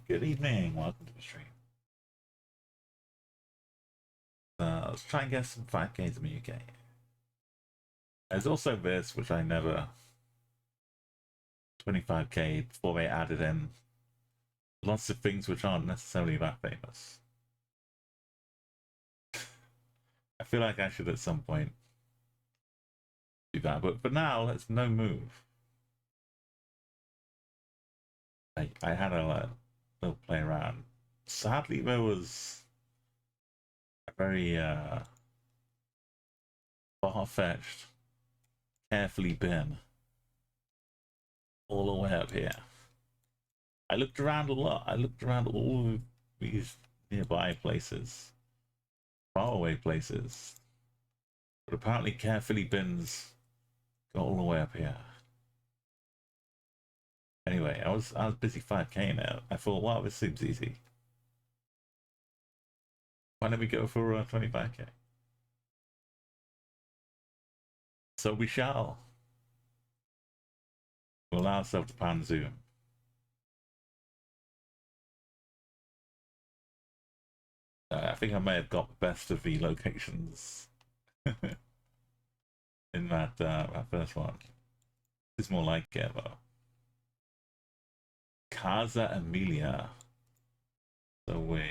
Good evening, welcome to the stream. Let's try and get some 5Ks in the UK. There's also this, which I never... 25K before they added in lots of things which aren't necessarily that famous. I feel like I should at some point do that, but for now, let's no move. I had a little play around. Sadly, there was a very far-fetched, carefully been all the way up here. I looked around a lot. I looked around all of these nearby places, faraway places, but apparently carefully bins got all the way up here. Anyway, I was busy 5K now. I thought, wow, this seems easy. Why don't we go for 25K? So we shall. We'll allow ourselves to pan zoom. I think I may have got the best of the locations in that first one. This is more like it though. Casa Emilia. So we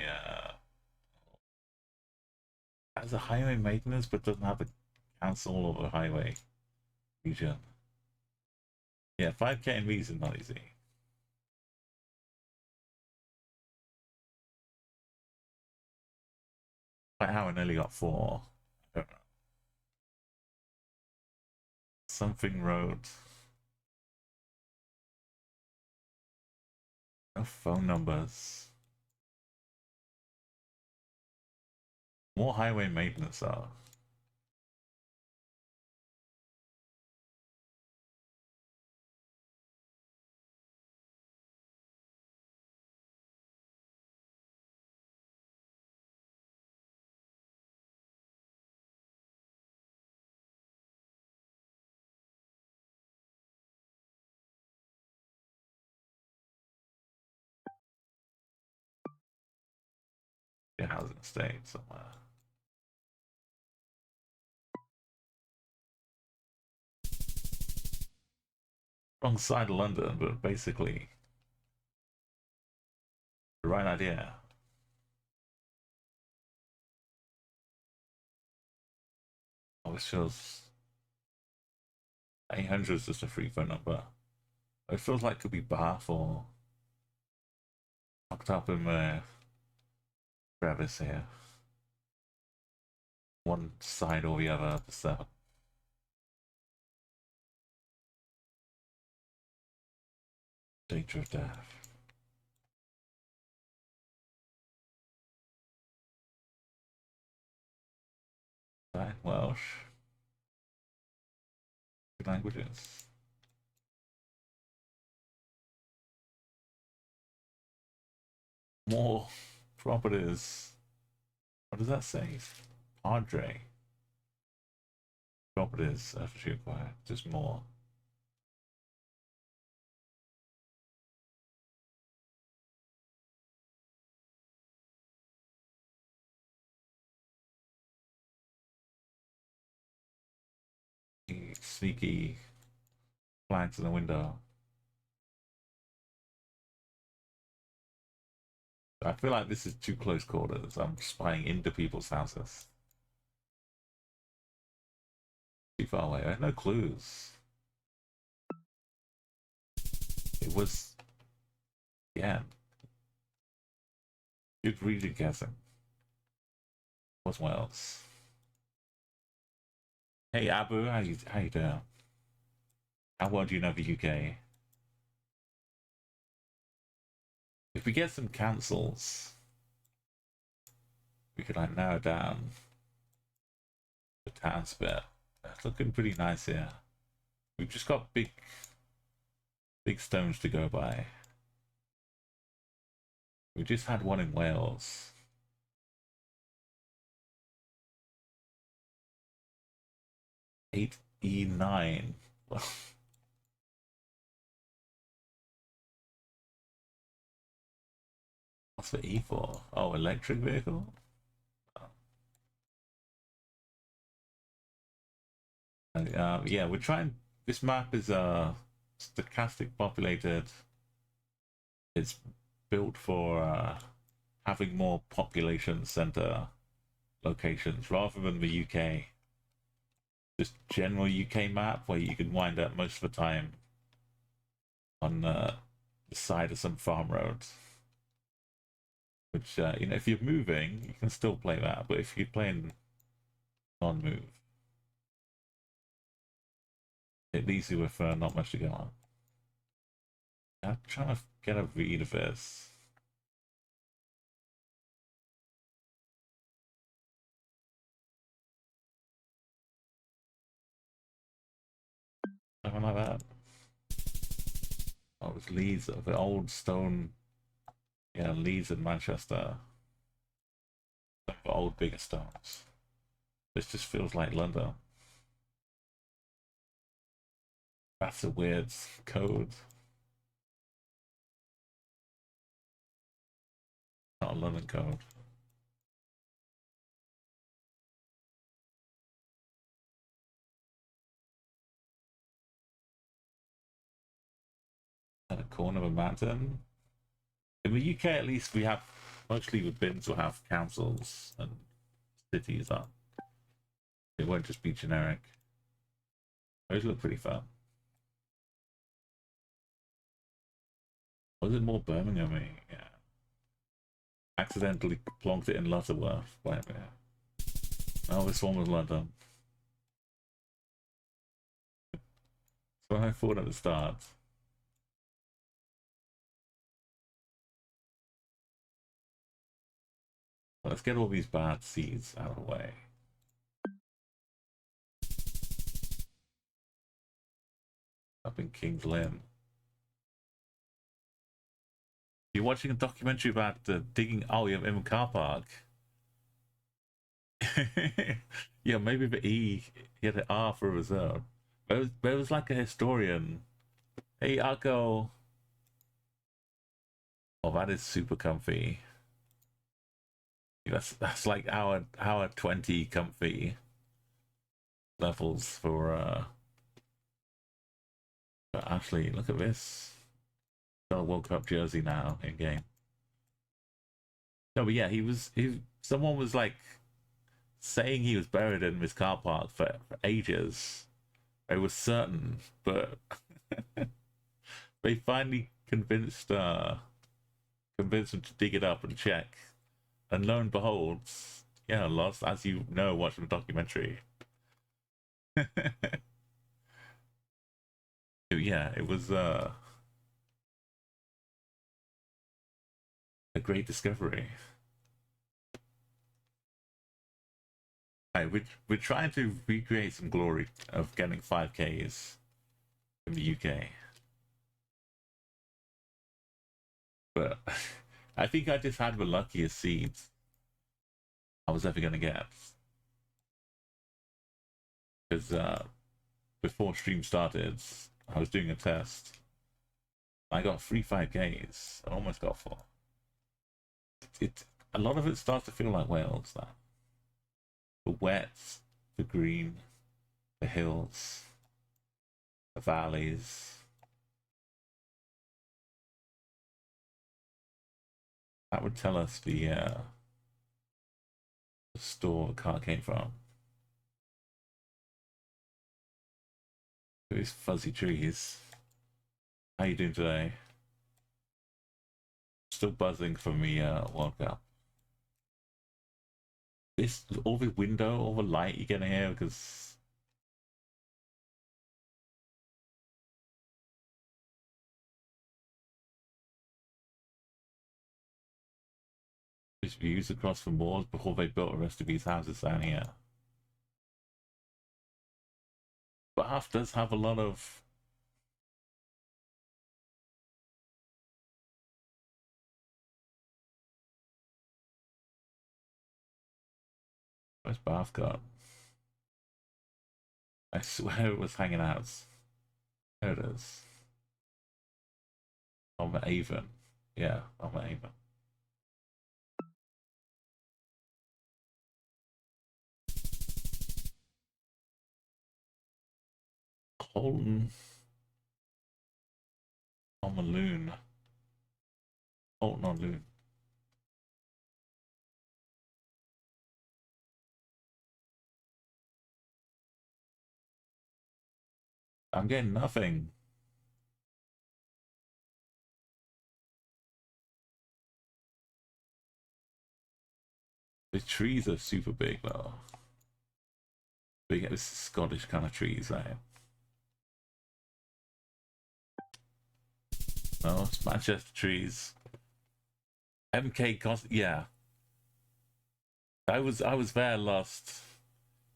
has a highway maintenance but doesn't have a council or a highway region. Yeah, 5K in these is not easy. Like how I nearly got 4. I don't know. Something road. No phone numbers. More highway maintenance are. Yeah, housing estate somewhere. Wrong side of London, but basically the right idea. Oh, this shows 800 is just a free phone number. It feels like it could be Bath or tucked up in the crevice here. One side or the other of the 7. Danger of death. Right, Welsh. Good languages. More properties. What does that say? Padre. Properties after you acquire. Just more. Sneaky flags in the window. I feel like this is too close quarters. I'm spying into people's houses. Too far away. I have no clues. It was... Yeah. Good region guessing. What's Wales? Hey Abu, how you doing? How well do you know the UK? If we get some cancels, we could like narrow down the towns a bit. It's looking pretty nice here. We've just got big stones to go by. We just had one in Wales. E9. What's for E for? Oh, electric vehicle? Yeah, we're trying. This map is stochastic populated. It's built for having more population center locations rather than the UK. Just general UK map where you can wind up most of the time on the side of some farm roads. Which you know, if you're moving, you can still play that. But if you're playing non-move, it leaves you with not much to go on. I'm trying to get a read of this. Something like that. Oh, it was Leeds, the old stone. Yeah, Leeds and Manchester. The old bigger stones. This just feels like London. That's a weird code. Not a London code. At a corner of a mountain. In the UK, at least, we have mostly the bins will have councils and cities up. It won't just be generic. Those look pretty fun. Was it more Birmingham? Yeah. Accidentally plonked it in Lutterworth. Wait a minute. Oh, this one was London. So I thought at the start. Let's get all these bad seeds out of the way. Up in King's Lynn. You're watching a documentary about digging. Oh, yeah, in a car park. Yeah, maybe the E, he had an R for reserve. There was like a historian. Hey, I'll go. Oh, that is super comfy. That's like our 20 comfy levels for Ashley. Look at this. Got a World Cup jersey now in game. No, but yeah, someone was like saying he was buried in this car park for ages. It was certain, but they finally convinced him to dig it up and check. And lo and behold, yeah, lost, as you know, watching the documentary. Yeah, it was a great discovery. Right, we're trying to recreate some glory of getting 5Ks in the UK. But I think I just had the luckiest seeds I was ever going to get. Because before stream started, I was doing a test. I got 3 5Ks. I almost got 4. A lot of it starts to feel like Wales now. The wet, the green, the hills, the valleys. That would tell us the store the car came from. These fuzzy trees. How you doing today? Still buzzing from the World Cup. This all the window, all the light you get in here because there's views across the moors before they built the rest of these houses down here. Bath does have a lot of where's Bath got? I swear it was hanging out. There it is. On the Avon. Yeah, on the Avon. Holton. On the loon. Holton on loon. I'm getting nothing. The trees are super big though. Big, this is Scottish kind of trees, right? No, it's Manchester trees. MK cost, yeah. I was there last.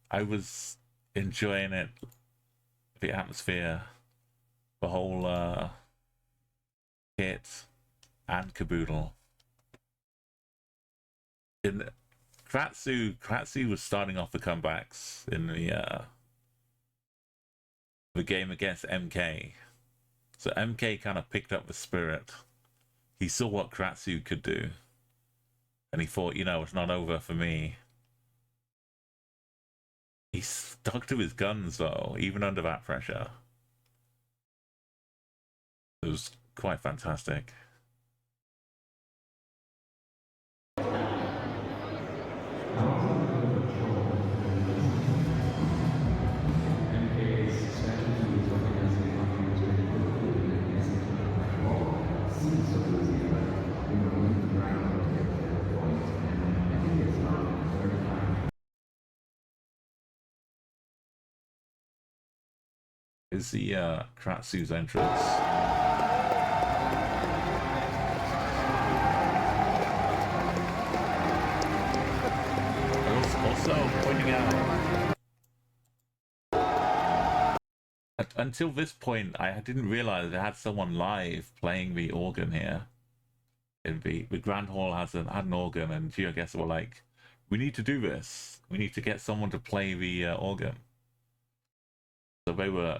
I was enjoying it, the atmosphere, the whole kit and caboodle. In Kratzu was starting off the comebacks in the game against MK. So MK kind of picked up the spirit. He saw what Kratzu could do. And he thought, you know, it's not over for me. He stuck to his guns, though, even under that pressure. It was quite fantastic. Is the Kratzu's entrance. Also pointing out, until this point, I didn't realize I had someone live playing the organ here. In the Grand Hall had an organ, and GeoGuessr were like, "We need to do this. We need to get someone to play the organ." So they were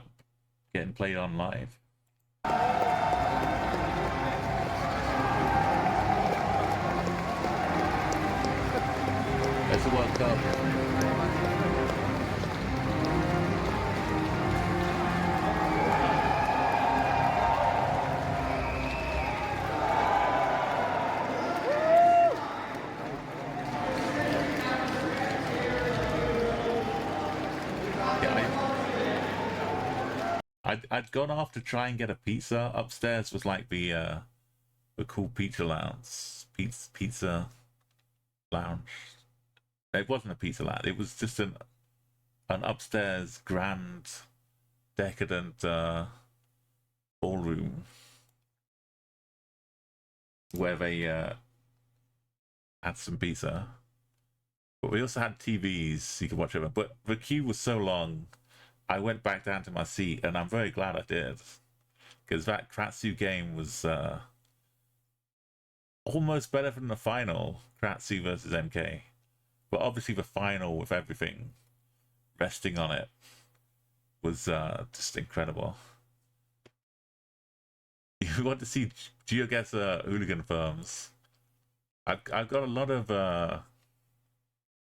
getting played on live. There's the World Cup. I'd gone off to try and get a pizza. Upstairs was like the cool pizza lounge. It wasn't a pizza lounge. It was just an upstairs grand, decadent ballroom where they had some pizza. But we also had TVs so you could watch it. But the queue was so long, I went back down to my seat, and I'm very glad I did, because that Kratzu game was almost better than the final, Kratzu versus MK. But obviously the final, with everything resting on it, was just incredible. You want to see GeoGuessr hooligan firms? I've got a lot of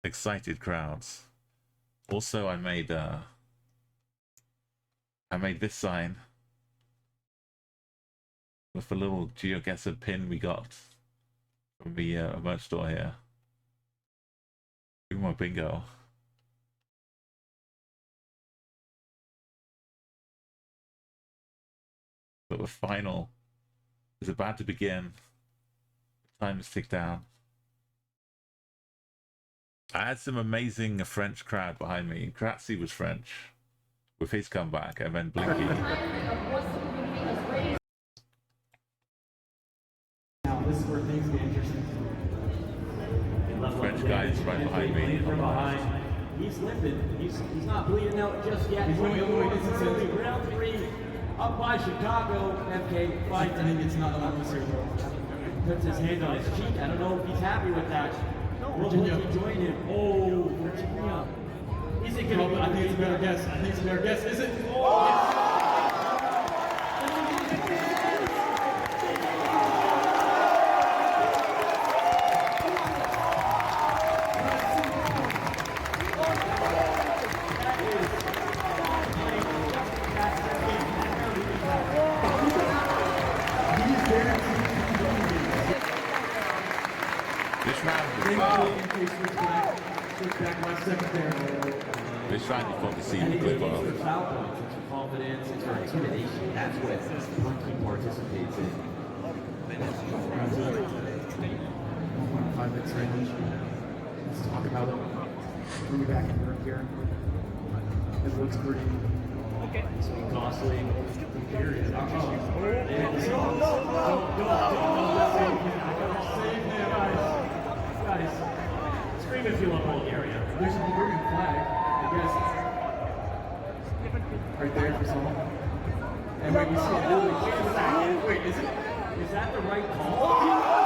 excited crowds. Also, I made this sign with the little GeoGuessr pin we got from the merch store here. Do my bingo. But the final is about to begin. Time is ticked down. I had some amazing French crowd behind me. Kratzy was French with his comeback, and then Blinky. Now this is where things get interesting. French guy is right behind me. From behind. He's limping. He's not bleeding out just yet. He's only round 3 up by Chicago. MK fight. I think it's not the one here. Puts his hand on his cheek. I don't know if he's happy with that. We'll join him. Oh, Virginia. Is it going to be? I think it's a better guess. I think it's a better guess. Is it? Oh! Yes. Switch back last second there. They're trying to focus the And clip it's off. for foul points, it's for confidence, it's for intimidation. That's what Punky participates in. 1.5 minutes range. Let's talk about it. Bring it back in the room here. It looks pretty costly. Period. Don't save him, guys. Scream if you love Bulgaria. There's a Bulgarian flag, I guess. Right there for someone. And when you see it, wait, is that the right call?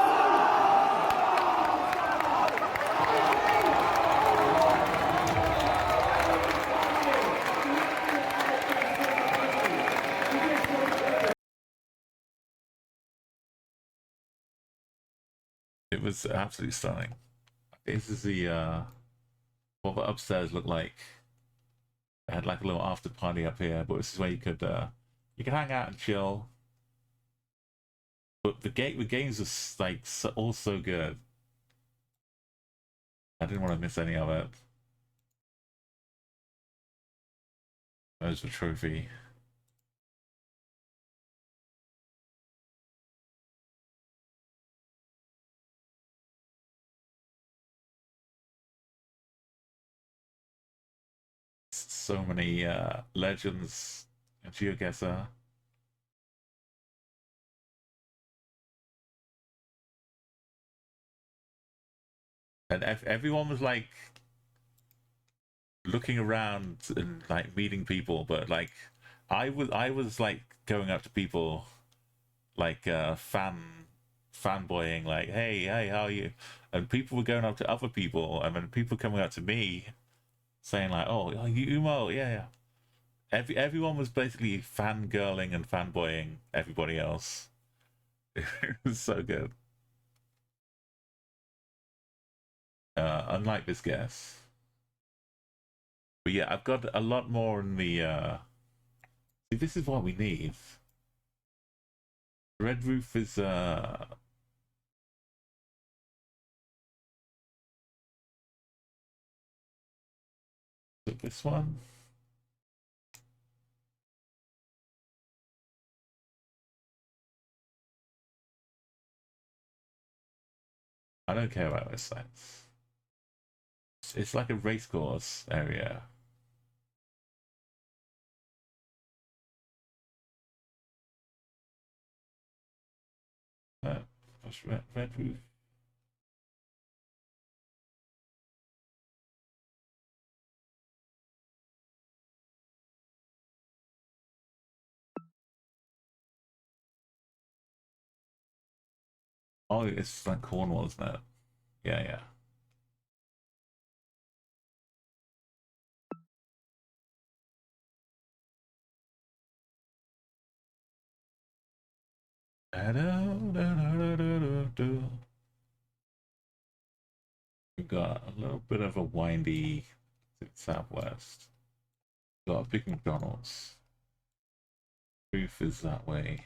It was absolutely stunning. This is the what the upstairs looked like. I had like a little after party up here, but this is where you could hang out and chill. But the games are like all so good. I didn't want to miss any of it. There's the trophy. So many legends and GeoGuessr. And everyone was like looking around and like meeting people, but like I was like going up to people like fanboying, like hey, how are you? And people were going up to other people, and then people coming up to me saying like, oh you Umo, yeah. Everyone was basically fangirling and fanboying everybody else. It was so good. Unlike this guess. But yeah, I've got a lot more in the see, this is what we need. Red Roof is this one. I don't care about this sites. It's like a race course area. What's Red Roof? Oh, it's like Cornwall, isn't it? Yeah. We've got a little bit of a windy southwest. We've got a big McDonald's. Roof is that way.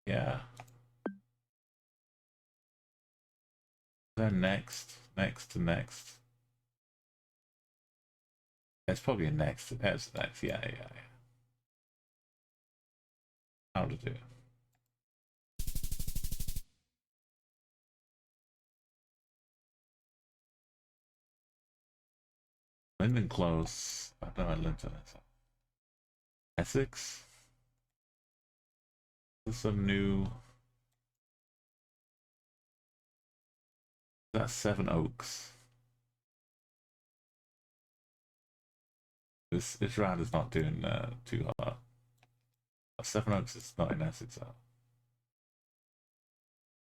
Yeah. Then next. It's probably a next. That's next. Yeah. How to do it. Linden Close. I don't know Linton is. Essex. This is some new. That's Seven Oaks. This round is not doing too hard. Seven Oaks is not in Essex though.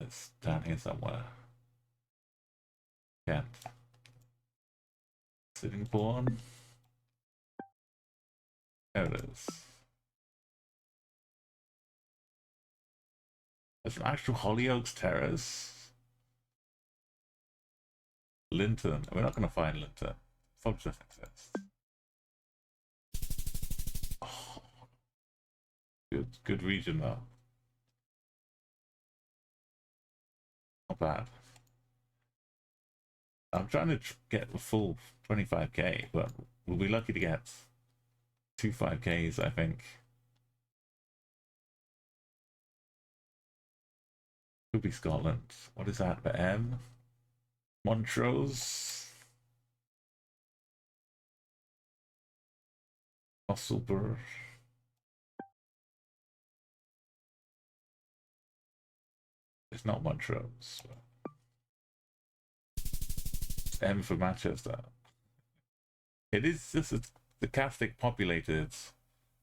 It's down here somewhere. Kent. Sittingbourne. There it is. There's an actual Hollyoaks Terrace. Linton. We're not going to find Linton. Probably doesn't exist. Oh, good region though. Not bad. I'm trying to get the full 25k, but we'll be lucky to get 2 5ks, I think. Could be Scotland. What is that? The M? Montrose? Musselburgh? It's not Montrose. M for Manchester. It is just the Catholic populated,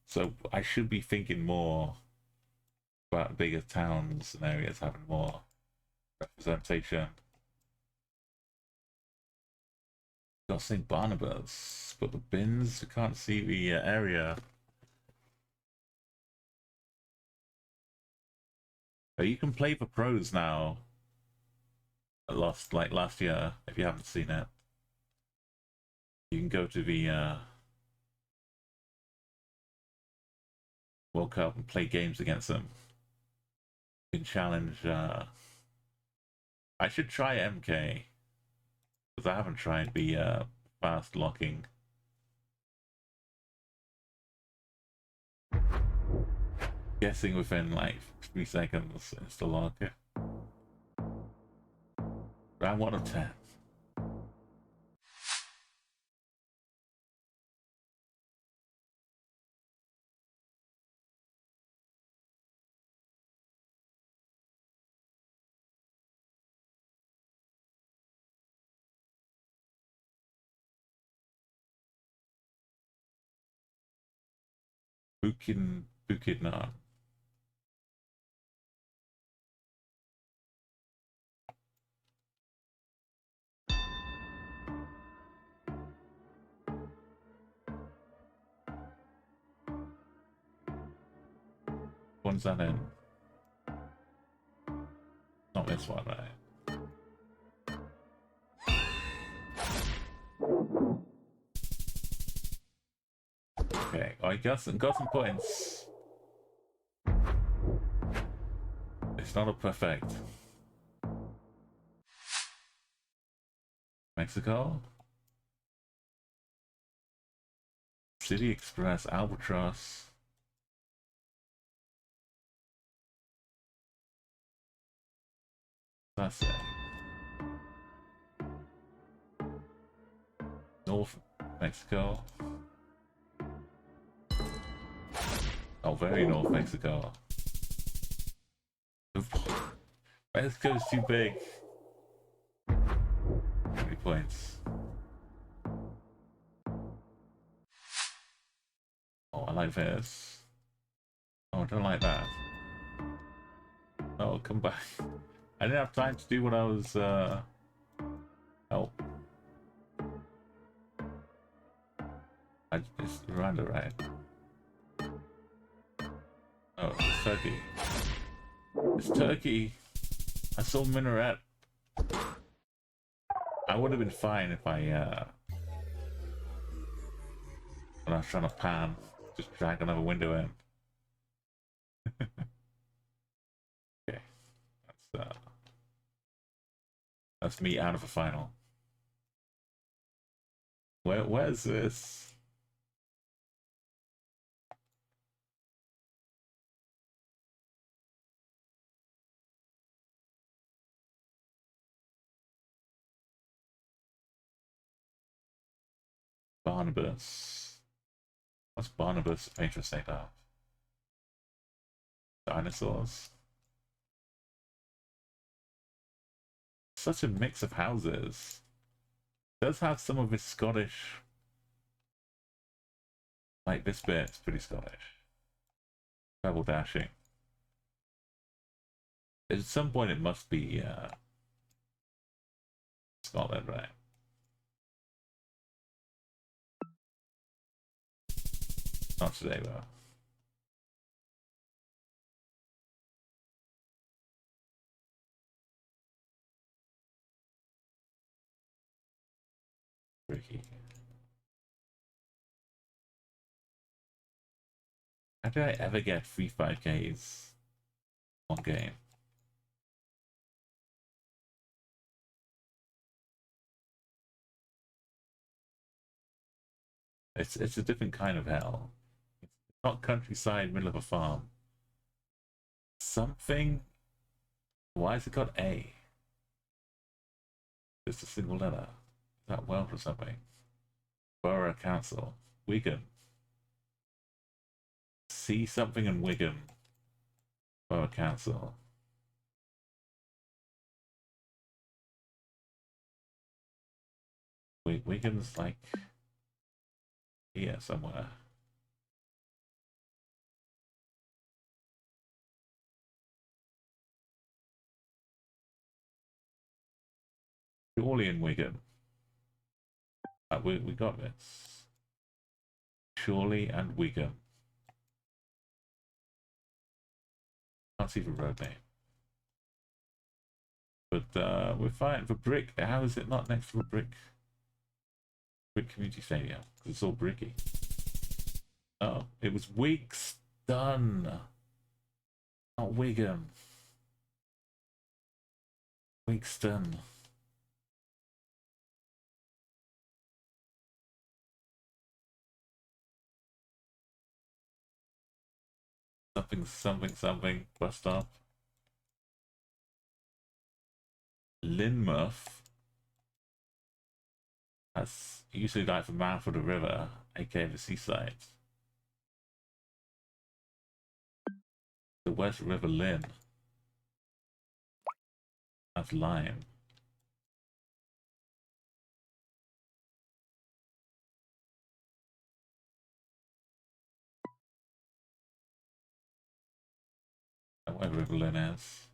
so I should be thinking more about bigger towns and areas having more representation. Got St. Barnabas, but the bins, we can't see the area. But you can play for pros now. Like last year, if you haven't seen it. You can go to the World Cup and play games against them. You can challenge. I should try MK because I haven't tried the fast locking. Guessing within like 3 seconds it's the locker. Round 1 of 10. Bukidnon. One's that in? Not this one, right? Okay, I got some points. It's not a perfect. Mexico? City Express, Albatross. That's it. North Mexico. Oh, very North Mexico. Mexico's too big. 3 points. Oh, I like this. Oh, I don't like that. Oh, come back. I didn't have time to do what I was, Oh. It's Rwanda, right? Oh, it's Turkey. It's Turkey! I saw Minaret. I would have been fine if I, when I was trying to pan, just drag another window in. Okay. That's me out of a final. Where's this? Barnabas. What's Barnabas patron saint of? Dinosaurs. Such a mix of houses. Does have some of his Scottish. Like this bit's pretty Scottish. Travel dashing. At some point it must be Scotland, right? Not today though. tricky. How did I ever get 3 5Ks one game? It's a different kind of hell. It's not countryside, middle of a farm. Something. Why has it got A? Just a single letter. Is that Welsh or something? Borough Council. Wigan. C something in Wigan. Borough Council. Wait, Wigan's like here somewhere. Surely in Wigan. We got this. Surely and Wigan. Can't see the road name. But we're fighting for brick. How is it not next to a brick community stadium? Because it's all bricky. Oh, it was Wigston, not Wigan. Wigston. Something bus stop. Lynmouth. That's usually like the mouth of the river, aka the seaside. The West River Lynn. That's Lyme. And where River Lynn is.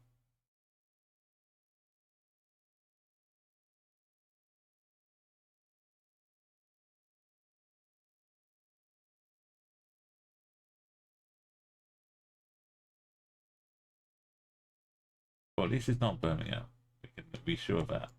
Well, at least it's not Birmingham. We can be sure of that.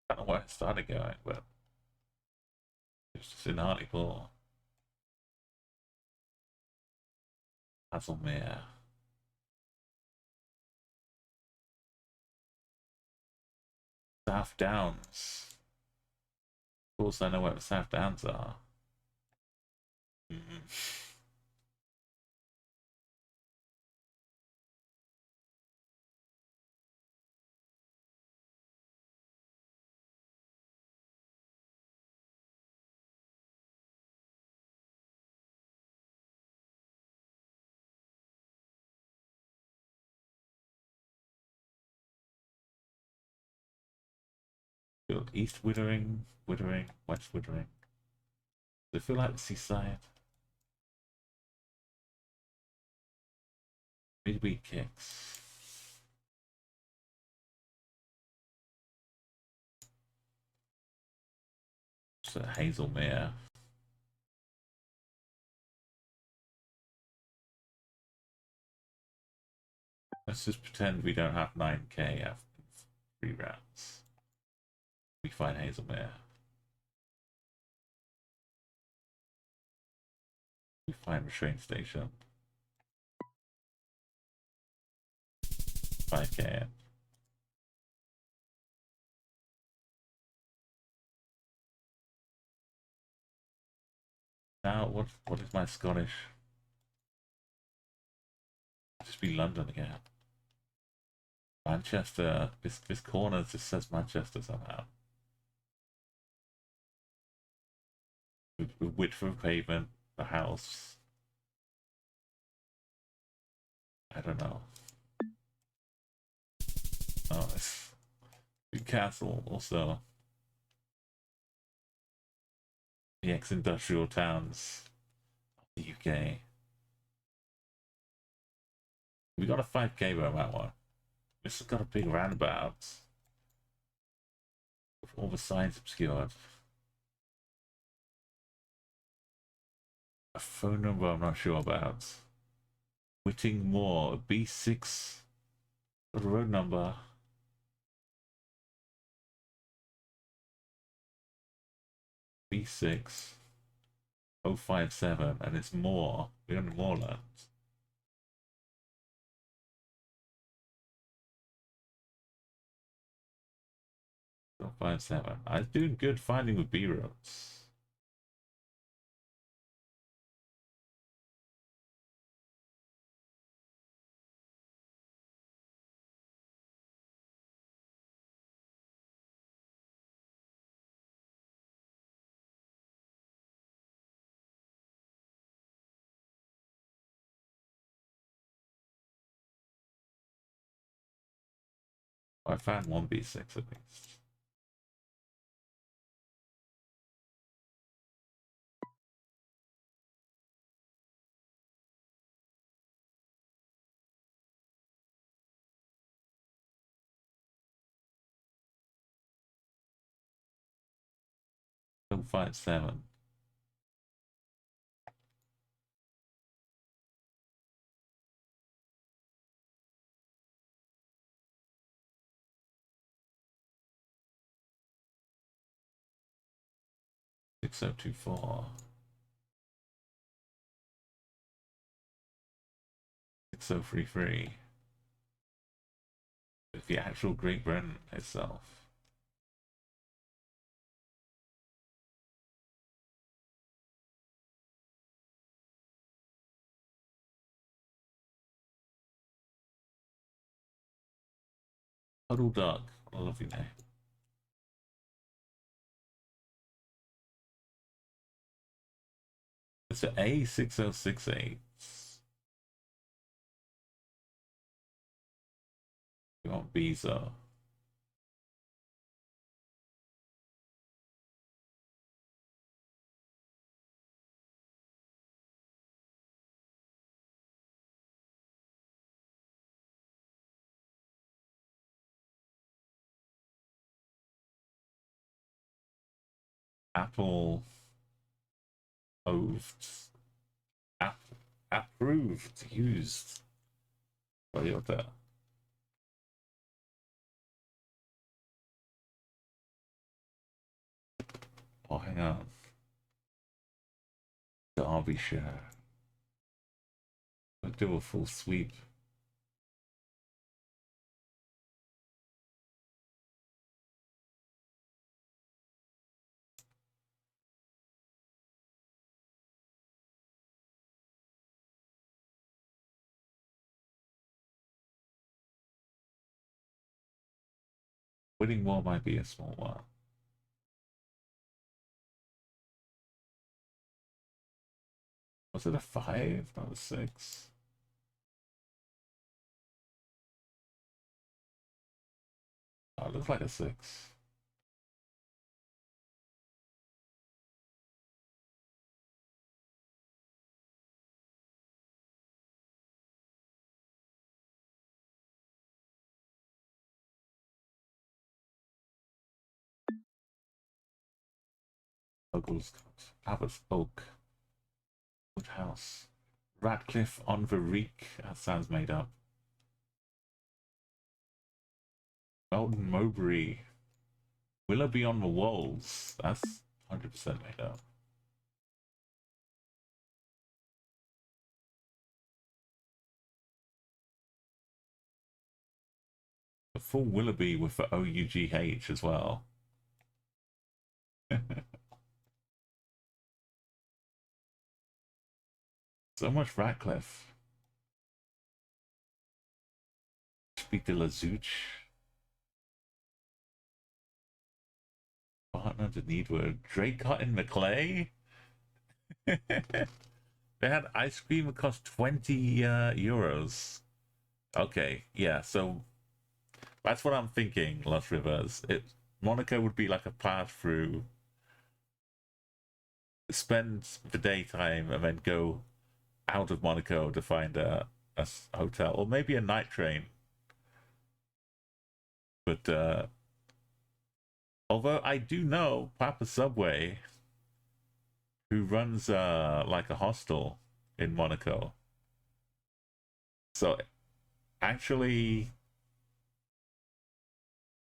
I don't know where it started going, but it's just in Hartlepool. Haslemere. South Downs. Of course, I know where the South Downs are. East Withering, West Withering. Does it feel like the seaside? Midweek kicks. So Hazelmere. Let's just pretend we don't have 9K after 3 rounds. We find Hazelmere. We find the train station. 5K. Now, what is my Scottish? Just be London again. Manchester. This corner just says Manchester somehow. With width of pavement, the house. I don't know. Oh, it's Newcastle also. The ex-industrial towns of the UK. We got a 5K row that one. This has got a big roundabout. All the signs obscured. A phone number I'm not sure about. Whitting Moor, B6. The road number. B6 057, and it's Moor. We're on Moorland. 057. I was doing good finding with B roads. I found one B6 at least. Don't find 7. Six 6024. 6033. It's the actual Great Britain itself. Huddle Duck, what a lovely name. It's an A6068. We want Visa. Apple approved used Toyota. Oh, hang on. Derbyshire. I'll do a full sweep. Winning War might be a small one. Was it a 5? Not a 6. Oh, it looks like a 6. Locals, Abbott's Oak, Woodhouse, Radcliffe on the Reek. That sounds made up. Melton Mowbray, Willoughby on the Wolds. That's 100% made up. A full Willoughby with the OUGH as well. So much Radcliffe. Speak de la Zouch. Partner to Needwood. Draycott in the Clay. They had ice cream that cost 20 euros. Okay, yeah, so that's what I'm thinking, Lost Rivers. Monaco would be like a pass through. Spend the daytime and then go out of Monaco to find a hotel, or maybe a night train. But Although I do know Papa Subway, who runs like a hostel in Monaco. So actually,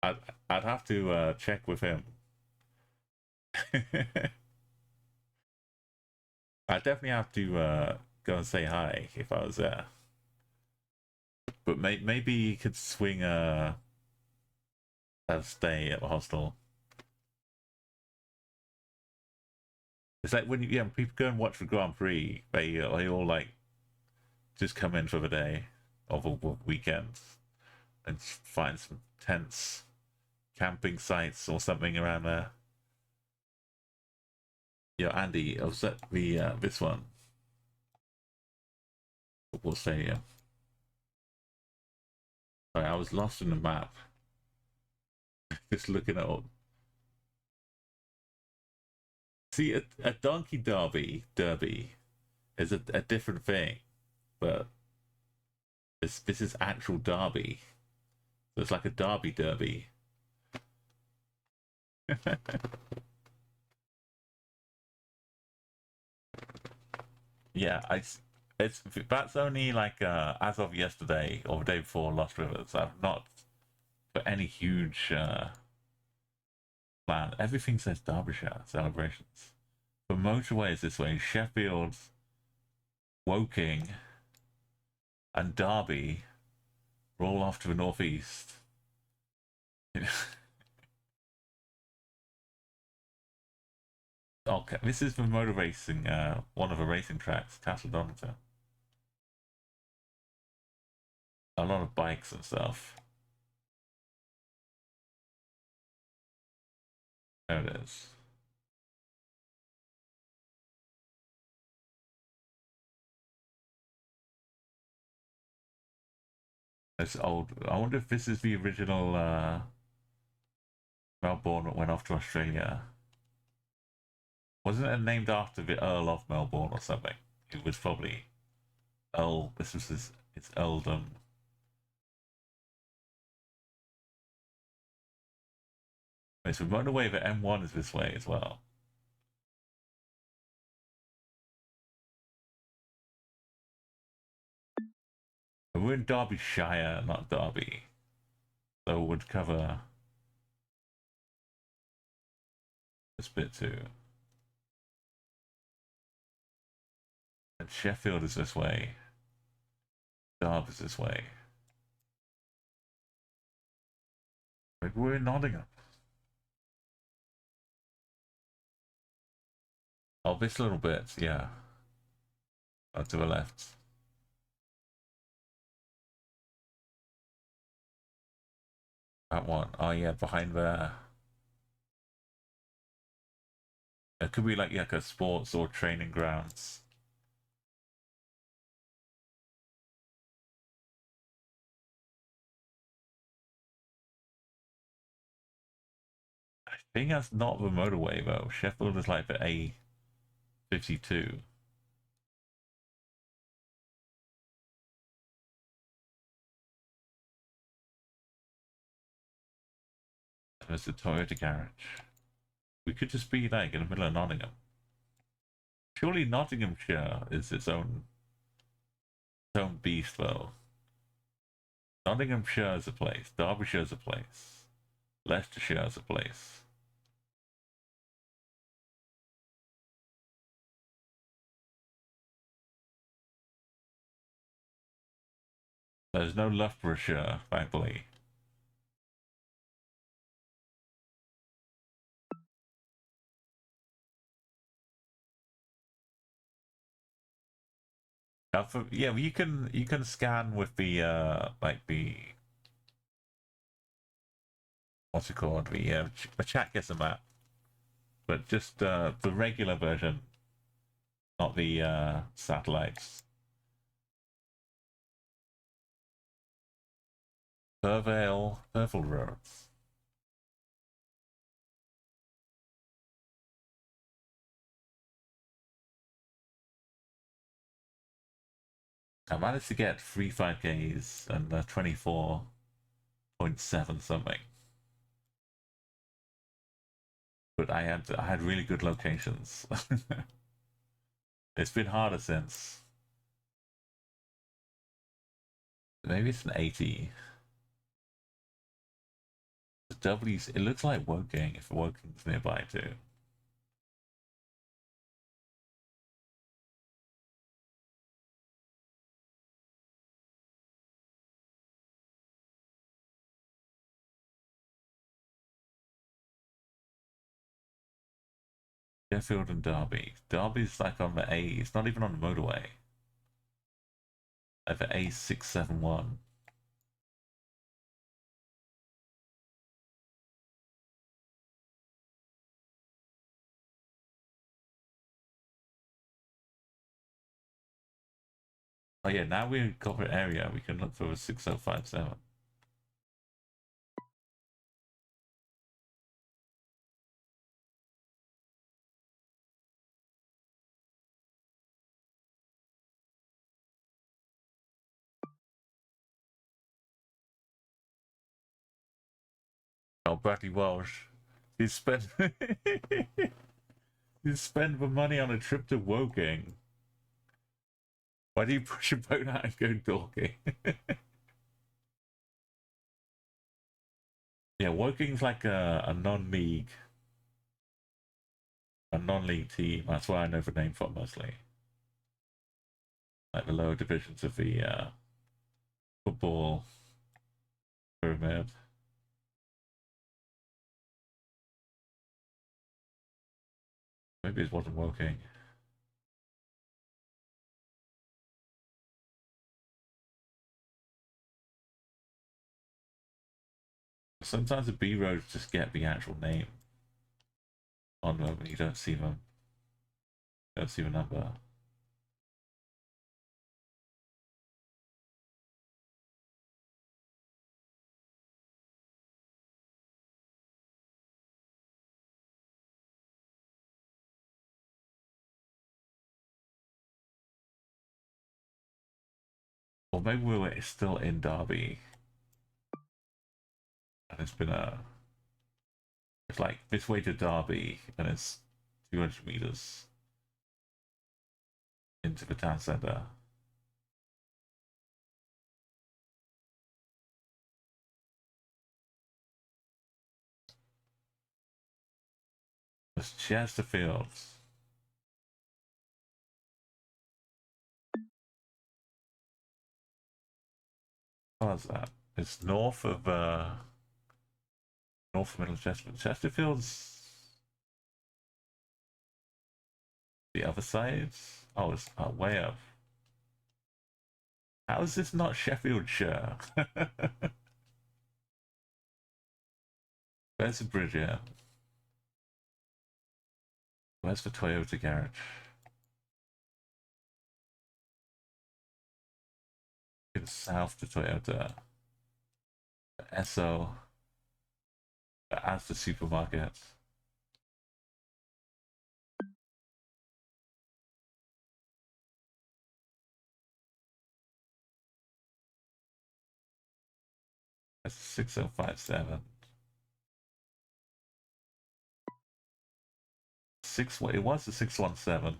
I'd, I'd have to check with him. I'd definitely have to go and say hi if I was there. But maybe you could swing a stay at the hostel. It's like when people go and watch the Grand Prix, they all like just come in for the day or the weekend and find some tents, camping sites or something around there. Yo, Andy, I'll set the this one. Football stadium. Sorry, I was lost in the map. Just looking at all. See, a donkey derby is a different thing, but this is actual derby. So it's like a derby. Yeah, that's only like as of yesterday or the day before Lost Rivers. I've not put any huge plan. Everything says Derbyshire celebrations. For motorways this way, Sheffield, Woking, and Derby roll off to the northeast. Okay, this is the motor racing, one of the racing tracks, Castle Donington. A lot of bikes and stuff. There it is. It's old. I wonder if this is the original Melbourne that went off to Australia. Wasn't it named after the Earl of Melbourne or something? It was probably Earl. This was its earldom. Okay, so motorway, the M1 is this way as well. And we're in Derbyshire, not Derby. So it would cover this bit too. And Sheffield is this way. Derby is this way. Like we're in Nottingham. Oh, this little bit, yeah. To the left. That one. Oh yeah, behind there. It could be like a sports or training grounds. I think that's not the motorway though. Sheffield is like the A52. And it's a Toyota garage. We could just be like in the middle of Nottingham. Surely Nottinghamshire is its own beast though. Nottinghamshire is a place. Derbyshire is a place. Leicestershire is a place. There's no Loughborashire, thankfully. Yeah, you can scan with the like the what's it called? The chat gets a map, but just the regular version, not the satellites. Purvale roads. I managed to get 3 5Ks and 24.7 something. but I had really good locations. It's been harder since. Maybe it's an 80. The W's. It looks like Woking. If Woking's nearby too. Sheffield and Derby. Derby's like on the A. It's not even on the motorway. Like the A671. Oh yeah, now we're in corporate area. We can look for a 6057. Oh, Bradley Walsh. He spent he spent the money on a trip to Woking. Why do you push a boat out and go dorking? Yeah, Woking's like a non-league team. That's why I know the name from mostly. Like the lower divisions of the football pyramid. Maybe it wasn't Woking. Sometimes the B roads just get the actual name on them and you don't see them. You don't see the number. Or maybe we're still in Derby. And it's been it's like this way to Derby and it's 200 meters into the town centre. It's Chesterfield. What is that? It's north of Middle Chesterfield. Chesterfield's the other side. Oh, it's way up. How is this not Sheffieldshire? Where's the bridge here? Where's the Toyota garage? It's south to Toyota. Esso. As the supermarket. That's 6057. It was the 617.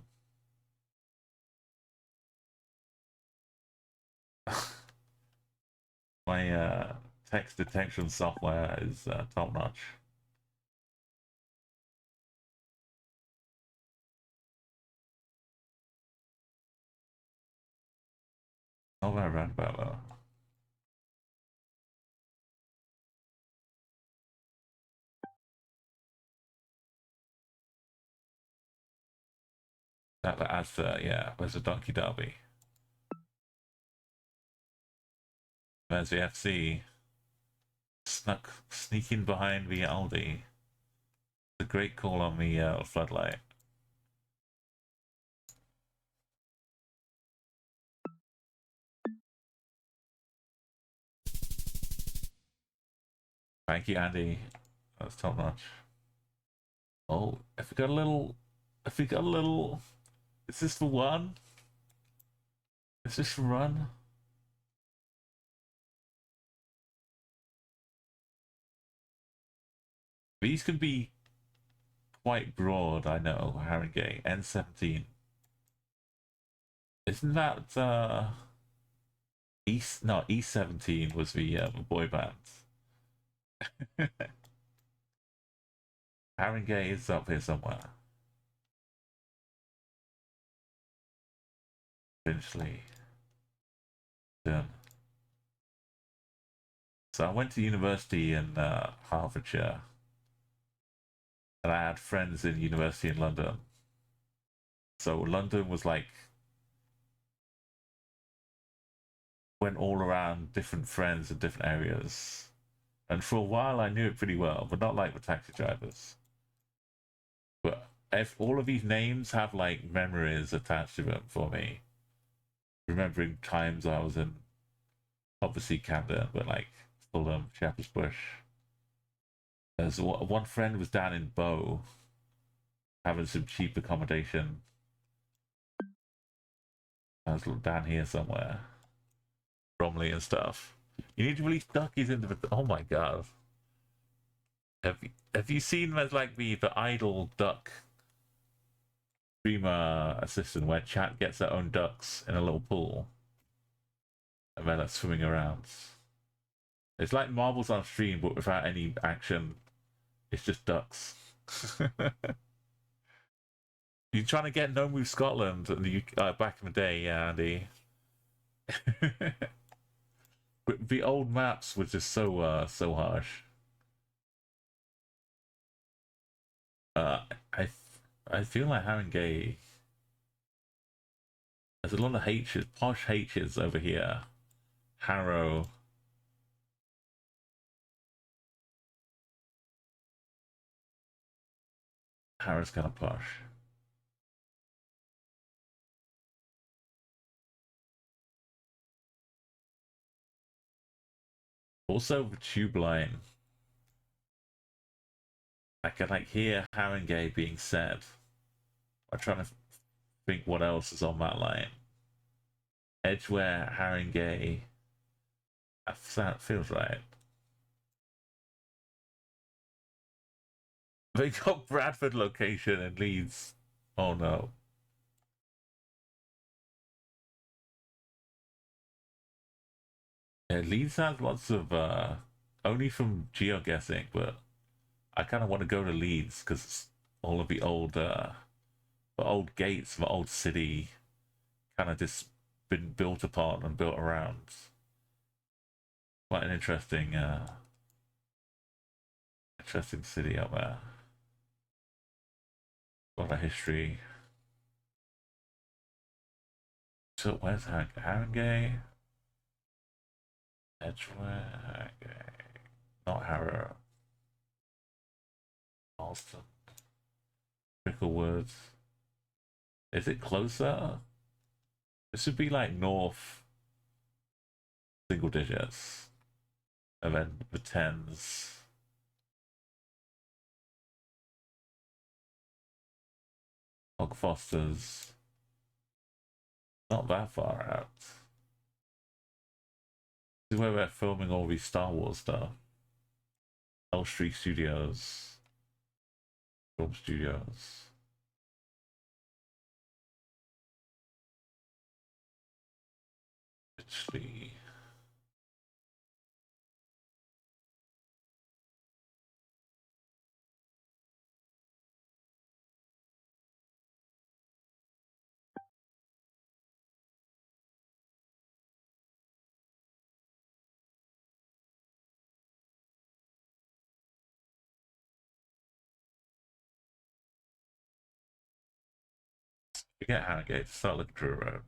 My text detection software is top notch. Not very roundabout though. That adds yeah, where's the Donkey Derby? There's the FC. Sneaking behind the Aldi. It's a great call on the floodlight. Thank you, Andy. That's top notch. Oh, if we got a little, is this the one? Is this the run? These can be quite broad, I know, Haringey. N17. Isn't that East? No, E17 was the boy band. Haringey is up here somewhere. Eventually. Done. So I went to university in Hertfordshire, and I had friends in university in London. So London was like, went all around different friends in different areas. And for a while I knew it pretty well, but not like the taxi drivers. But if all of these names have like memories attached to them for me, remembering times I was in obviously Camden, but like Fulham, Shepherd's Bush. There's one friend was down in Bow, having some cheap accommodation. I was down here somewhere, Bromley and stuff. You need to release duckies into the. Oh my god! Have you seen there's like the idle duck streamer assistant where chat gets their own ducks in a little pool, and they're like swimming around. It's like marbles on stream, but without any action. It's just ducks. You're trying to get No Move Scotland back in the day, yeah, Andy. But the old maps were just so harsh. I feel like Haringey. There's a lot of H's, posh H's over here. Harrow. Harrow's kind of posh. Also, the tube line. I can like hear Haringey being said. I'm trying to think what else is on that line. Edgware, Haringey. That feels right. They got Bradford location and Leeds. Oh no. Yeah, Leeds has lots of only from geoguessing, but I kind of want to go to Leeds because all of the old gates, the old city, kind of just been built upon and built around. Quite an interesting city up there. A lot of history. So where's Haringey? Edgware, Haringey. Not Harrow. Alston. Cricklewood. Is it closer? This would be like north single digits. And then the tens. Foster's. Not that far out. This is where we're filming all these Star Wars stuff. L Street Studios. Film Studios. Actually. Forget Harrogate, start looking through a road.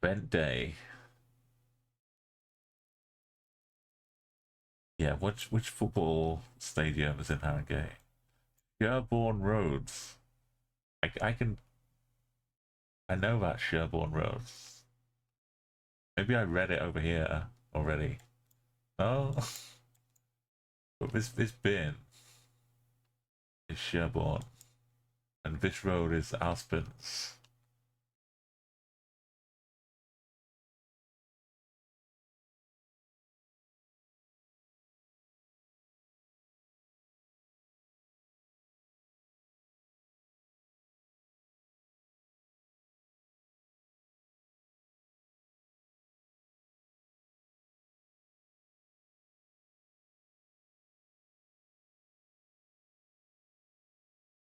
Bent Day. Yeah, which football stadium is in Harrogate? Sherborne Roads. I know that Sherborne Roads. Maybe I read it over here already. No, but this bin is Sherborne, and this road is Aspens.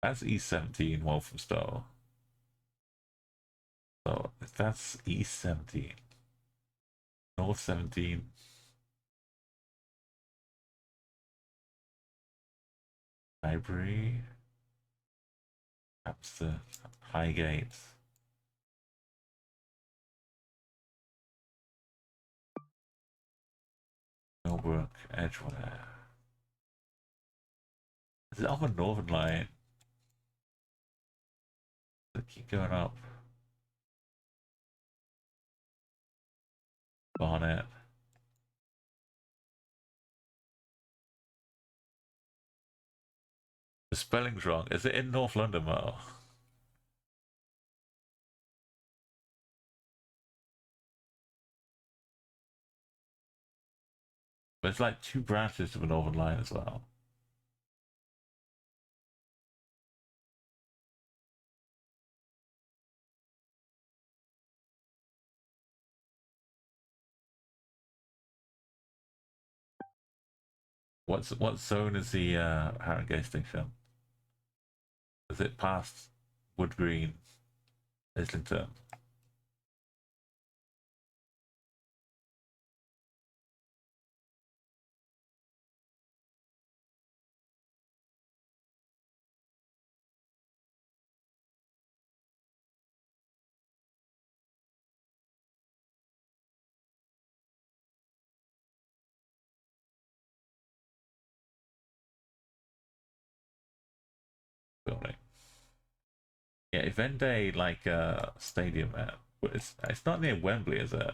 That's E17 Walthamstow. So if that's E17, North 17. Library. Perhaps the Highgate. Millbrook, Edgeware. Is it off a Northern Line? Does it keep going up? Barnet. The spelling's wrong. Is it in North London, Mo? There's like 2 branches to the Northern Line as well. What zone is the Harrogate station? Is it past Wood Green, Islington? Building. Yeah, event day like stadium, man. But it's not near Wembley, is it?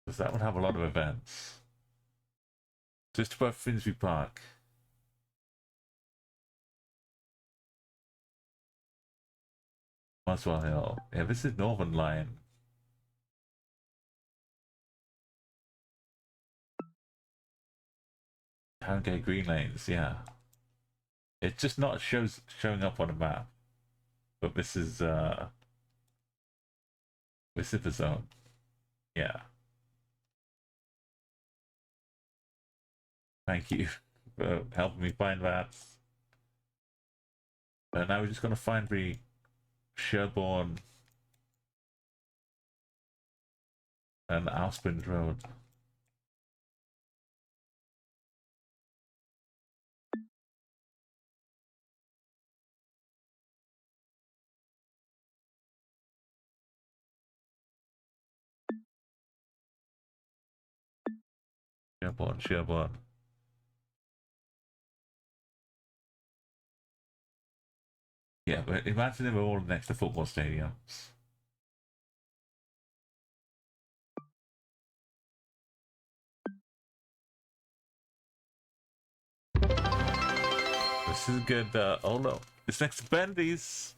Does that one have a lot of events? Just above Finsbury Park. Muswell Hill. Yeah, this is Northern Line. Harrogate Green Lanes, yeah. It's just not showing up on a map. But this is the zone. Yeah. Thank you for helping me find that. And now we're just gonna find the Sherborne and Alspin Road. Sherborne. Yeah, but imagine if we're all next to football stadiums. This is good. Oh no, it's next to Bendy's.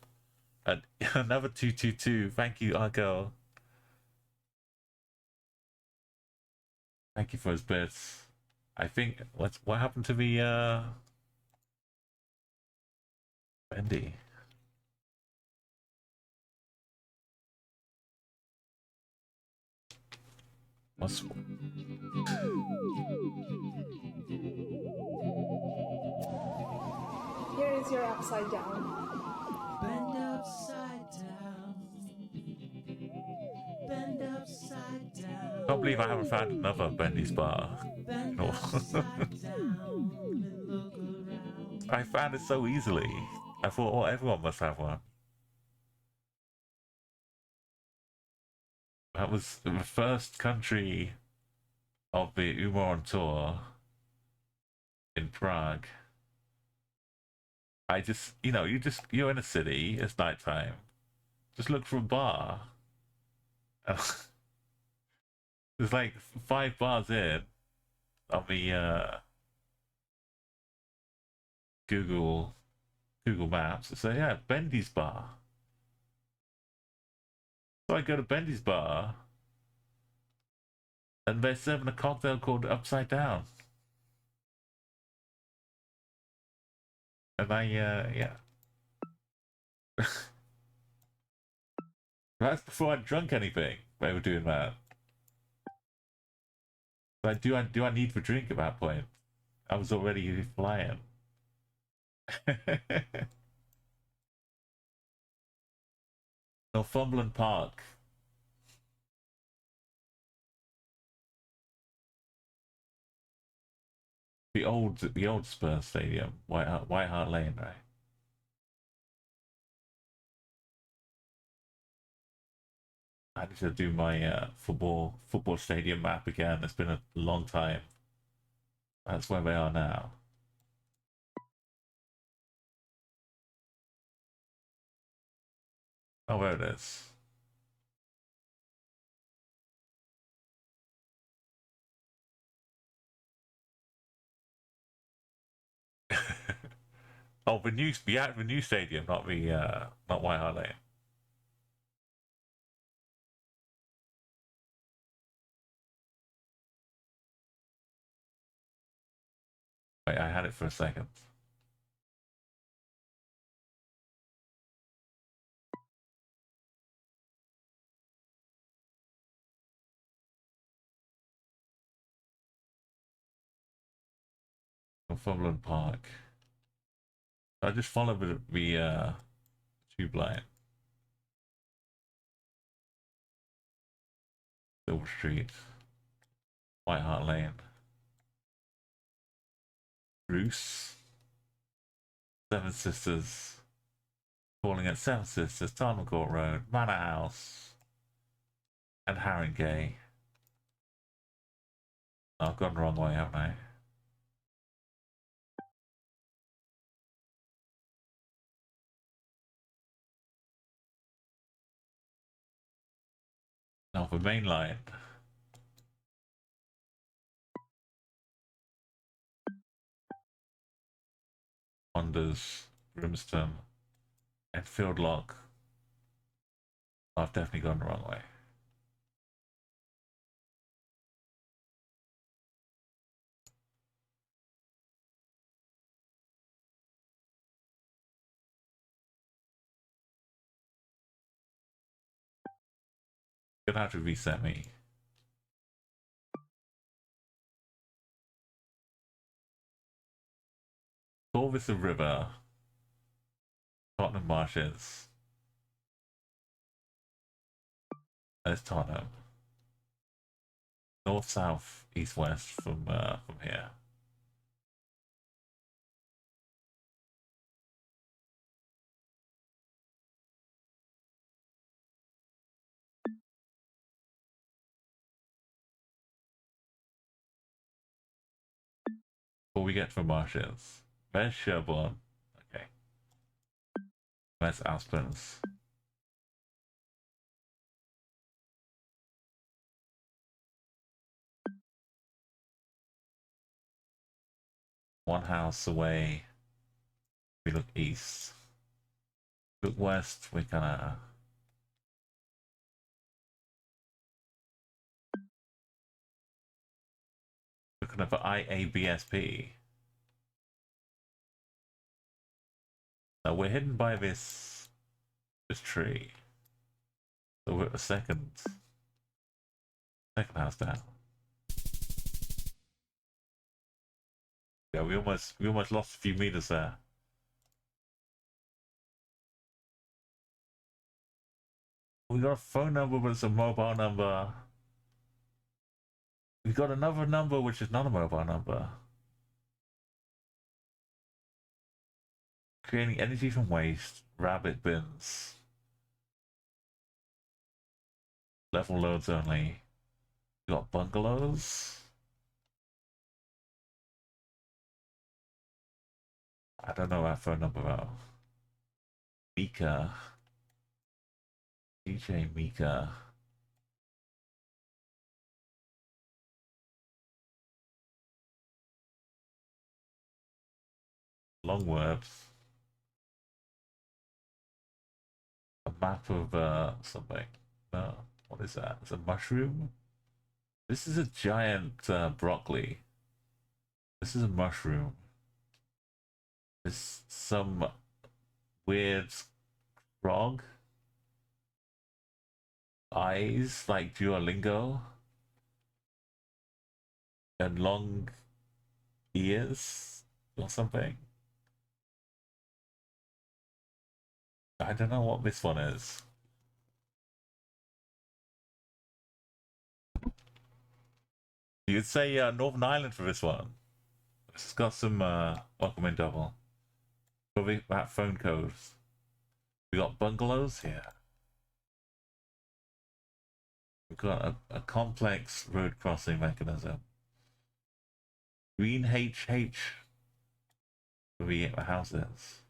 And another 222. Thank you, Argo. Thank you for his bits. I think what happened to the Bendy? What's Here is your upside down. Bend upside down. Bend upside down. I can't believe I haven't found another Bendy's bar. Bend No. upside down and look around. I found it so easily. I thought, oh, everyone must have one. That was the first country of the Umoron tour in Prague. I just, you're in a city, it's nighttime. Just look for a bar. There's like 5 bars in on the Google Maps. So yeah, Bendy's bar. So I go to Bendy's bar, and they're serving a cocktail called Upside Down. And I, yeah. That's before I drunk anything. They were doing that. But do I need to drink at that point? I was already flying. Northumberland Park. The old Spurs Stadium, White Hart Lane, right? I need to do my football stadium map again. It's been a long time. That's where they are now. Oh, there it is. Oh, the new stadium, not not White Hart Lane. Wait, I had it for a second. Northumberland Park. I just followed the tube line. Silver Street. White Hart Lane. Bruce. Seven Sisters. Calling at Seven Sisters, Tottenham Court Road, Manor House, and Haringey. Oh, I've gone the wrong way, haven't I? Now the main line. Wonders, Grimston, and Field Lock. Oh, I've definitely gone the wrong way. Gonna have to reset me. Corvus River, Tottenham Marshes. There's Tottenham. North, south, east, west from here. Before we get to Marshes, there's Sherborne. Okay. There's Aspens. One house away. We look east. Look west, we're gonna looking at the IABSP. Now we're hidden by this tree. So we're at the second house down. Yeah, we almost lost a few meters there. We got a phone number, but it's a mobile number. We got another number, which is not a mobile number. Creating energy from waste, rabbit bins. Level loads only. We got bungalows. I don't know that phone number though. Mika. DJ Mika. Long words. A map of something. No, what is that? It's a mushroom? This is a giant broccoli. This is a mushroom. This some weird frog. eyes like Duolingo and long ears or something. I don't know what this one is. You'd say Northern Ireland for this one. It's got some welcome in double. Probably that phone codes. We got bungalows here. We've got a complex road crossing mechanism. Green HH for the houses.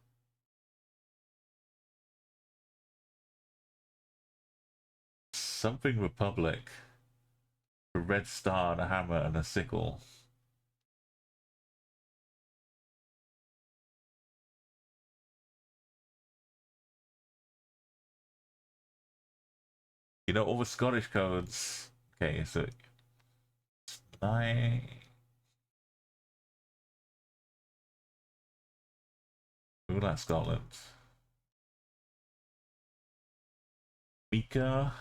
Something Republic. A red star and a hammer and a sickle. You know all the Scottish codes. Okay, so 9. Look at that, Scotland. Mika.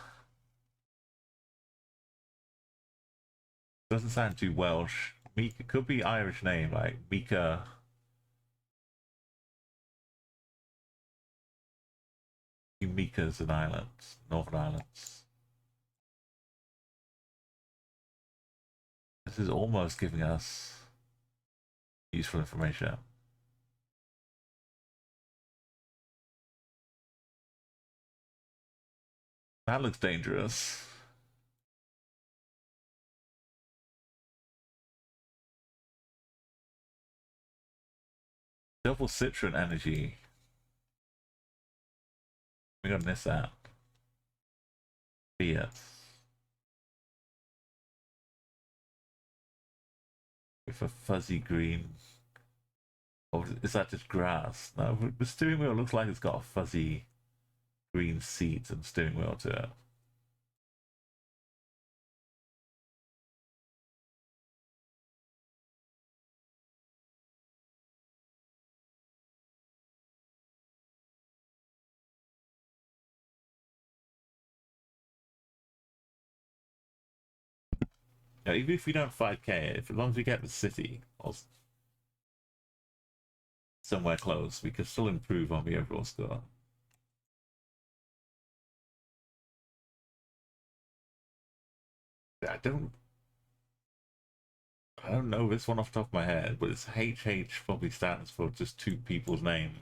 Doesn't sound too Welsh. Mika could be Irish name, like Mika. Mika's an island, Northern Islands. This is almost giving us useful information. That looks dangerous. Double Citron energy. We're gonna miss that. Yes. With a fuzzy green. Or is that just grass? No, the steering wheel looks like it's got a fuzzy green seat and steering wheel to it. Yeah, even if we don't 5k, as long as we get the city or somewhere close, we could still improve on the overall score. I don't know this one off the top of my head, but it's HH probably stands for just two people's name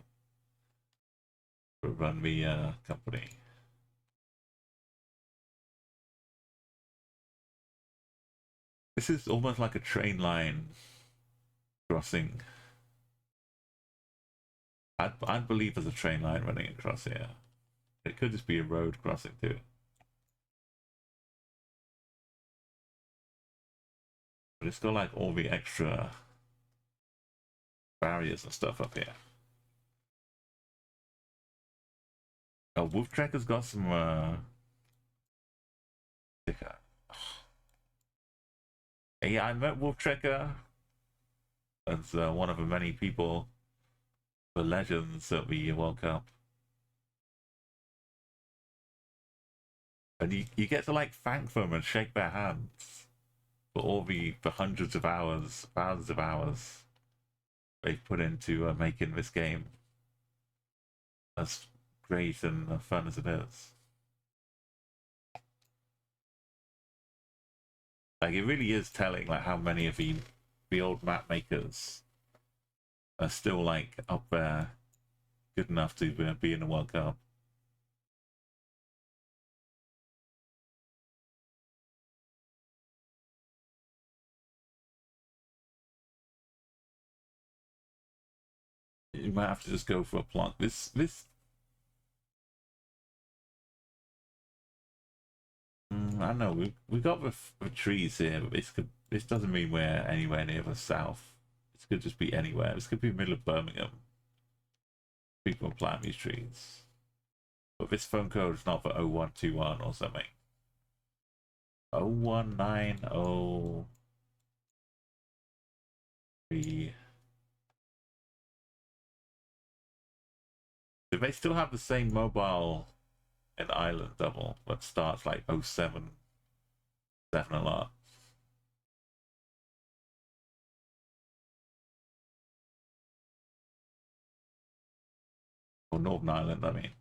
to run the company. This is almost like a train line crossing. I'd believe there's a train line running across here. It could just be a road crossing too. But it's got like all the extra barriers and stuff up here. Oh, Wolf Trekker's got some sticker. Yeah, I met Wolf Trekker as one of the many people, the legends at the World Cup. And you get to like thank them and shake their hands for all the hundreds of hours, thousands of hours they've put into making this game as great and fun as it is. Like it really is telling like how many of the old map makers are still like up there, good enough to be in the World Cup. You might have to just go for a plonk. This I don't know. We got the trees here, but this doesn't mean we're anywhere near the south. This could just be anywhere. This could be the middle of Birmingham. People plant these trees, but this phone code is not for 0121 or something. 01903. Do they still have the same mobile an island double that starts like 07, 7 a lot. Or Northern Ireland, I mean.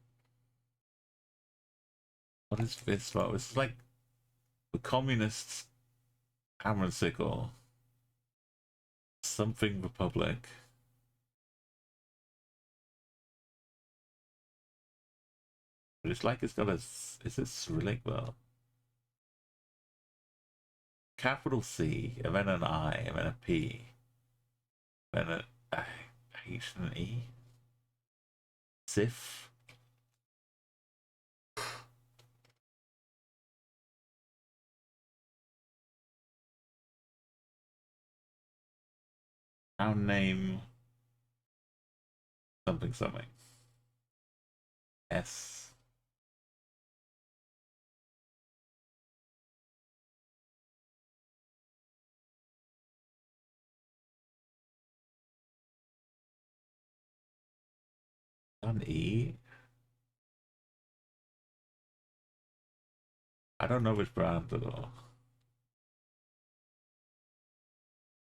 What is this about? It's like the communists hammer and sickle. Something Republic. But it's like it's got a... Is it Cyrillic though? Capital C, and then an I, and then a P. Then a H and an E. Sif. Our name... Something something. S. An E. I don't know which brand at all.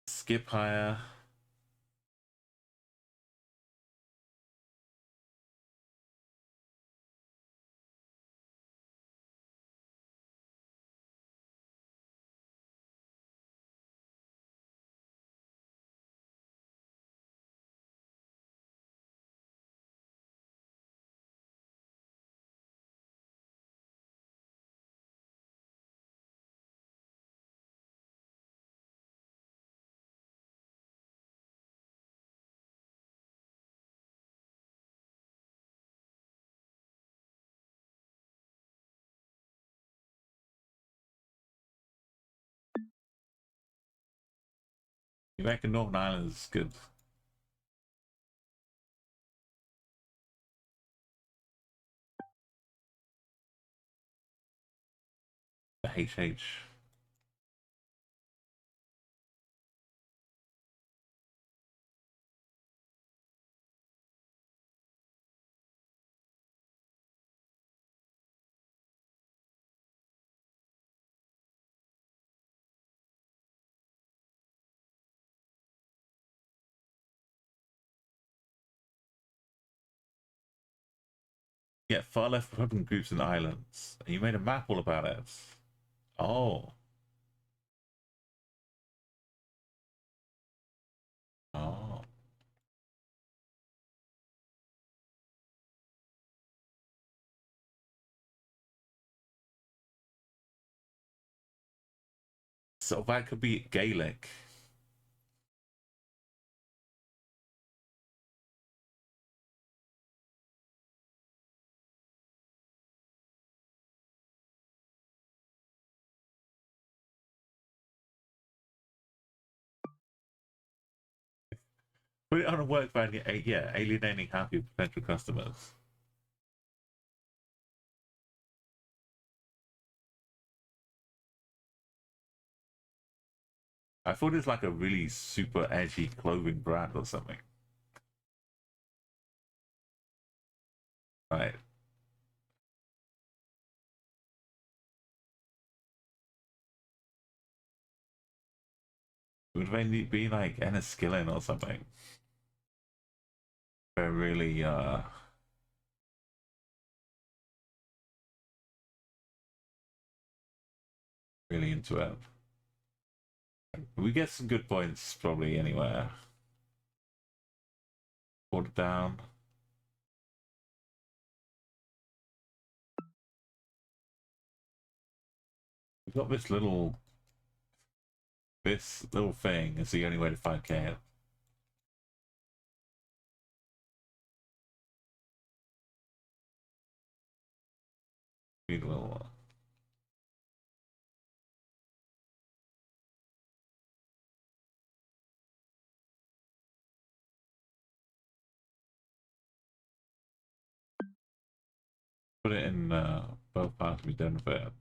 Skip higher. You reckon Northern Ireland is good? The HH. Yeah, far left Republican groups in the islands. You made a map all about it. Oh. Oh. So that could be Gaelic. Put it on a work van, yeah, alienating happy potential customers. I thought it was like a really super edgy clothing brand or something. Right. Would they be like Enniskillen or something? They're really really into it. We get some good points probably anywhere. Hold it down. We've got this little thing is the only way to 5k it. We will put it in both parts we done for it.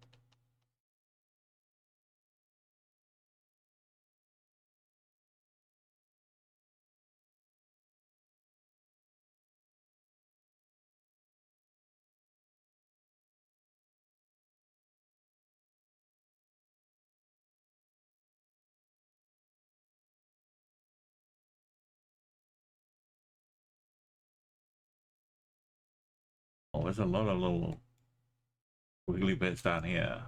there's a lot of little wiggly bits down here.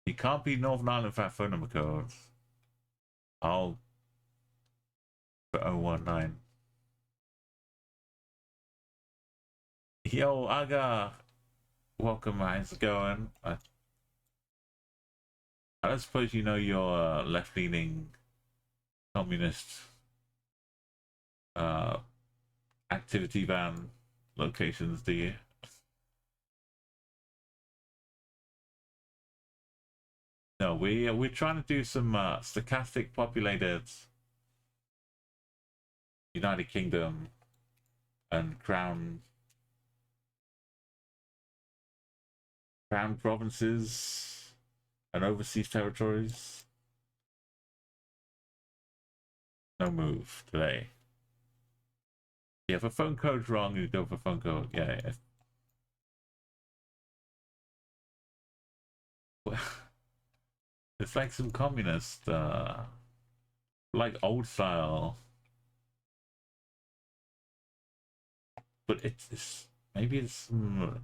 You can't be Northern Ireland for that phone number code. I'll put 019. Yo, Aga, welcome. How's it going? I don't suppose you know your left-leaning communist activity van locations, do you? No, we're trying to do some stochastic populated United Kingdom and Crown provinces and overseas territories. No move today. Yeah, if a phone code's wrong, you go for phone code. Yeah. It's like some communist, like old style. But it's maybe it's some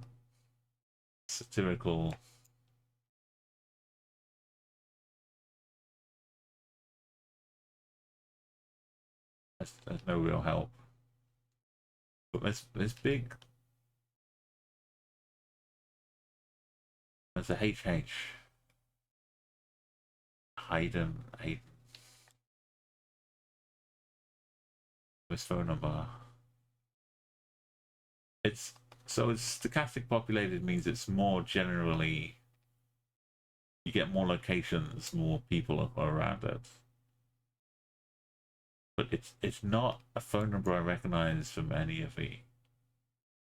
satirical. There's no real help. But there's big. There's a HH. Hayden. This phone number. It's stochastic populated means it's more generally. You get more locations, more people are around it. But it's not a phone number I recognize from any of the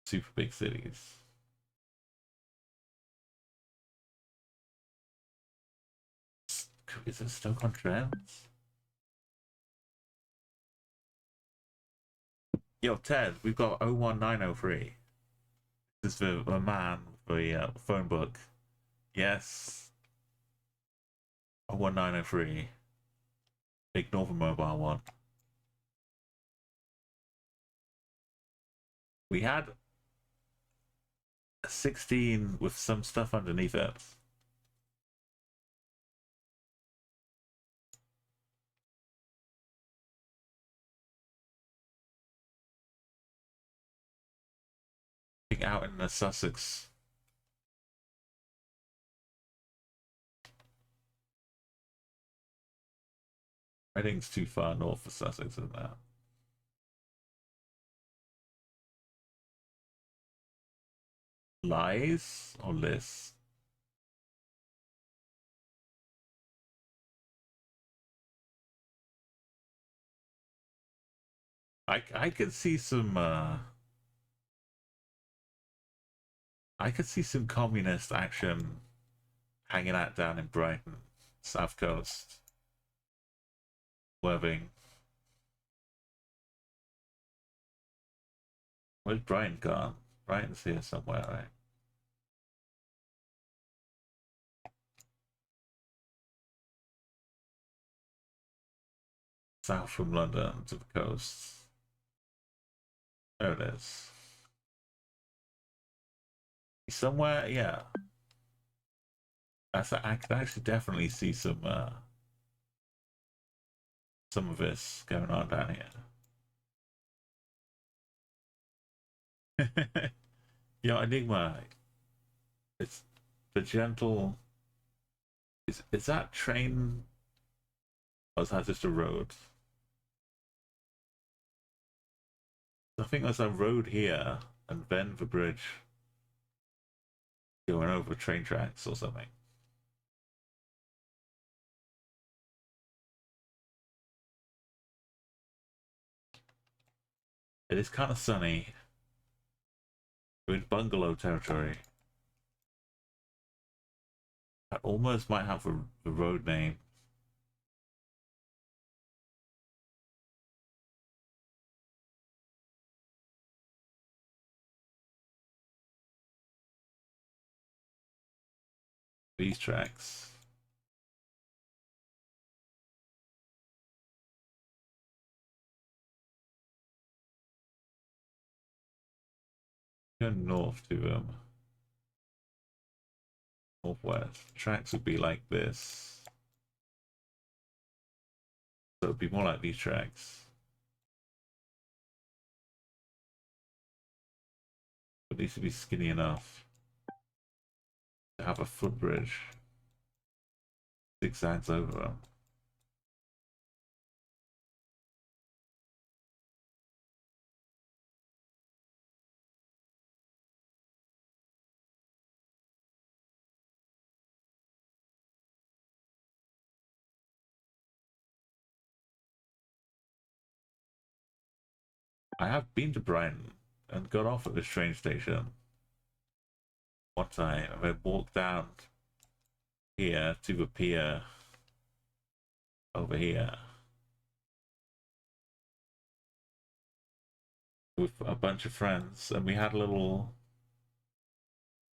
super big cities. Is it Stoke-on-Trent? Yo, Ted, we've got 01903. This is for a man for the phone book. Yes. 01903. Ignore the mobile one. We had a 16 with some stuff underneath it. Out in the Sussex. Reading's too far north for Sussex, isn't that? Lies or Liz? I could see some I could see some communist action hanging out down in Brighton, South Coast, Worthing. Where's Brighton gone? Brighton's here somewhere, right? South from London to the coast. There it is. Somewhere, yeah. I could actually definitely see some of this going on down here. Yo, Enigma. It's the gentle. Is that train? Or is that just a road? I think there's a road here and then the bridge going over train tracks or something. It is kind of sunny. We're in bungalow territory. I almost might have the road name. These tracks. Go north to northwest. Tracks would be like this. So it'd be more like these tracks. It needs to be skinny enough to have a footbridge. Zigzags over them. I have been to Brighton and got off at this train station one time and then walked down here to the pier over here with a bunch of friends, and we had a little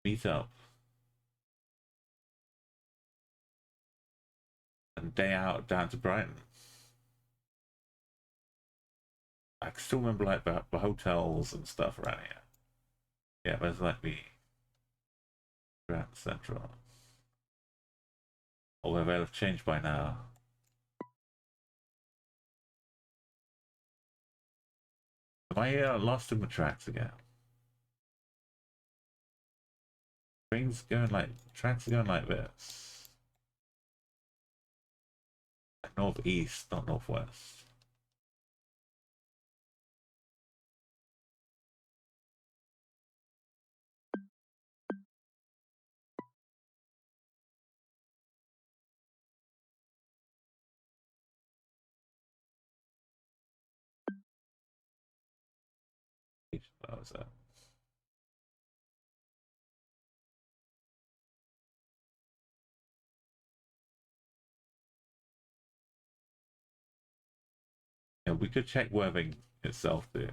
meet up and day out down to Brighton. I can still remember like the hotels and stuff around here. Yeah, there's like the Grand Central. Although they'll have changed by now. Am I lost in the tracks again? Trains going like, tracks are going like this. Northeast, not northwest. That was that. Yeah, we could check Worthing itself too.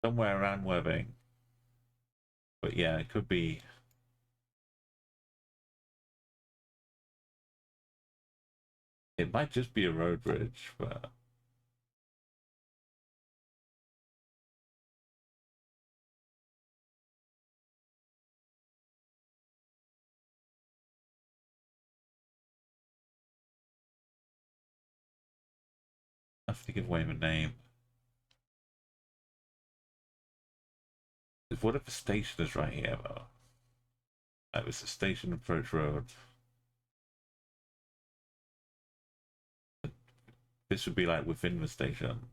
Somewhere around Worthing. But yeah, it could be. It might just be a road bridge, but I have to give away my name. What if the station is right here though? Like it's a station approach road. This would be like within the station.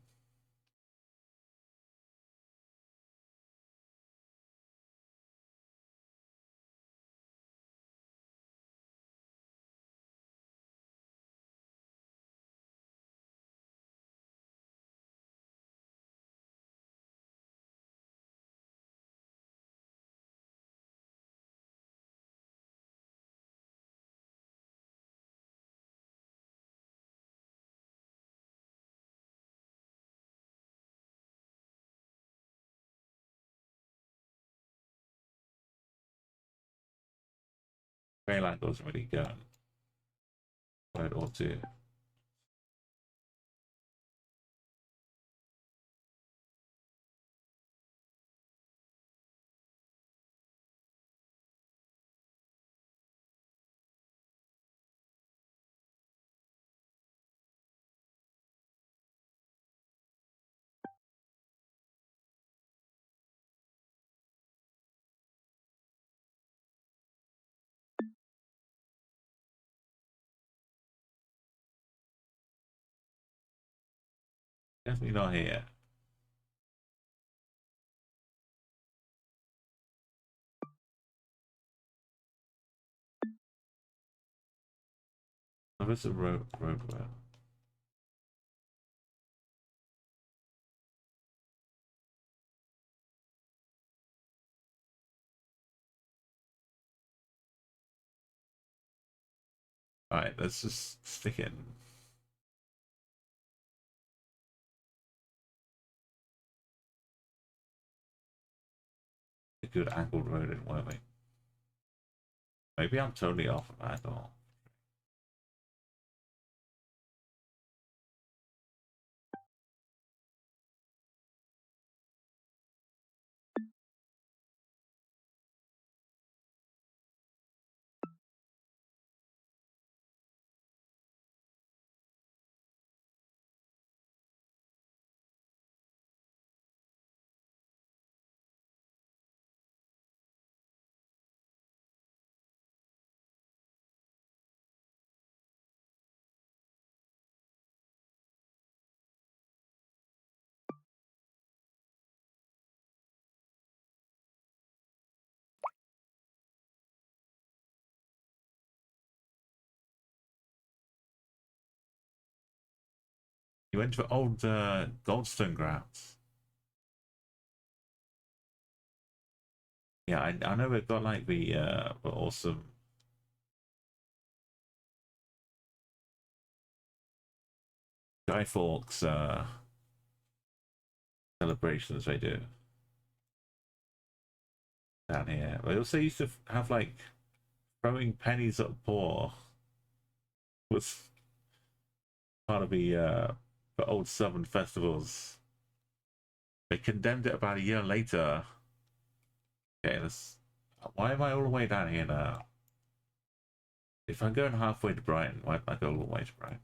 Grey line doesn't really go. Word or two. Definitely not here. There is a road. Alright, let's just stick in. A good angled road in Worming. Maybe I'm totally off of that or. You went to old Goldstone grounds. Yeah, I know we've got like the awesome Guy Fawkes celebrations they do down here. They also used to have like throwing pennies at poor was part of the old Southern festivals. They condemned it about a year later. Okay, why am I all the way down here now? If I'm going halfway to Brighton, why don't I go all the way to Brighton?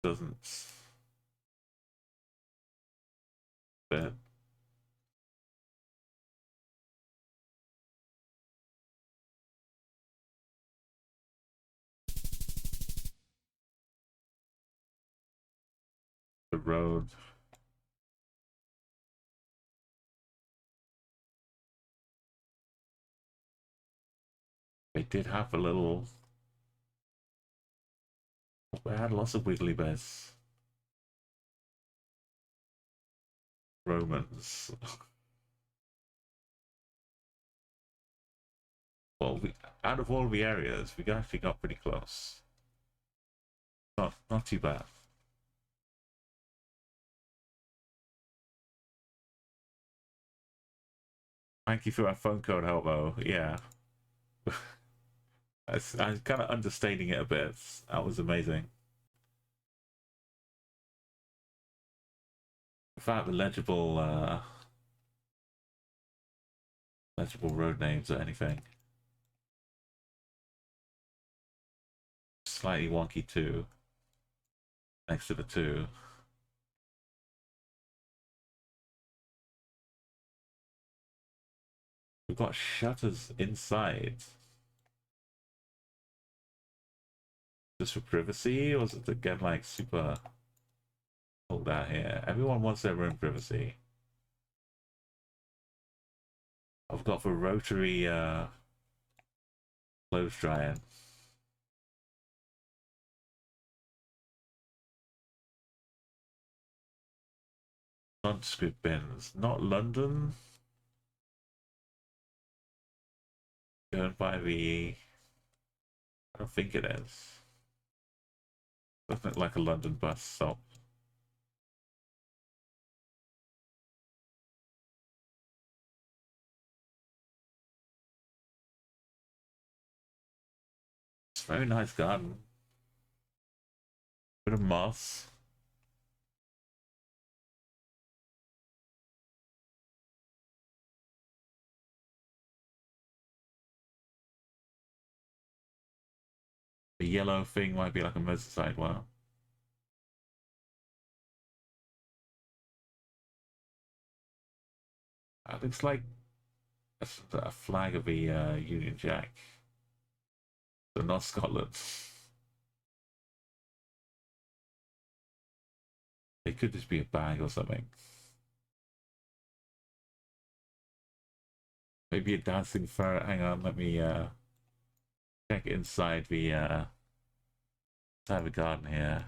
Doesn't fit. The road. They did have a little. They had lots of wiggly bears. Romans. Well, out of all the areas, we actually got pretty close. Not too bad. Thank you for that phone code, Hobo. Yeah. I was kind of understating it a bit. That was amazing. Without the legible road names or anything. Slightly wonky too. Next to the two. We've got shutters inside. Just for privacy, or is it to get like super pulled out here? Everyone wants their own privacy. I've got the rotary clothes drying. Non-script bins. Not London. Going by the... I don't think it is. Doesn't look like a London bus stop. It's a very nice garden. Bit of moss. The yellow thing might be like a motorcycle. Wow. That looks like a flag of the Union Jack. So not Scotland. It could just be a bag or something. Maybe a dancing ferret. Hang on, let me check inside the garden here.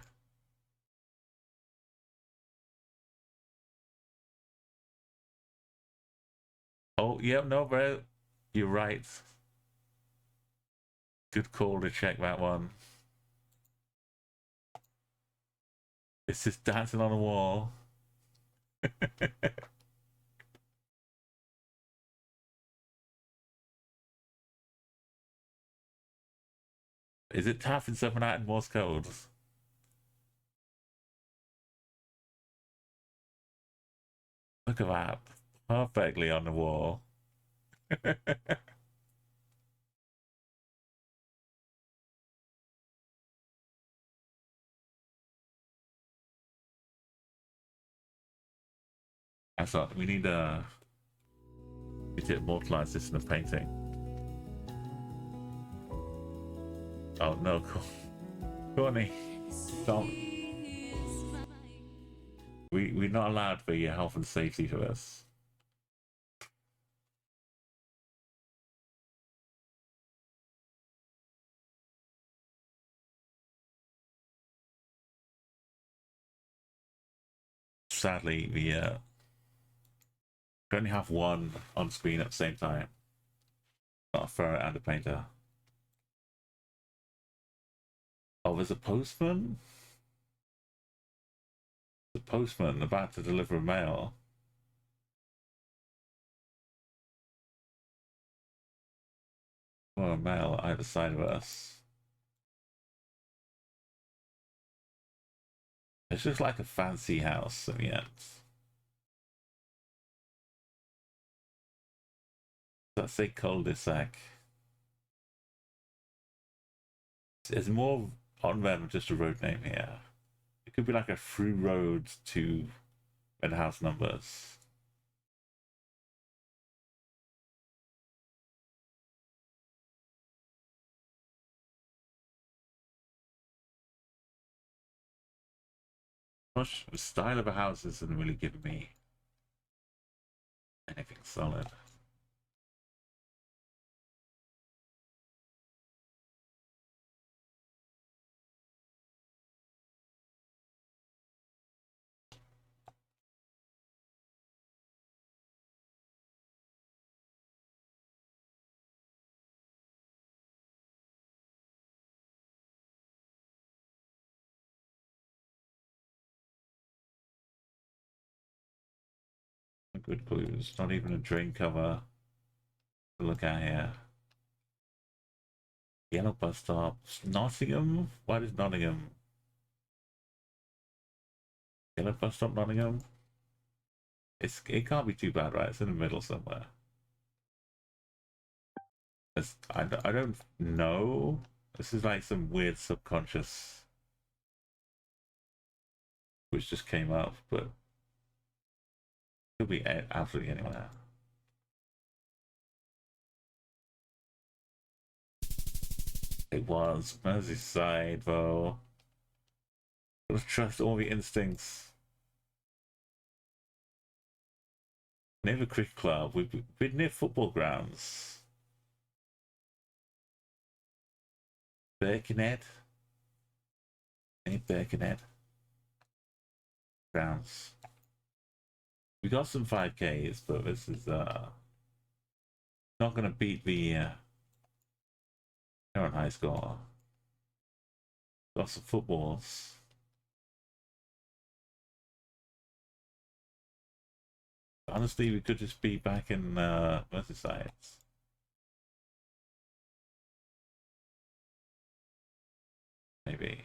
Oh, yeah, no, bro. You're right. Good call to check that one. It's just dancing on a wall. Is it tapping something out in Morse code? Look at that. Perfectly on the wall. I thought we need to immortalize this in a painting. Oh no, Courtney, don't. We're not allowed for your health and safety for this. Sadly, we only have one on screen at the same time. Not a ferret and a painter. Oh, there's a postman? The postman about to deliver mail. Or mail either side of us. It's just like a fancy house in the end. Let's say cul-de-sac. There's more on there than just a road name here. It could be like a through road to where the house numbers. Gosh, the style of a house isn't really giving me anything solid. Good clues. Not even a drain cover to look at here. Yellow bus stop. Nottingham? What is Nottingham? Yellow bus stop, Nottingham? It can't be too bad, right? It's in the middle somewhere. I don't know. This is like some weird subconscious which just came up, but could be absolutely anywhere. It was Merseyside, though. Gotta trust all the instincts. Near the cricket club, we've been near football grounds. Birkenhead? Any Birkenhead? Grounds. We got some 5Ks, but this is not gonna beat the current high score. Got some footballs. Honestly, we could just be back in Merseyside. Maybe.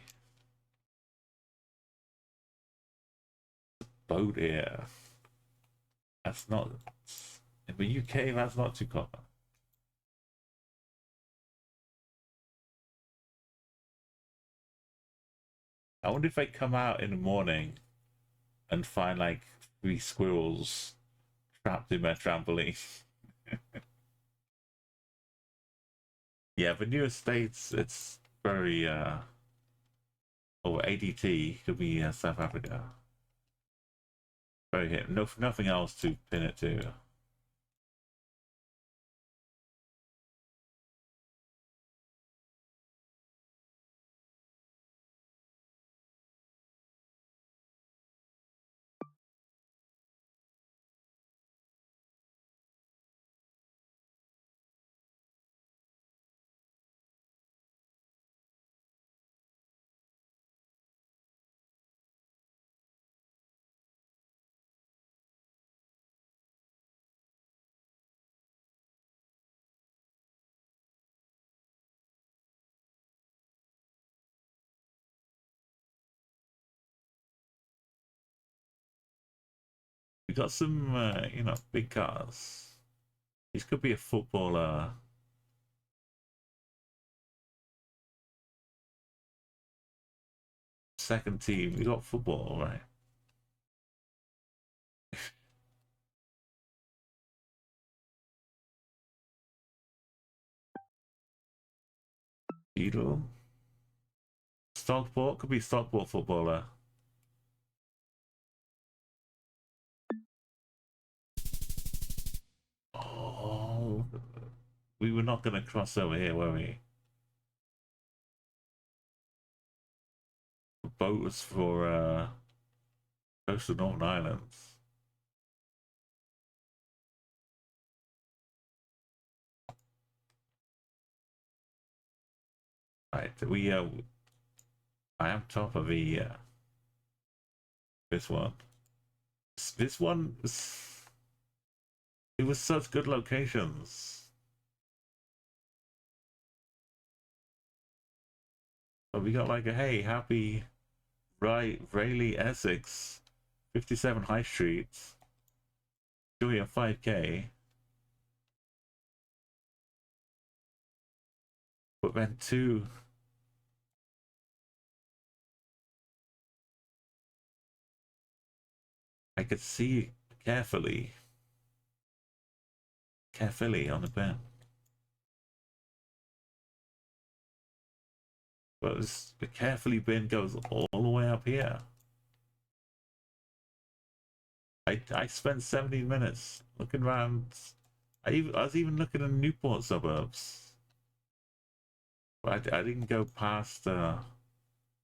Boat here. That's not... In the UK, that's not too common. I wonder if they come out in the morning and find like 3 squirrels trapped in their trampoline. Yeah, the new estates, it's very... ADT could be South Africa. Very hit. No, nothing else to pin it to. We got some, you know, big cars. This could be a footballer. Second team. We got football, right? Beetle. Stockport. Could be Stockport footballer. Oh, we were not going to cross over here, were we? The boat was for coastal Northern Islands. Right, I am top of the this one. This one, it was such good locations. But we got like a hey, happy Rayleigh, Essex, 57 High Street, doing a 5K. But then two. I could see carefully on the pen. But the carefully bin goes all the way up here. I spent 17 minutes looking around. I was even looking at Newport suburbs. But I didn't go past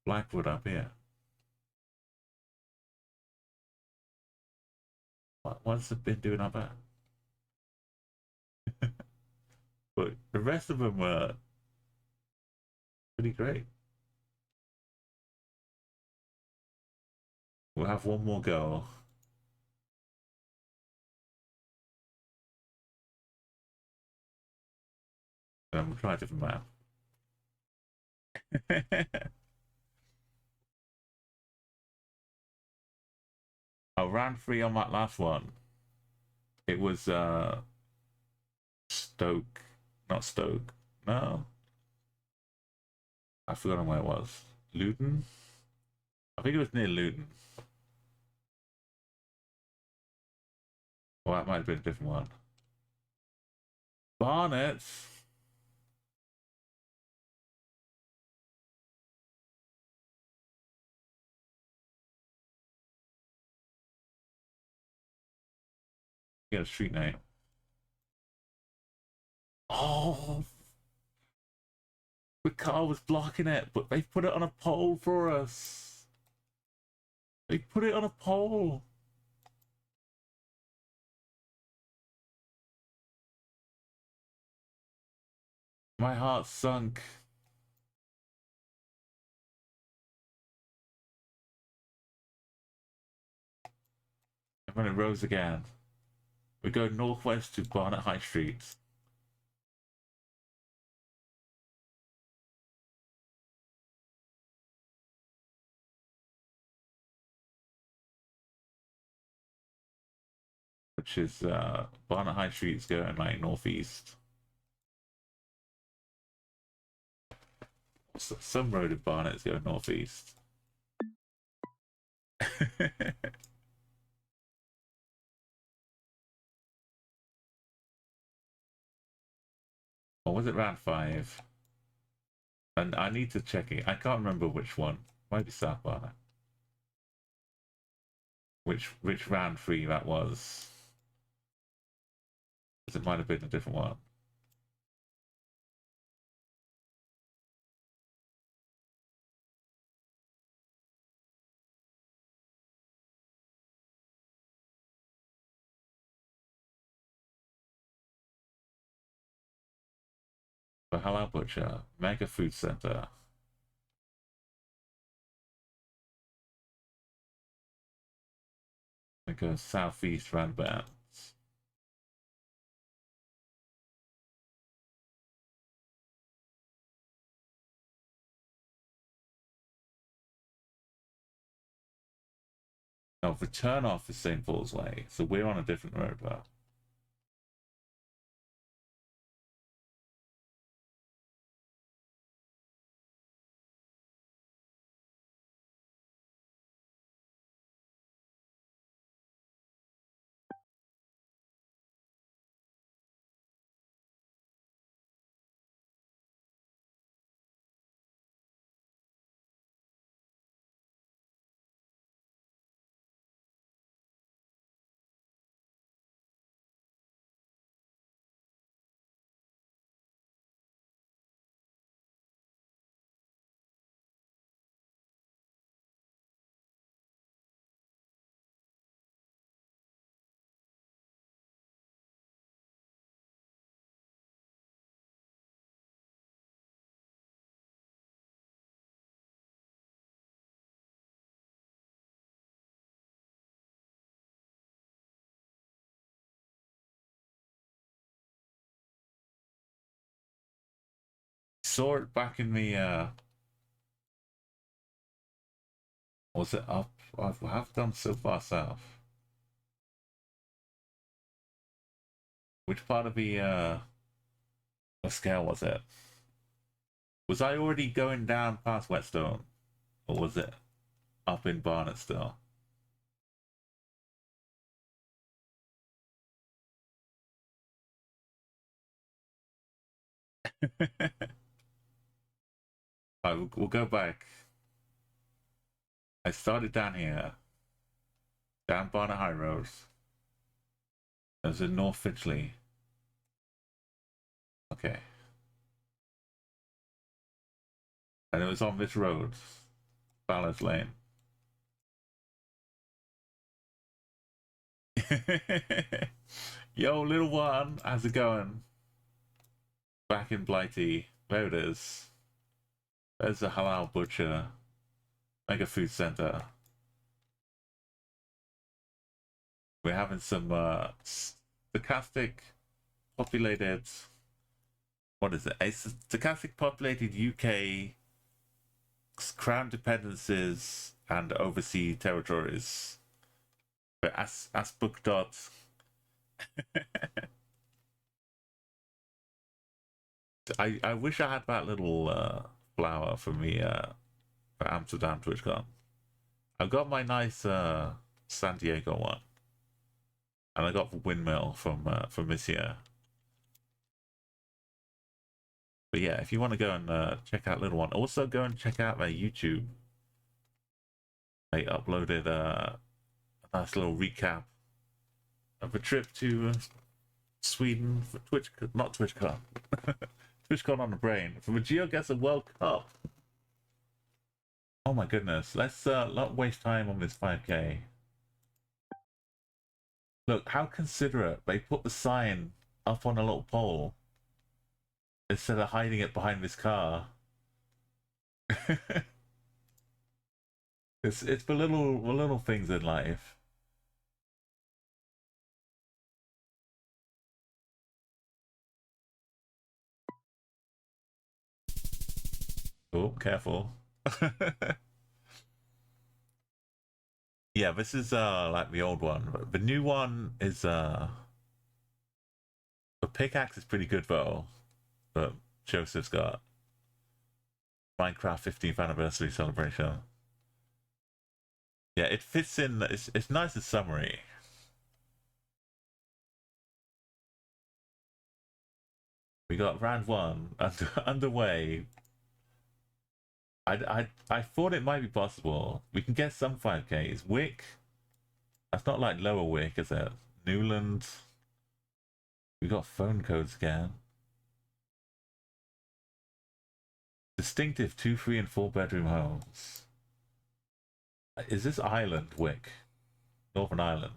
Blackwood up here. What's the bin doing up there? But the rest of them were pretty great. We'll have one more go. And we'll try a different map. I ran free on that last one. It was Stoke. Not Stoke. No. I forgot where it was. Luton? I think it was near Luton. Well, that might have been a different one. Barnet. Get a street name. Oh, the car was blocking it, but they put it on a pole for us. They put it on a pole. My heart sunk. And then it rose again. We go northwest to Barnet High Street. Which is Barnet High Street's going like northeast. Some road in Barnet's going northeast. Or was it round 5? And I need to check it. I can't remember which one. Might be South Barnet. which round 3 that was. Because it might have been a different one. The Halal Butcher, Mega Food Center. Like a southeast roundabout. No, the turn off is St. Paul's Way, so we're on a different road though. Saw it back in the was it up? I have done so far south. Which part of the scale was it? Was I already going down past Whetstone? Or was it up in Barnet still? Alright, we'll go back. I started down here. Down Barnet High Road. As in North Finchley. Okay. And it was on this road. Ballard Lane. Yo, little one, how's it going? Back in Blighty. There it is. There's the Halal Butcher. Mega Food Center. We're having some stochastic populated. What is it? A stochastic populated UK crown dependencies and overseas territories. But ASPUKCDOT. I wish I had that little flower for me for Amsterdam TwitchCon. I've got my nice San Diego one, and I got the windmill from this year. But yeah, if you want to go and check out little one, also go and check out their YouTube. They uploaded a nice little recap of a trip to Sweden for not TwitchCon, TwitchCon on the brain for the GeoGuessr World Cup. Oh my goodness, let's not waste time on this 5K. Look how considerate, they put the sign up on a little pole instead of hiding it behind this car. it's the little things in life. Oh, careful. Yeah, this is like the old one. But the new one is the pickaxe is pretty good though. But Joseph's got Minecraft 15th anniversary celebration. Yeah, it fits in. It's nice and summery. We got round 1 underway. I thought it might be possible. We can get some 5Ks. Wick, That's not like Lower Wick, is it? Newland. We got phone codes again. Distinctive 2, 3, and 4 bedroom homes. Is this Ireland, Wick? Northern Ireland.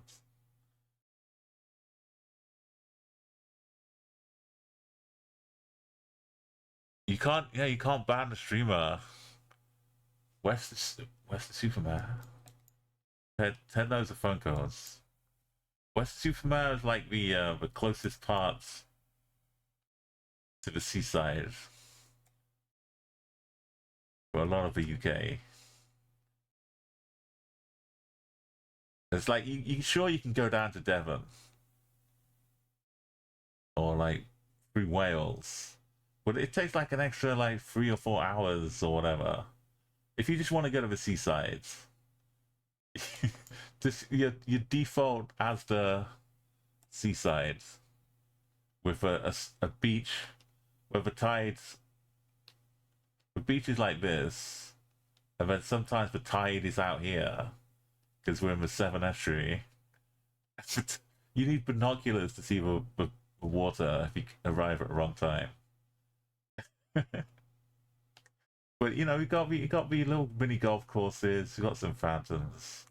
You can't, yeah, you can't ban the streamer. West Superman. Ted knows the phone calls. West Superman is like the closest parts to the seaside for a lot of the UK. It's like you sure you can go down to Devon or like through Wales, but it takes like an extra like 3 or 4 hours or whatever. If you just want to go to the seaside, just your default as the seaside with a beach where the tides. The beach is like this, and then sometimes the tide is out here because we're in the Severn Estuary. You need binoculars to see the water if you arrive at the wrong time. But you know, we got the little mini golf courses. We got some fountains.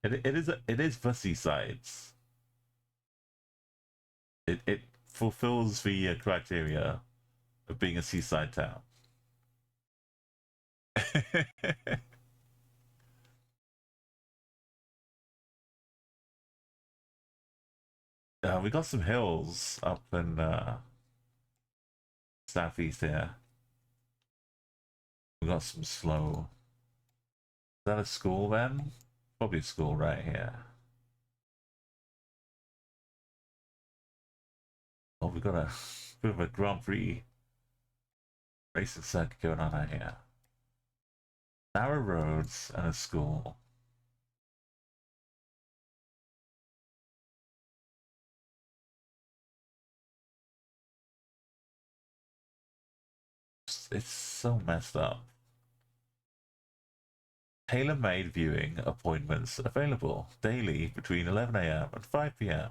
It is the seasides. It fulfills the criteria of being a seaside town. We got some hills up in southeast here. We got some slow. Is that a school then? Probably a school right here. Oh, we got a bit of a Grand Prix racing circuit going on out here. Narrow roads and a school. It's so messed up. Tailor-made viewing appointments available daily between 11 a.m. and 5 p.m.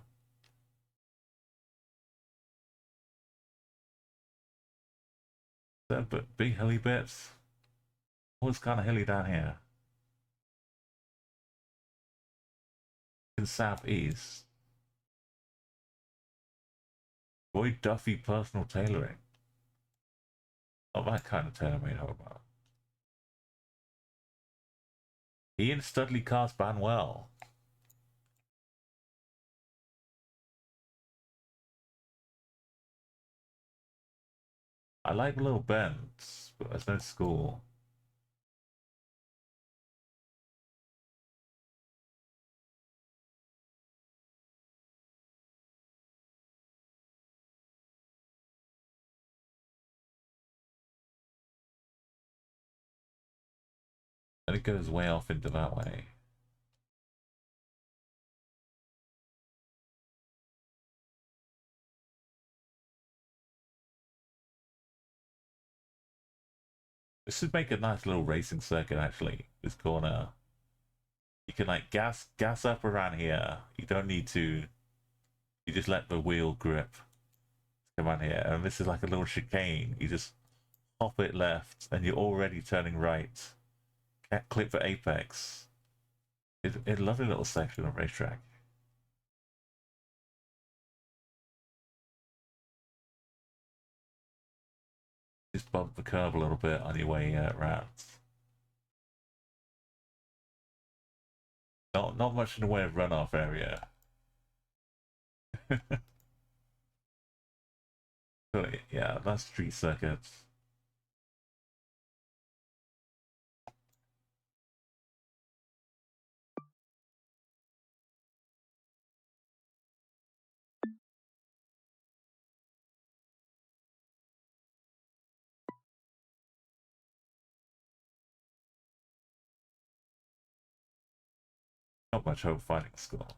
But big hilly bits. Oh, it's kind of hilly down here. In southeast. Roy Duffy personal tailoring. Not that kind of tailor-made hobo. Ian Studley cast Banwell. I like little bends, but there's no school. And it goes way off into that way. This would make a nice little racing circuit actually, this corner. You can like gas up around here. You don't need to, you just let the wheel grip come on here. And this is like a little chicane. You just hop it left and you're already turning right. Can't click for apex. It's a lovely little section of racetrack. Just bump the curb a little bit on your way around. Not much in the way of runoff area. But yeah, that's street circuits. Not much hope finding a school.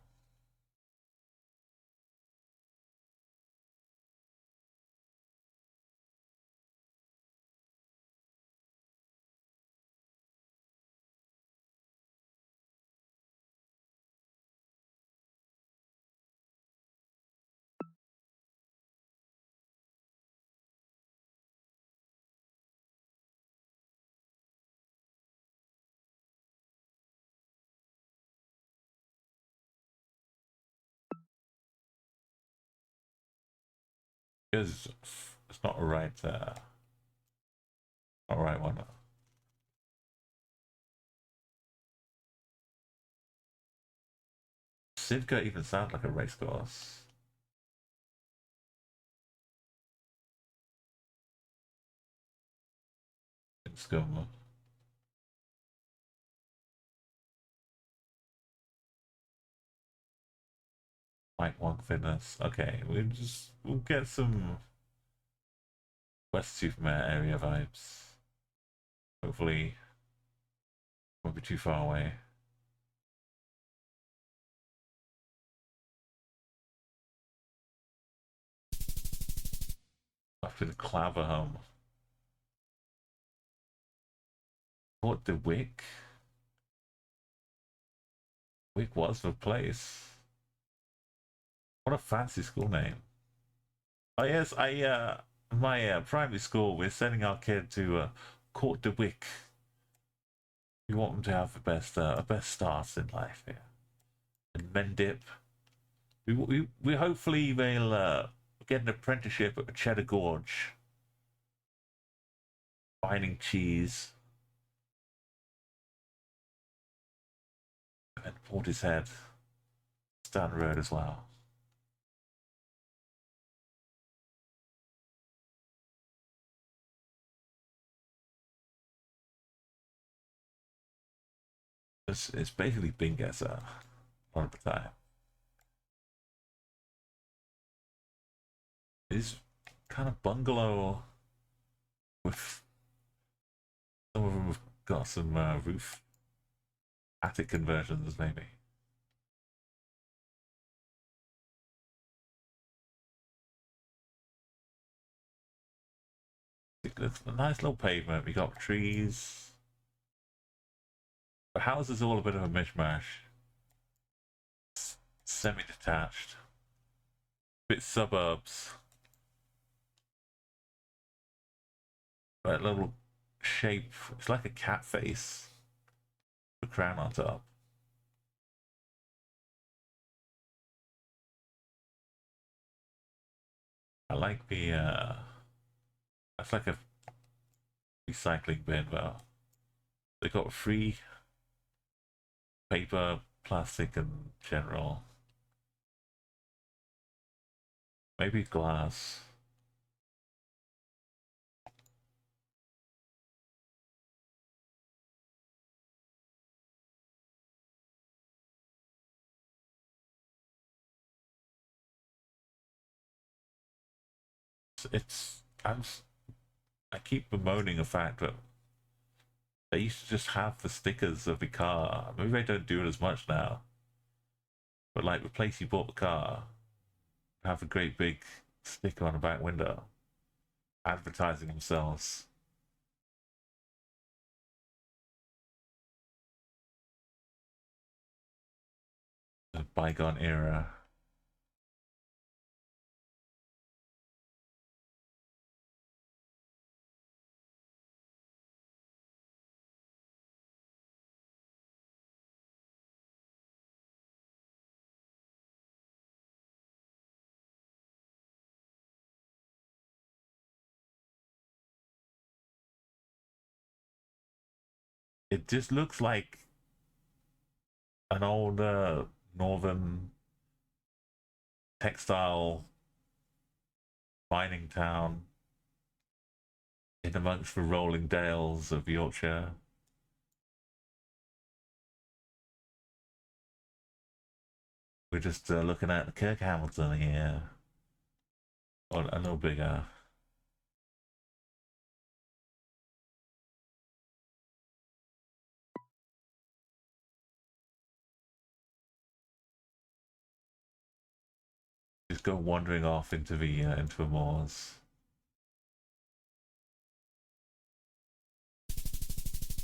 Because it's not a right, not a right one. Sivka even sounds like a race course. It's going. Mike Wong Fitness. Okay, we'll get some West Superman area vibes. Hopefully, won't be too far away. After the Claver home. What the Wick? Wick was the place. What a fancy school name. Oh yes, my primary school, we're sending our kid to Court de Wick. We want them to have the best starts in life here. And Mendip. We hopefully they'll get an apprenticeship at Cheddar Gorge. Mining cheese. And Portishead. It's down the road as well. It's basically Bingesa a lot of the time. It's kind of bungalow with some of them have got some roof attic conversions maybe. It's a nice little pavement. We got trees. The house is all a bit of a mishmash. Semi-detached. Bit suburbs. That little shape. It's like a cat face. The crown on top. I like the that's like a recycling bin though. They got free paper, plastic and general. Maybe glass. I keep bemoaning the fact that they used to just have the stickers of the car. Maybe they don't do it as much now. But like the place you bought the car, have a great big sticker on the back window advertising themselves. The bygone era. It just looks like an old northern textile mining town in amongst the rolling dales of Yorkshire. We're just looking at Kirk Hamilton here, or a little bigger. Just go wandering off into the moors.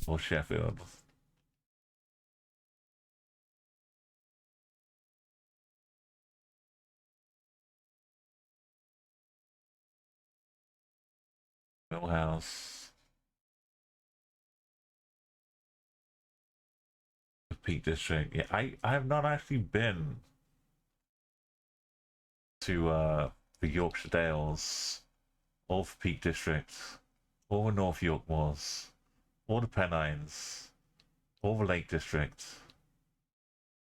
Or Sheffield. Millhouse. The Peak District. Yeah, I have not actually been to for Yorkshire Dales, all for Peak District, all the North York Moors, all the Pennines, all the Lake District.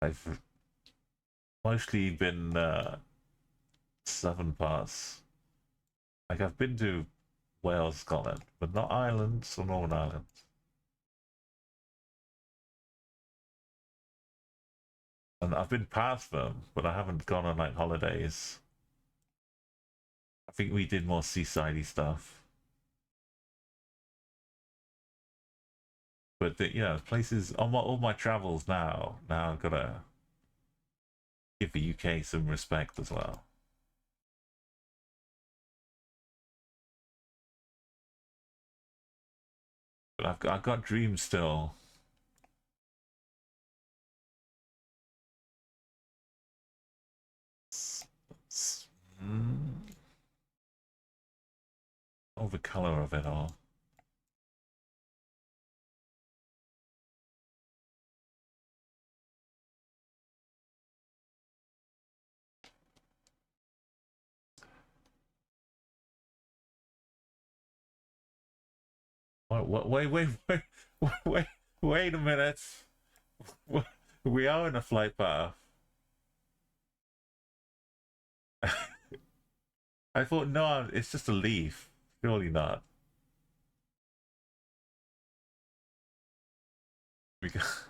I've mostly been southern parts. Like I've been to Wales, Scotland, but not Ireland or Northern Ireland. And I've been past them, but I haven't gone on like holidays. I think we did more seasidey stuff. But the, places on all my travels now. Now I've gotta give the UK some respect as well. But I've got dreams still. Oh, the color of it all. Wait a minute. We are in a flight path. I thought, no, it's just a leaf. Surely not. We got,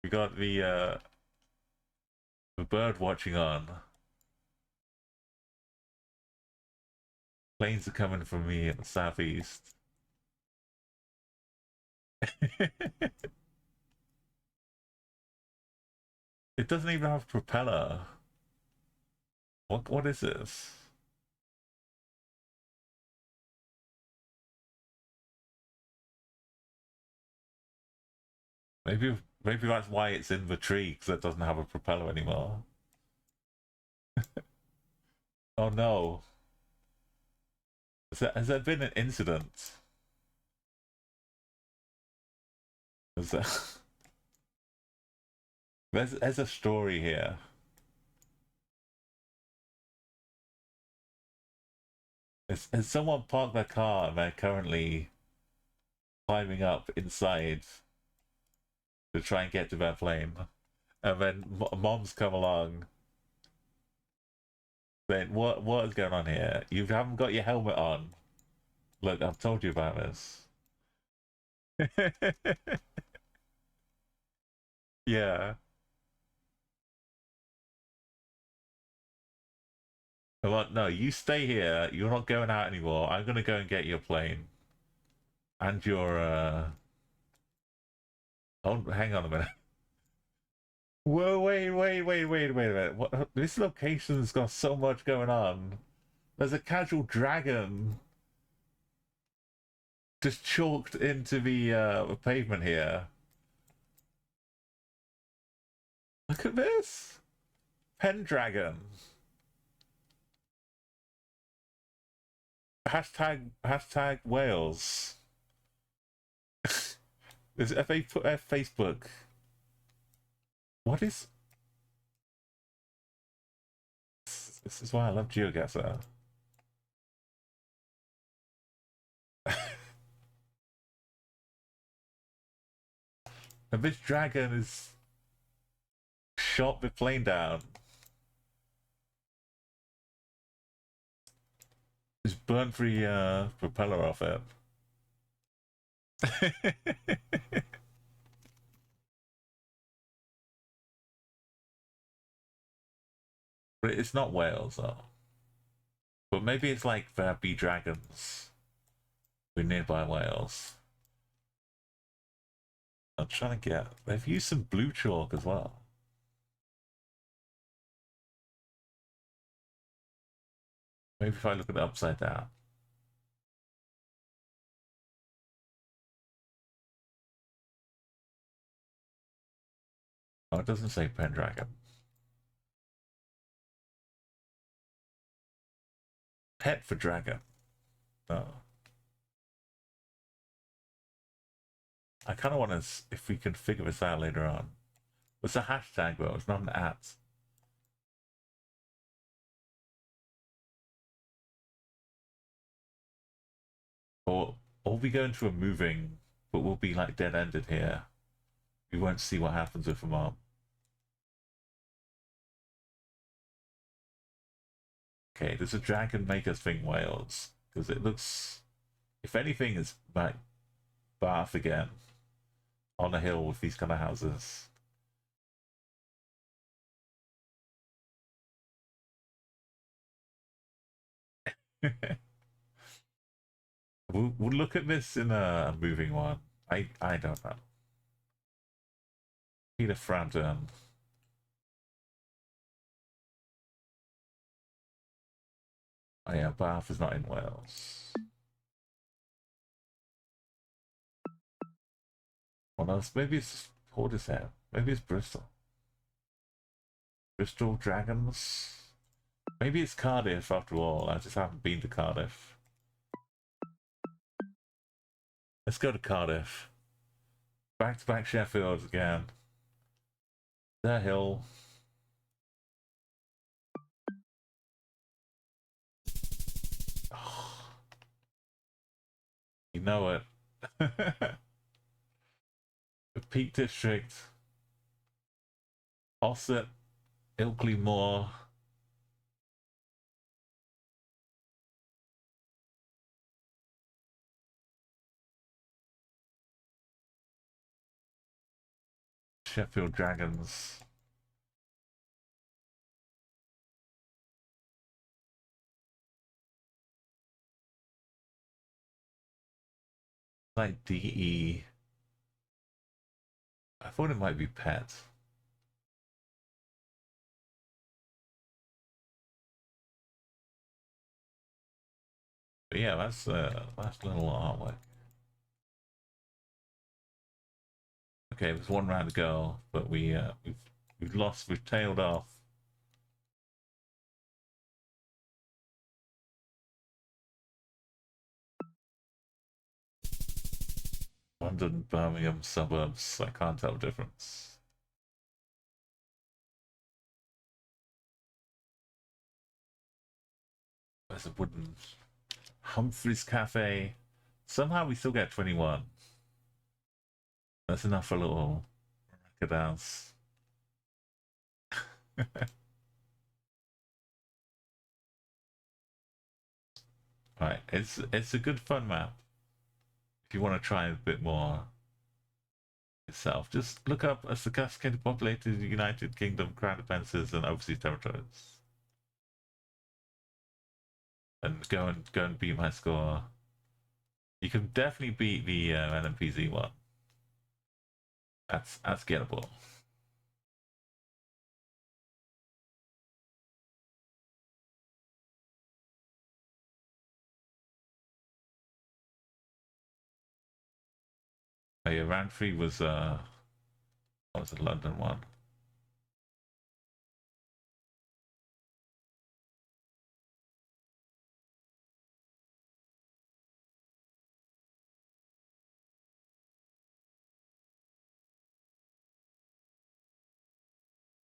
we got the bird watching on. Planes are coming from me in the southeast. It doesn't even have a propeller. What is this? Maybe that's why it's in the tree, because it doesn't have a propeller anymore. Oh no. Has there been an incident? Is there... there's a story here. Has someone parked their car and they're currently climbing up inside to try and get to their plane? And then mom's come along saying, what is going on here? You haven't got your helmet on. Look, I've told you about this. Yeah. Well, no, you stay here. You're not going out anymore. I'm gonna go and get your plane. And your, Oh, hang on a minute. Whoa, wait a minute. What? This location's got so much going on. There's a casual dragon just chalked into the pavement here. Look at this. Pendragon. Hashtag Wales. There's Facebook. What is... This is why I love GeoGuessr. And this dragon is shot the plane down. Just burnt the propeller off it. But it's not Wales though. But maybe it's like there be dragons with nearby Wales. I'm trying to get... They've used some blue chalk as well. Maybe if I look at it upside down. Oh, it doesn't say Pendragon. Pet for dragon. Oh. I kind of want to, if we can figure this out later on. It's a hashtag though, it's not an at. Or we go into a moving, but we'll be like dead ended here. We won't see what happens with the mob. Okay, does a dragon make us think Wales? Because it looks, if anything, it's like Bath again on a hill with these kind of houses. we'll look at this in a moving one. I don't know. Peter Frampton. Oh yeah, Bath is not in Wales. What else? Maybe it's Portishead. Maybe it's Bristol. Bristol Dragons. Maybe it's Cardiff after all. I just haven't been to Cardiff. Let's go to Cardiff. Back to back Sheffield again. The hill. Oh, you know it. The Peak District. Ossett. Ilkley Moor. Sheffield Dragons. Like DE. I thought it might be Pet. But yeah, that's little artwork. Okay, there's one round to go, but we've lost, we've tailed off. London, Birmingham suburbs. I can't tell the difference. There's a wooden Humphreys Cafe. Somehow we still get 21. That's enough for a little record house. Right, it's a good fun map. If you want to try a bit more yourself, just look up a sophisticated populated United Kingdom, Crown Defences and Overseas Territories. And go and beat my score. You can definitely beat the NMPZ one. That's gettable. Oh yeah, round 3 was what was the London one?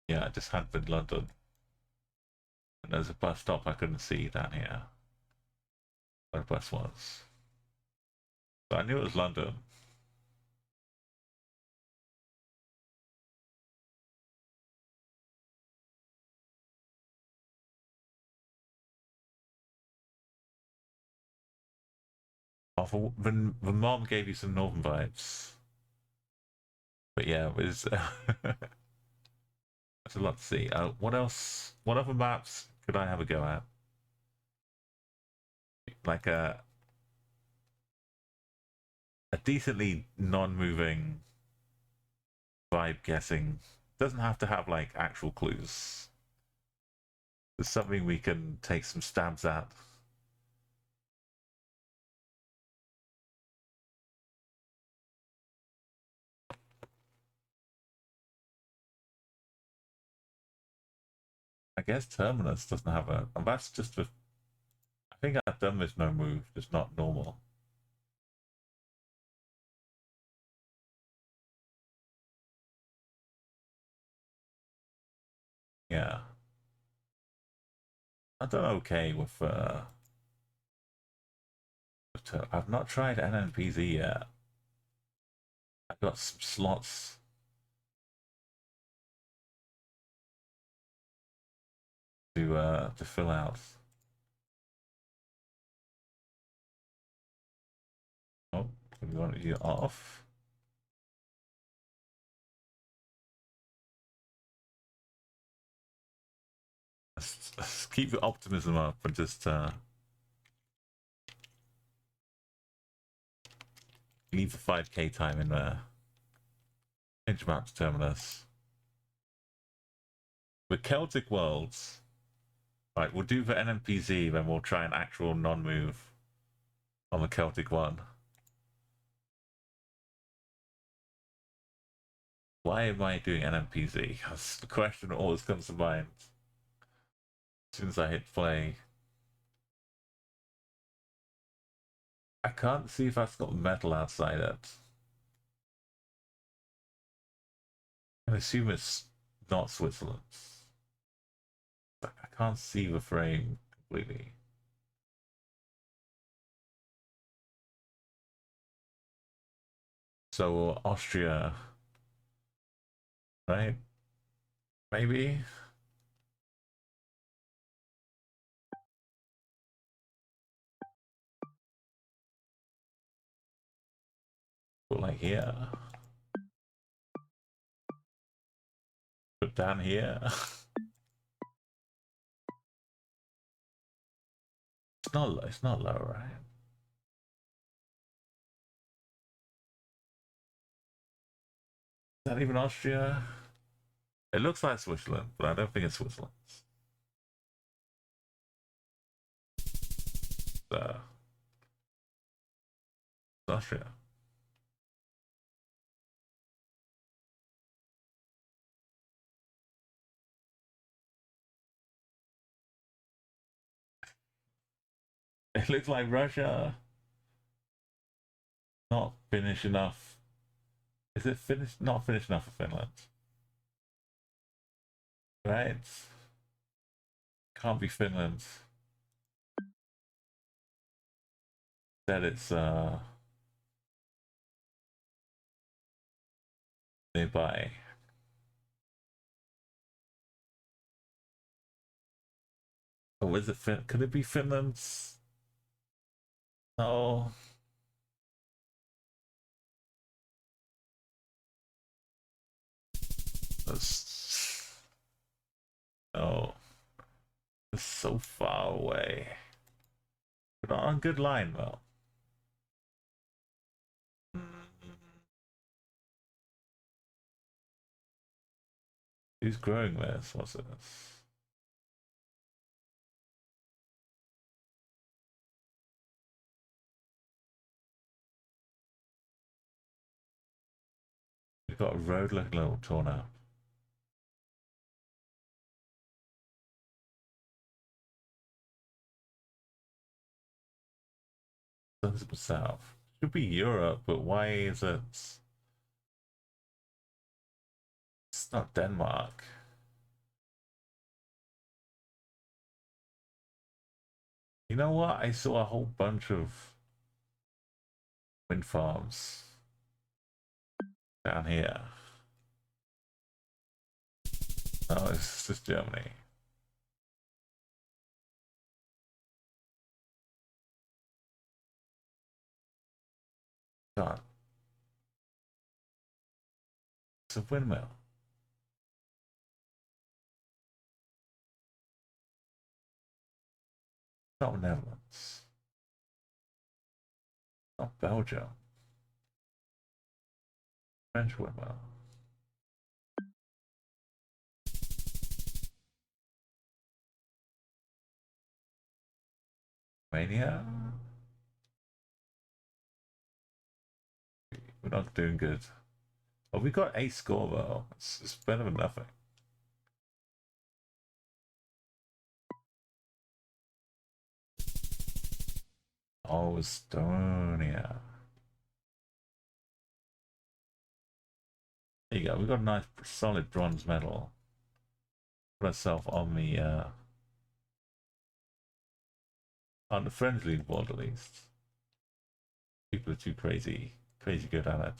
Yeah, I just had been London. And there's a bus stop I couldn't see down here. Where the bus was. But I knew it was London. Oh, the mom gave you some northern vibes. But yeah, it was that's a lot to see. What else? What other maps could I have a go at? Like a decently non-moving vibe guessing. Doesn't have to have like actual clues. There's something we can take some stabs at. I guess Terminus doesn't have a. And that's just with. I think I've done with no move, just not normal. Yeah. I've done okay with I've not tried NNPZ yet. I've got some slots to fill out. Oh, we want you off. Let's keep the optimism up and just leave the 5k time in there. Change them out to Terminus. With Celtic Worlds, right, we'll do the NNPZ, then we'll try an actual non-move on the Celtic one. Why am I doing NNPZ? That's the question that always comes to mind as soon as I hit play. I can't see if that's got metal outside it. I assume it's not Switzerland. I can't see the frame completely. So Austria, right? Maybe. Put like here. Put down here. It's not low, right? Is that even Austria? It looks like Switzerland, but I don't think it's Switzerland. It's Austria. It looks like Russia. Not Finnish enough. Is it Finnish? Not Finnish enough for Finland. Right? Can't be Finland. That it's nearby. Oh, is it could it be Finland? No. No. It's so far away. But on a good line though. Who's growing this? What's this? We've got a road looking a little torn up. South. Should be Europe, but why is it? It's not Denmark. You know what? I saw a whole bunch of wind farms down here. Oh, it's just Germany. God. It's a windmill. Not Netherlands. Not Belgium. French windmill. Romania. We're not doing good. Oh, we got a score though. It's better than nothing. Oh, Estonia. There you go. We got a nice, solid bronze medal. Put ourselves on the friendly board at least. People are too crazy good at it.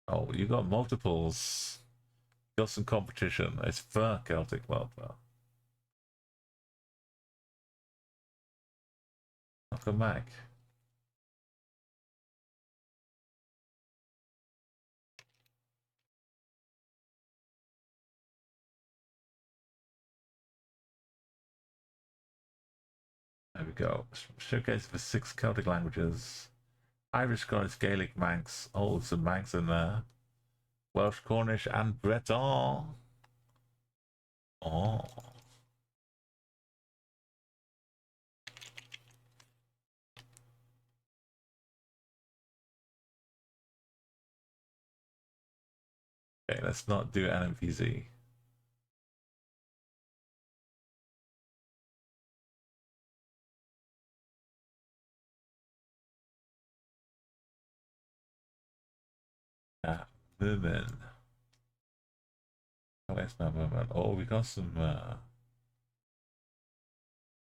Oh, you got multiples. Got some competition. It's for Celtic welfare. Welcome back. There we go. Showcase for 6 Celtic languages. Irish, Scottish, Gaelic, Manx. Oh, some Manx in there. Welsh, Cornish, and Breton. Oh. Okay, let's not do NMPZ. Women. Oh, that's not women. Oh, we got some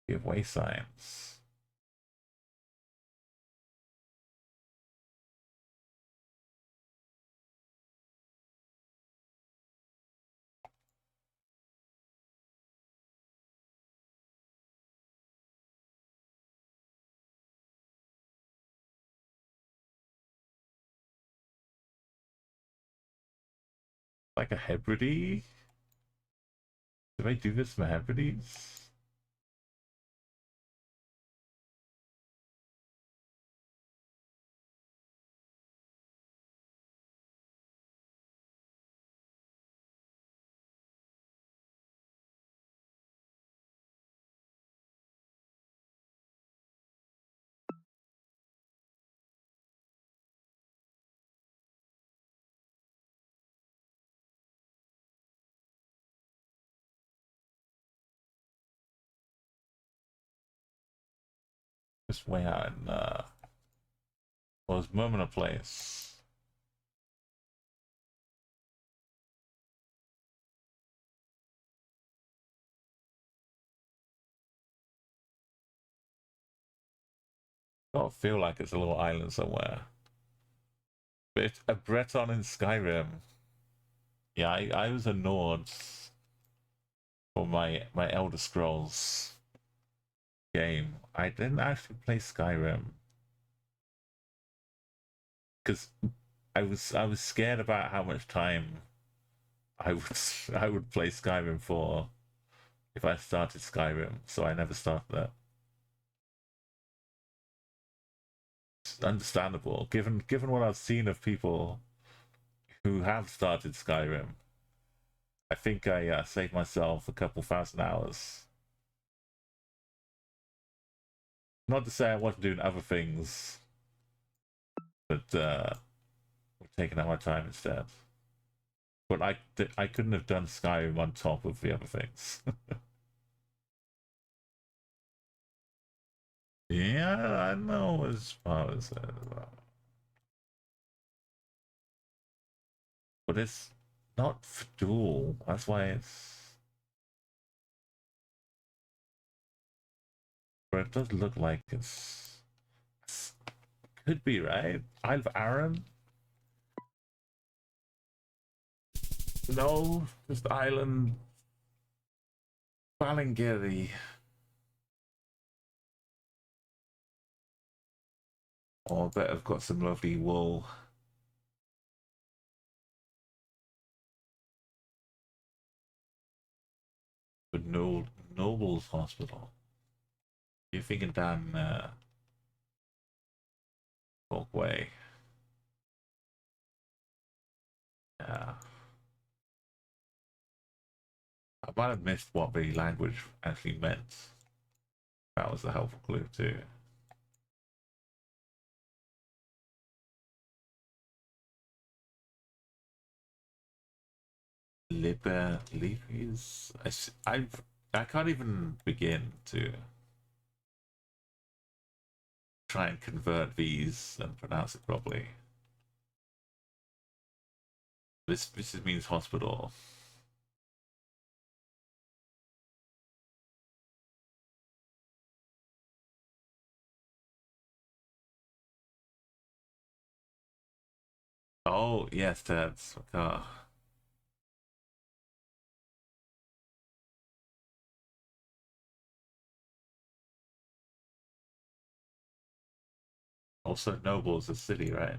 giveaway signs. Like a Hebrides? Did I do this for Hebrides? This way out in well, it's Murmina Place. Don't feel like it's a little island somewhere. But it's a Breton in Skyrim. Yeah, I was a Nord for my Elder Scrolls game. I didn't actually play Skyrim because I was scared about how much time I would I would play Skyrim for if I started Skyrim, so I never started it. It's understandable, given what I've seen of people who have started Skyrim. I think I saved myself a couple thousand hours. Not to say I wasn't doing other things, but taking out my time instead. But I couldn't have done Skyrim on top of the other things. Yeah, I know as far as but it's not for dual. That's why it's. But it does look like it's could be right. Isle of Arran. No, just island. Balangiri. Oh, I bet I've got some lovely wool. But Noble's Hospital. You're thinking down Walkway. Yeah. I might have missed what the language actually meant. That was a helpful clue too. Libis. I can't even begin to try and convert these and pronounce it properly. This means hospital. Oh, yes, that's also Noble is a city, right?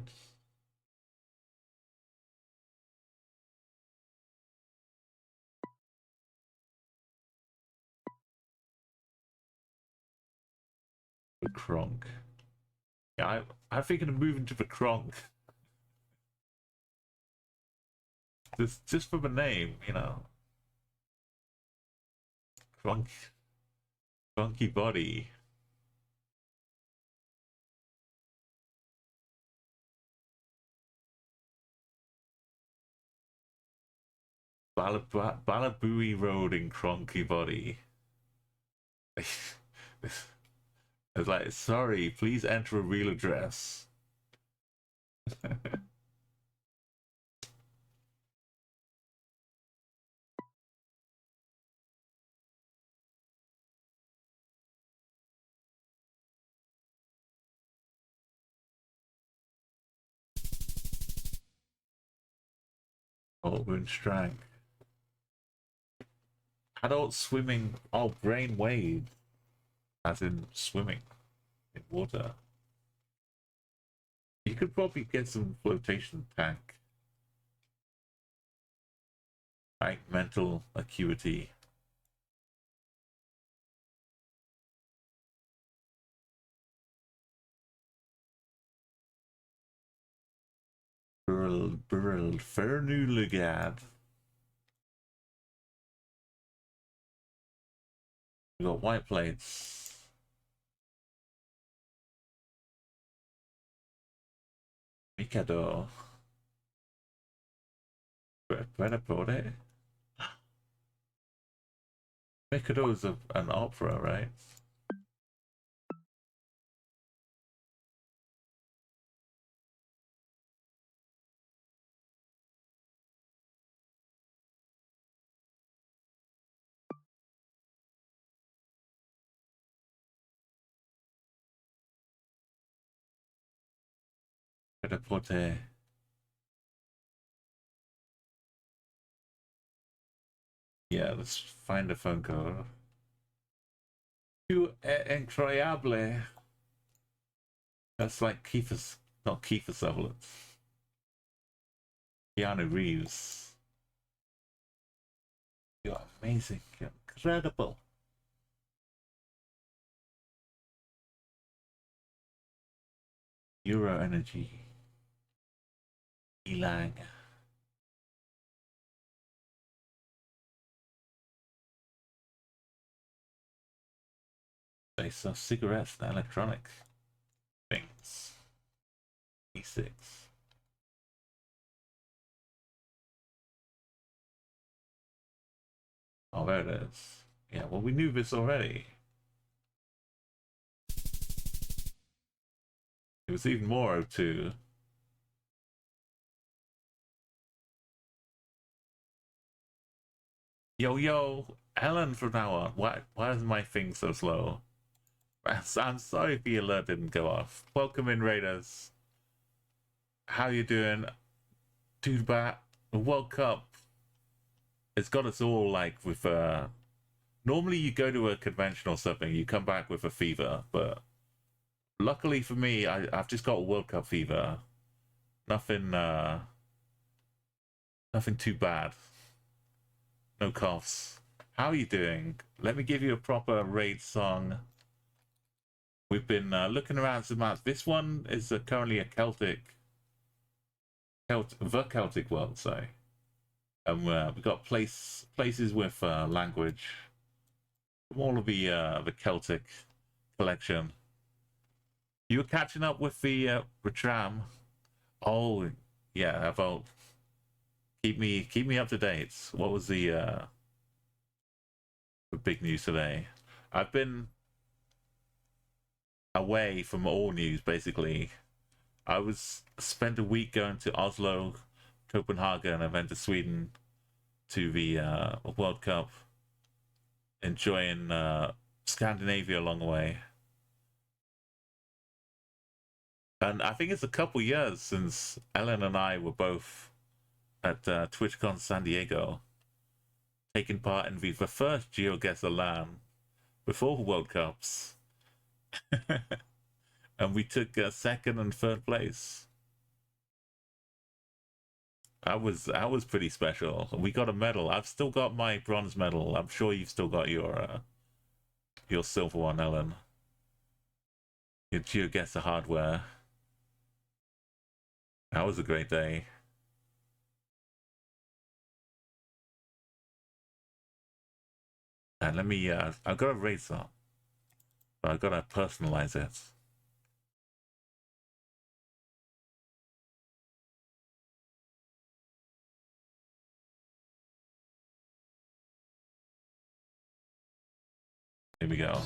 The Kronk. Yeah, I'm thinking of moving to the Kronk. Just for the name, you know. Kronk, Kronky body. Balabooey Road in Cronky Body. It's like, sorry, please enter a real address. Oh, Moonstrang. Adult swimming. Oh, brain wave. As in swimming in water. You could probably get some flotation tank. Like mental acuity. Burl, Fernulagad. We got white plates. Mikado. Brenapode? Mikado is an opera, right? Brenapode. Yeah, let's find a phone call. Tu es incroyable. That's like Kiefer, not Kiefer Sutherland. Keanu Reeves. You're amazing. You're incredible. Euro Energy. Elang. They sell cigarettes and electronic things. E6. Oh, there it is. Yeah, well, we knew this already. It was even more O2. Yo, Ellen from now on. Why is my thing so slow? I'm sorry if the alert didn't go off. Welcome in, Raiders. How you doing? Dude, bat. The World Cup. It's got us all like with normally you go to a convention or something, you come back with a fever, but luckily for me, I've just got World Cup fever. Nothing nothing too bad. No coughs. How are you doing? Let me give you a proper raid song. We've been looking around some maps. This one is currently a the Celtic world, sorry. And we've got places with language from all of the Celtic collection. You were catching up with the tram. Oh, yeah. About keep me up to date. What was the big news today? I've been away from all news basically. I was spent a week going to Oslo, Copenhagen, and then to Sweden to the World Cup, enjoying Scandinavia along the way. And I think it's a couple years since Ellen and I were both at TwitchCon San Diego, taking part in the first GeoGuessr LAN before the World Cups. And we took second and third place. That was pretty special. We got a medal. I've still got my bronze medal. I'm sure you've still got your silver one, Ellen. Your GeoGuessr hardware. That was a great day. And let me, I've got to raise that, but I've got to personalize it. Here we go.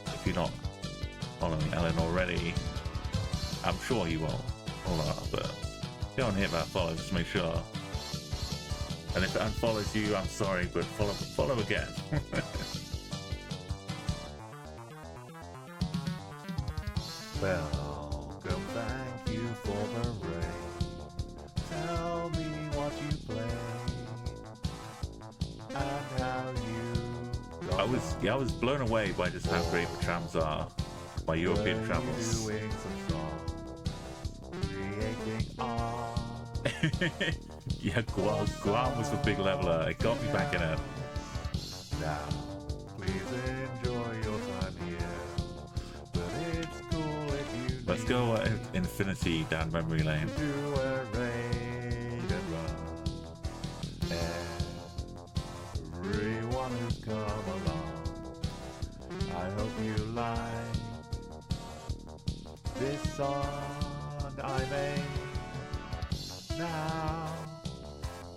If you're not following Ellen already, I'm sure you will. Hold on, but go and hit that follow just to make sure. And if it unfollows you, I'm sorry, but follow again. Welcome, thank you for the raid. Tell me what you play and how you got I was blown away by just how great the trams are. My European travels. Doing some songs, creating art. Yeah, Guam was the big leveler. It got me back in it. Now, please enjoy your time here. But it's cool if you let's go infinity down memory lane. Do a raid and run. Everyone who's come along, I hope you like this song I made. Now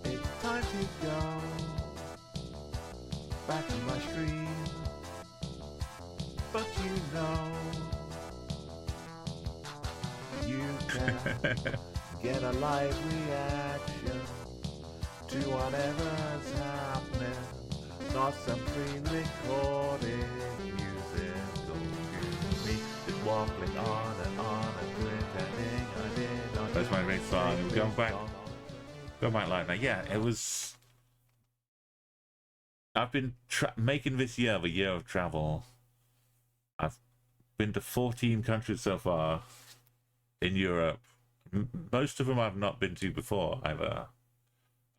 it's time to go back to my stream, but you can get a live reaction to whatever's happening, not some pre-recorded music. Me just waffling on and pretending I did not. That's my main song. Going back like that. Yeah, it was. I've been making this year the year of travel. I've been to 14 countries so far in Europe. Most of them I've not been to before either.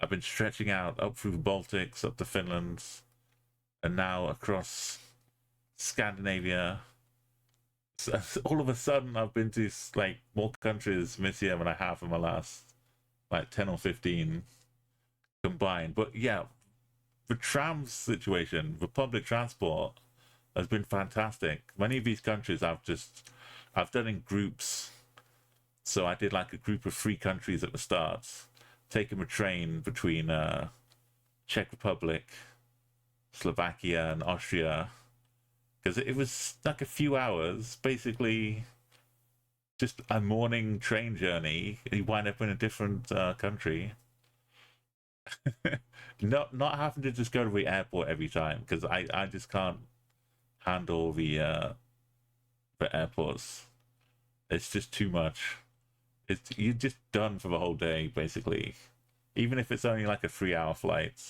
I've been stretching out up through the Baltics, up to Finland, and now across Scandinavia. So all of a sudden, I've been to like more countries this year than I have in my last like 10 or 15 combined. But yeah, the tram situation, the public transport has been fantastic. Many of these countries I've done in groups. So I did like a group of 3 countries at the start, taking a train between Czech Republic, Slovakia, and Austria, because it was like a few hours, basically just a morning train journey. You wind up in a different country. not having to just go to the airport every time, because I just can't handle the airports. It's just too much. You're just done for the whole day, basically, even if it's only like a 3-hour flight.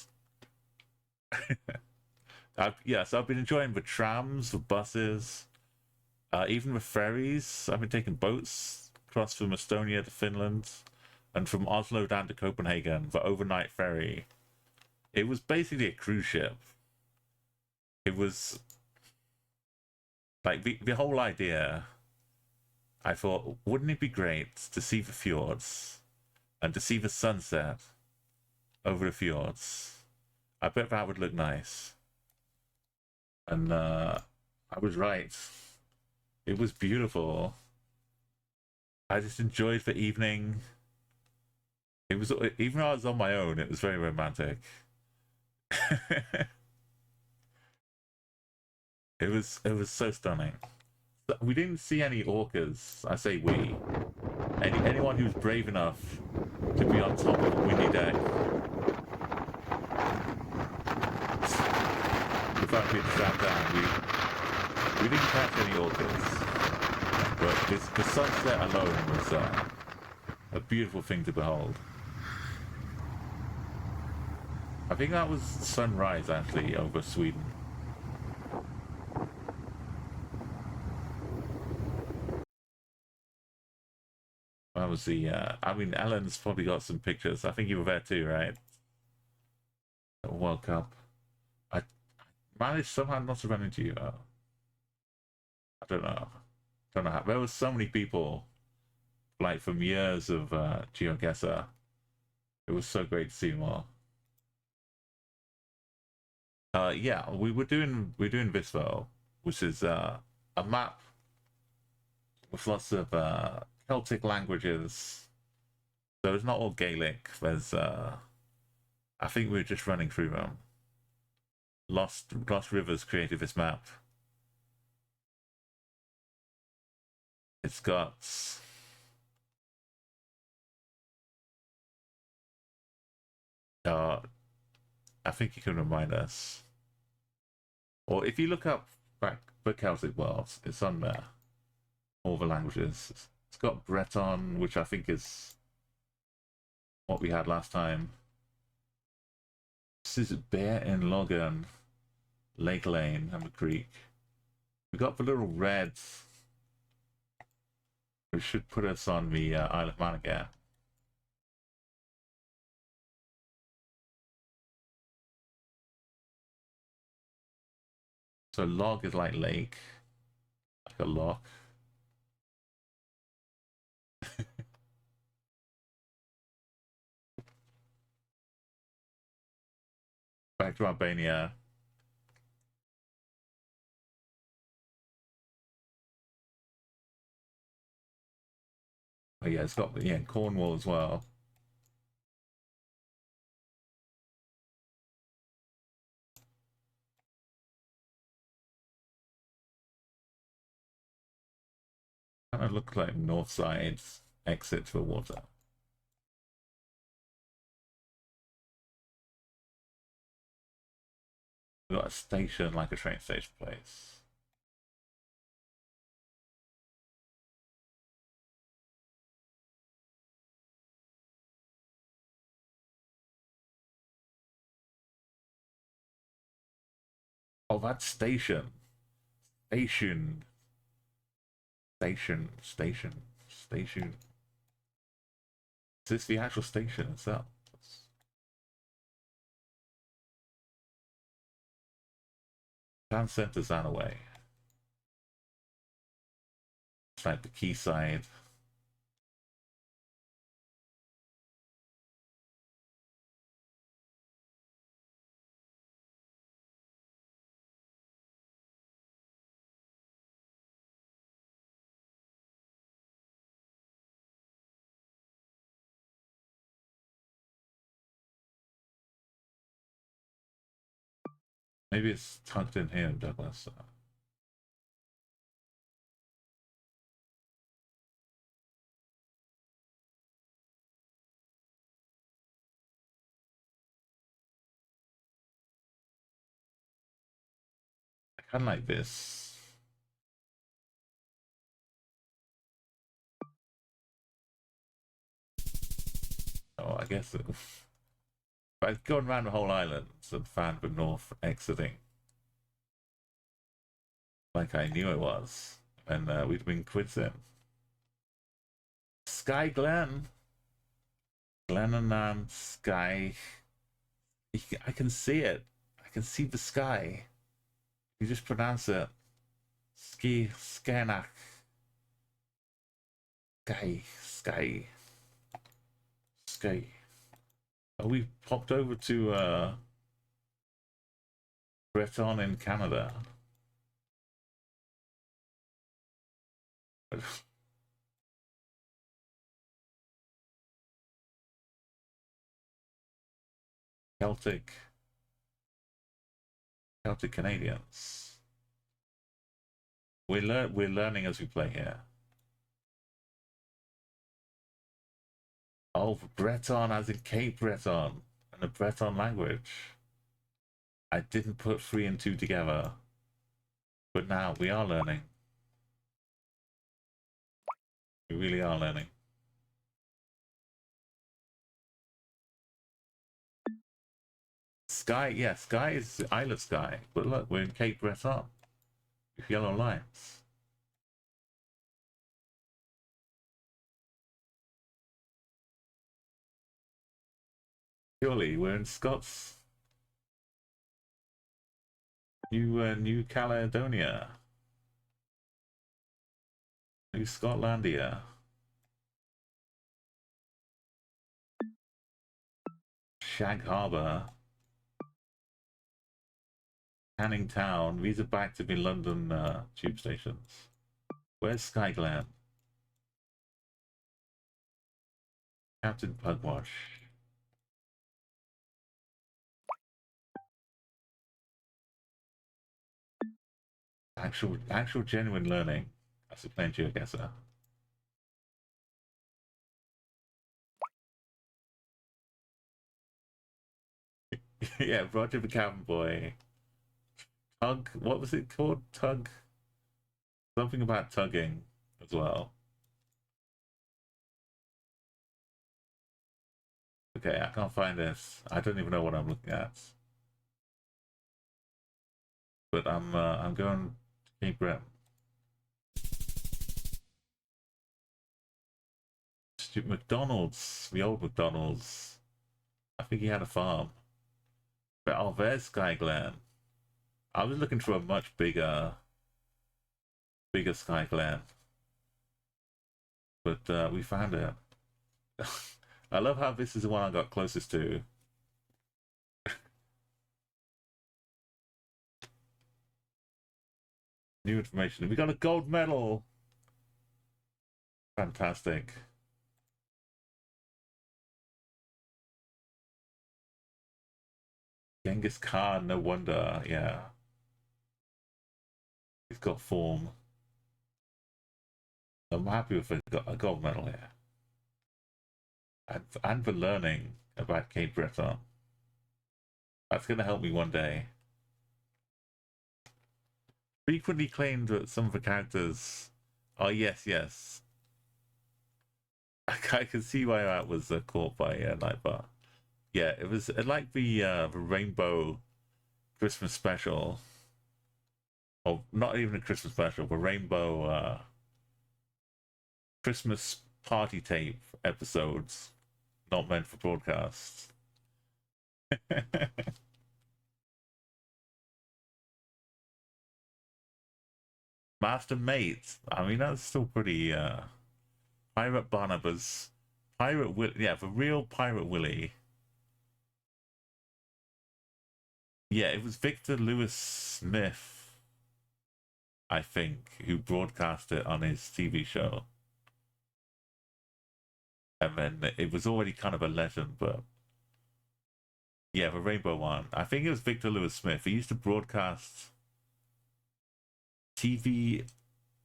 So I've been enjoying the trams, the buses, even the ferries. I've been taking boats across from Estonia to Finland, and from Oslo down to Copenhagen, the overnight ferry. It was basically a cruise ship. It was like the whole idea. I thought, wouldn't it be great to see the fjords and to see the sunset over the fjords? I bet that would look nice. And I was right. It was beautiful. I just enjoyed the evening. It was, even though I was on my own, it was very romantic. It was so stunning. We didn't see any orcas. I say we. Anyone who's brave enough to be on top of a windy deck. time we sat down, we didn't catch any orchids, but the sunset alone was a beautiful thing to behold. I think that was sunrise actually over Sweden. That was the I mean, Ellen's probably got some pictures. I think you were there too, right? At World Cup. I managed somehow not to run into you. I don't know. Don't know how. There was so many people, like from years of GeoGuessr. It was so great to see them all. Yeah, we're doing Visvo, which is a map with lots of Celtic languages. So it's not all Gaelic. There's I think we're just running through them. Lost Rivers created this map. It's got I think you can remind us. Or if you look up back the Celtic worlds, it's on there. All the languages. It's got Breton, which I think is what we had last time. This is Bear in Logan, Lake Lane, and the Creek. We got the little reds, which should put us on the Isle of Man again. So log is like lake, like a lock. Back to Albania. Oh yeah, it's got Cornwall as well. Kind of look like north side exit to the water. We've got a station like a train station place. Oh, that station. Station. Is this the actual station itself? Town center's that away. It's like the quayside. Maybe it's tucked in here, Douglas. I kind of like this. Oh, I guess it. But I've gone around the whole island and found the north exiting. Like I knew it was. And we'd been quizzing. Sky Glen. Glenannan Sky. I can see it. I can see the sky. You just pronounce it. Skenak. Sky. Oh, we popped over to Breton in Canada. Celtic Canadians. We're learning as we play here. Oh, Breton as in Cape Breton and the Breton language. I didn't put 3 and 2 together, but now we are learning. We really are learning. Sky, yeah, Sky is Isle of Skye, but look, we're in Cape Breton with yellow lights. Surely we're in Scots, New Caledonia, New Scotlandia. Shag Harbour, Canning Town. These are back to be London tube stations. Where's Skyglen? Captain Pugwash. Actual genuine learning. That's a plain geoguesser. Yeah, Roger the Cabin Boy. Tug, what was it called? Tug? Something about tugging as well. Okay, I can't find this. I don't even know what I'm looking at. But I'm going to Cape Breton. McDonald's, the old McDonald's. I think he had a farm. But oh, there's Skyglen. I was looking for a much bigger Skyglen. But we found it. I love how this is the one I got closest to. New information. We got a gold medal. Fantastic. Genghis Khan, no wonder. Yeah. He's got form. I'm happy with a gold medal here. And for learning about Cape Breton. That's going to help me one day. Frequently claimed that some of the characters. Oh, yes. I can see why that was caught by Nightbar. Yeah, it was like the Rainbow Christmas special. Or not even a Christmas special, but Rainbow Christmas party tape episodes, not meant for broadcasts. Master Mate. I mean, that's still pretty. Pirate Barnabas, Pirate Will. Yeah, the real Pirate Willie. Yeah, it was Victor Lewis Smith, I think, who broadcast it on his TV show. And then it was already kind of a legend, but yeah, the Rainbow one. I think it was Victor Lewis Smith. He used to broadcast TV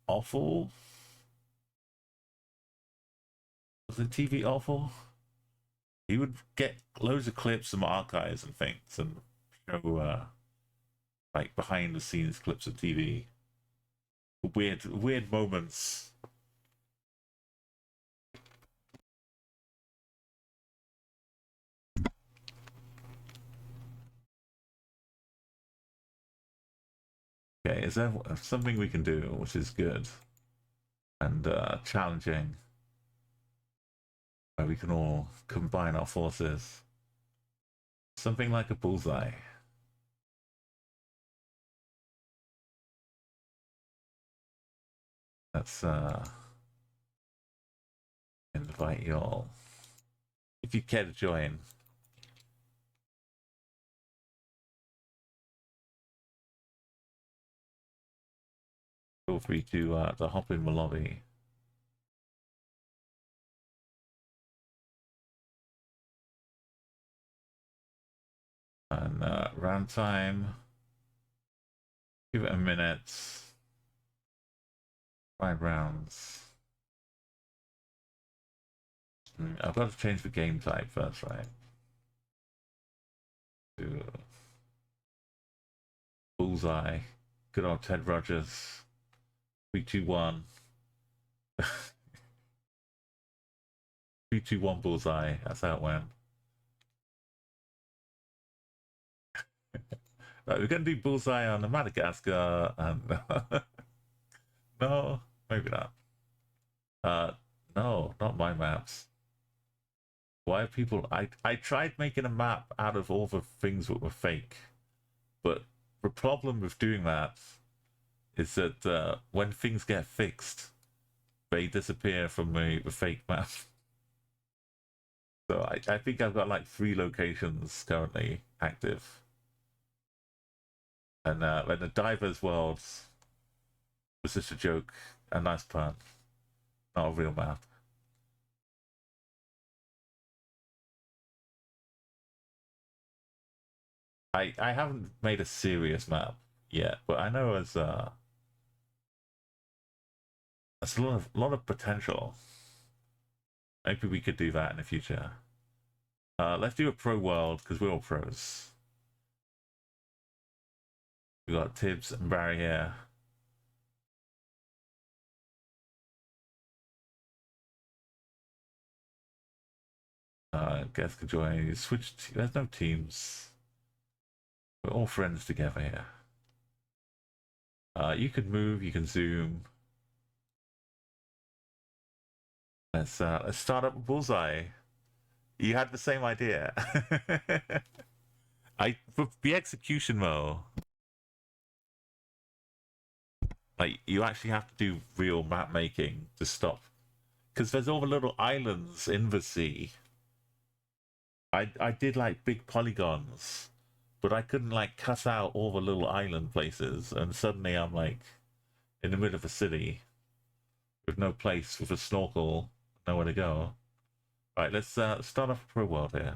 Awful. Was it TV Awful? He would get loads of clips from archives and things and show like behind the scenes clips of TV. Weird moments. Okay, is there something we can do which is good and challenging, where we can all combine our forces? Something like a bullseye. Let's invite you all. If you care to join. Feel free to hop in the lobby. And round time. Give it a minute. 5 rounds. I've got to change the game type first, right? To Bullseye. Good old Ted Rogers. 3, 2, 1. 3, 2, 1 bullseye. That's how it went. Right, we're gonna do bullseye on the Madagascar and no, maybe not. No, not my maps. Why are people I tried making a map out of all the things that were fake, but the problem with doing that is that when things get fixed, they disappear from the fake map. So I think I've got like 3 locations currently active. And when the Divers World was just a joke, a nice pun, not a real map. I haven't made a serious map yet, but I know there's a lot of potential. Maybe we could do that in the future. Let's do a pro world because we're all pros. We got Tibbs and Barry here. Guess could join. Switch. There's no teams. We're all friends together here. You can move. You can zoom. Let's start up a bullseye. You had the same idea. For the execution mode, like you actually have to do real map making to stop, because there's all the little islands in the sea. I did like big polygons, but I couldn't like cut out all the little island places, and suddenly I'm like in the middle of a city with no place, with a snorkel, nowhere to go. Right, let's start off a pro world here.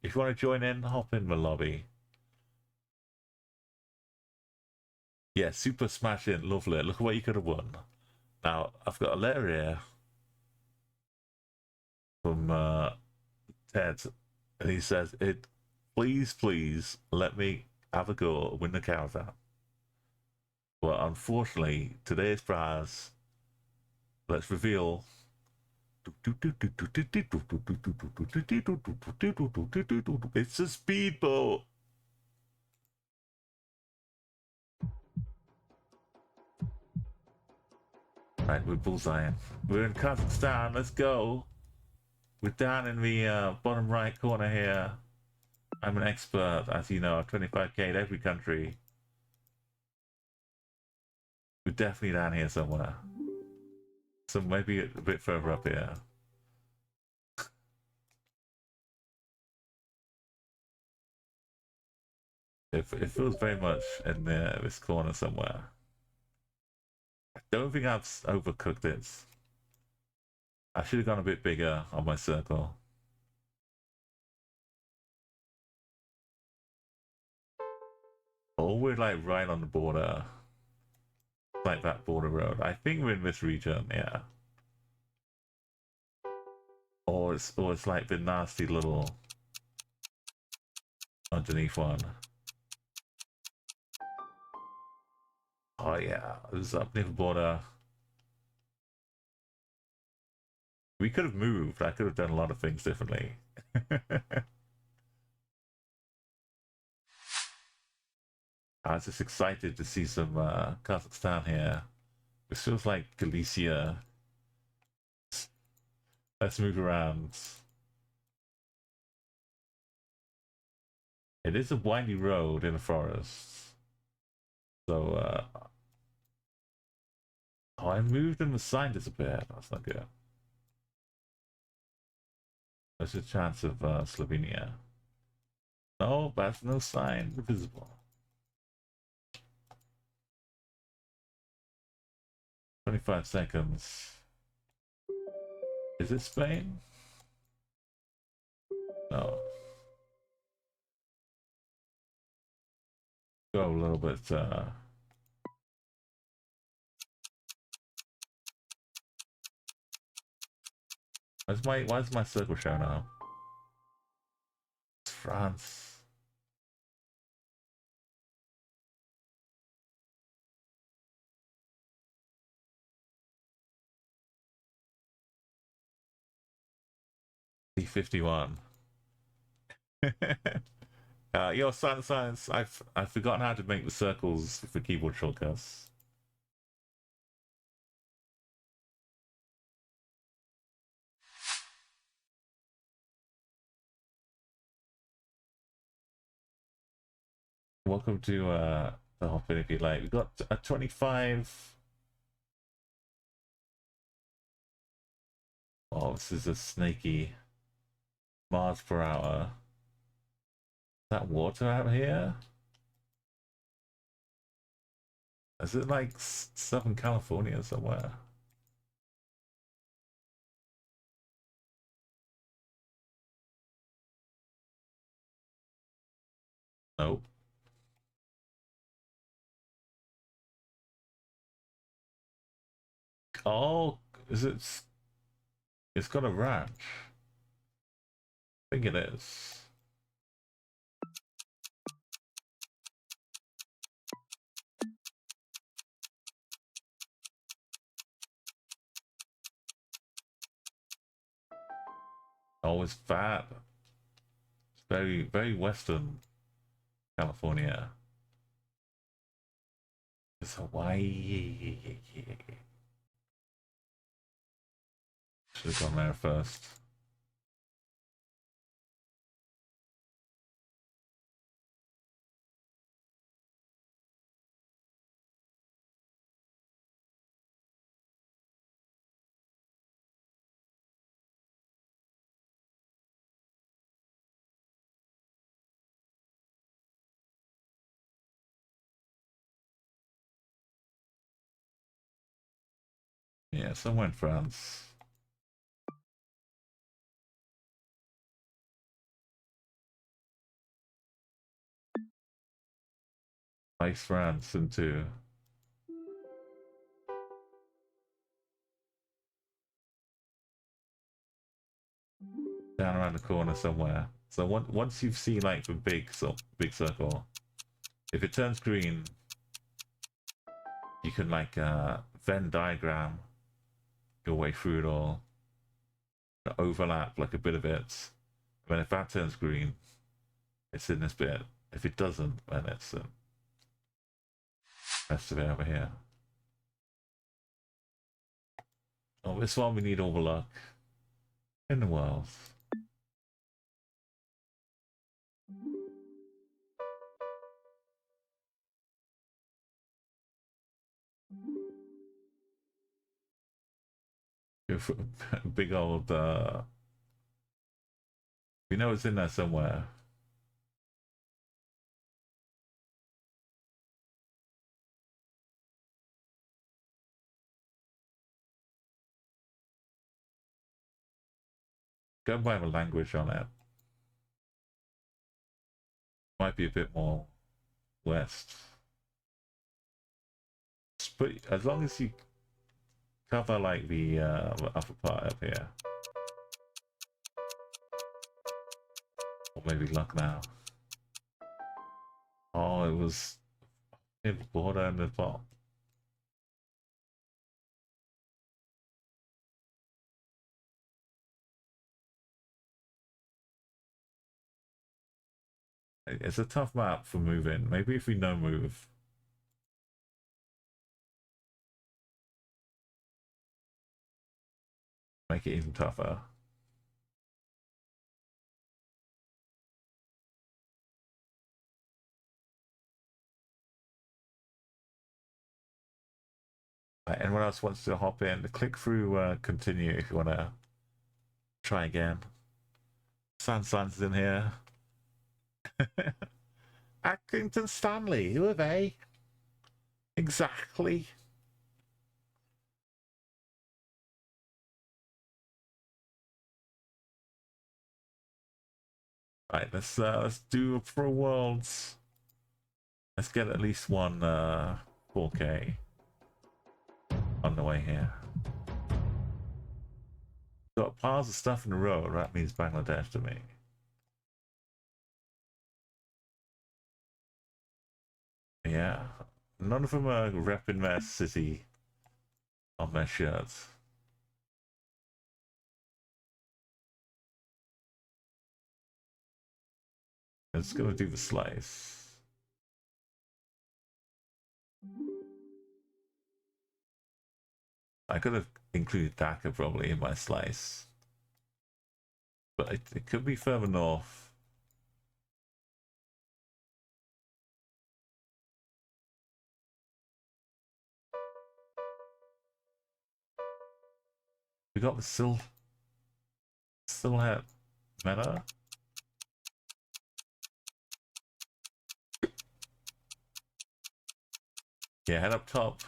If you want to join in, hop in the lobby. Yeah, super smash in, lovely. Look at what you could have won. Now, I've got a letter here from Ted, and he says, please let me have a go and win the caravan. But unfortunately, today's prize, let's reveal. It's a speedboat. Right, we're bullseyeing. We're in Kazakhstan. Let's go. We're down in the bottom right corner here. I'm an expert, as you know. I've 25k in every country. We're definitely down here somewhere. So maybe a bit further up here. It feels very much in this corner somewhere. I don't think I've overcooked it. I should have gone a bit bigger on my circle. Oh, we're like right on the border. Like that border road. I think we're in this region, yeah. Or it's like the nasty little underneath one. Oh yeah, it was up near the border. We could have moved. I could have done a lot of things differently. I was just excited to see some Kazakhstan here. This feels like Galicia. Let's move around. It is a windy road in a forest. So, oh, I moved and the sign disappeared. That's not good. There's a chance of Slovenia. No, that's no sign visible. 25 seconds. Is it Spain? No. Go a little bit. Why's my circle show now? It's France. P51. Yo, Science, I've forgotten how to make the circles for keyboard shortcuts. Welcome to the hop in if you like. We've got a 25. Oh, this is a snaky miles per hour. Is that water out here? Is it like Southern California somewhere? Nope. Oh, is it? It's got a ranch. I think it is. Oh, it's fat. It's very, very Western California. It's Hawaii. Should have gone there first. Yeah, somewhere in France. Nice France into down around the corner somewhere. So once you've seen like the big circle, if it turns green, you can like Venn diagram your way through it all, overlap like a bit of it. Then if that turns green, it's in this bit. If it doesn't, then it's the rest of it over here. Oh, this one we need all the luck in the world. Go for a big old we know it's in there somewhere. Go by the language on it. Might be a bit more west. But as long as you cover like the upper part up here. Or maybe luck now. Oh, it was near the border and the top. It's a tough map for moving. Maybe if we no move. Make it even tougher. Anyone else wants to hop in? Click through continue if you want to try again. Sands in here. Accrington Stanley, who are they? Exactly. Right, let's do Pro Worlds. Let's get at least one 4K on the way here. Got piles of stuff in a row. That means Bangladesh to me. Yeah, none of them are repping their city on their shirts. It's gonna do the slice. I could have included Dhaka probably in my slice, but it could be further north. We got the Silhat meta. Yeah, head up top.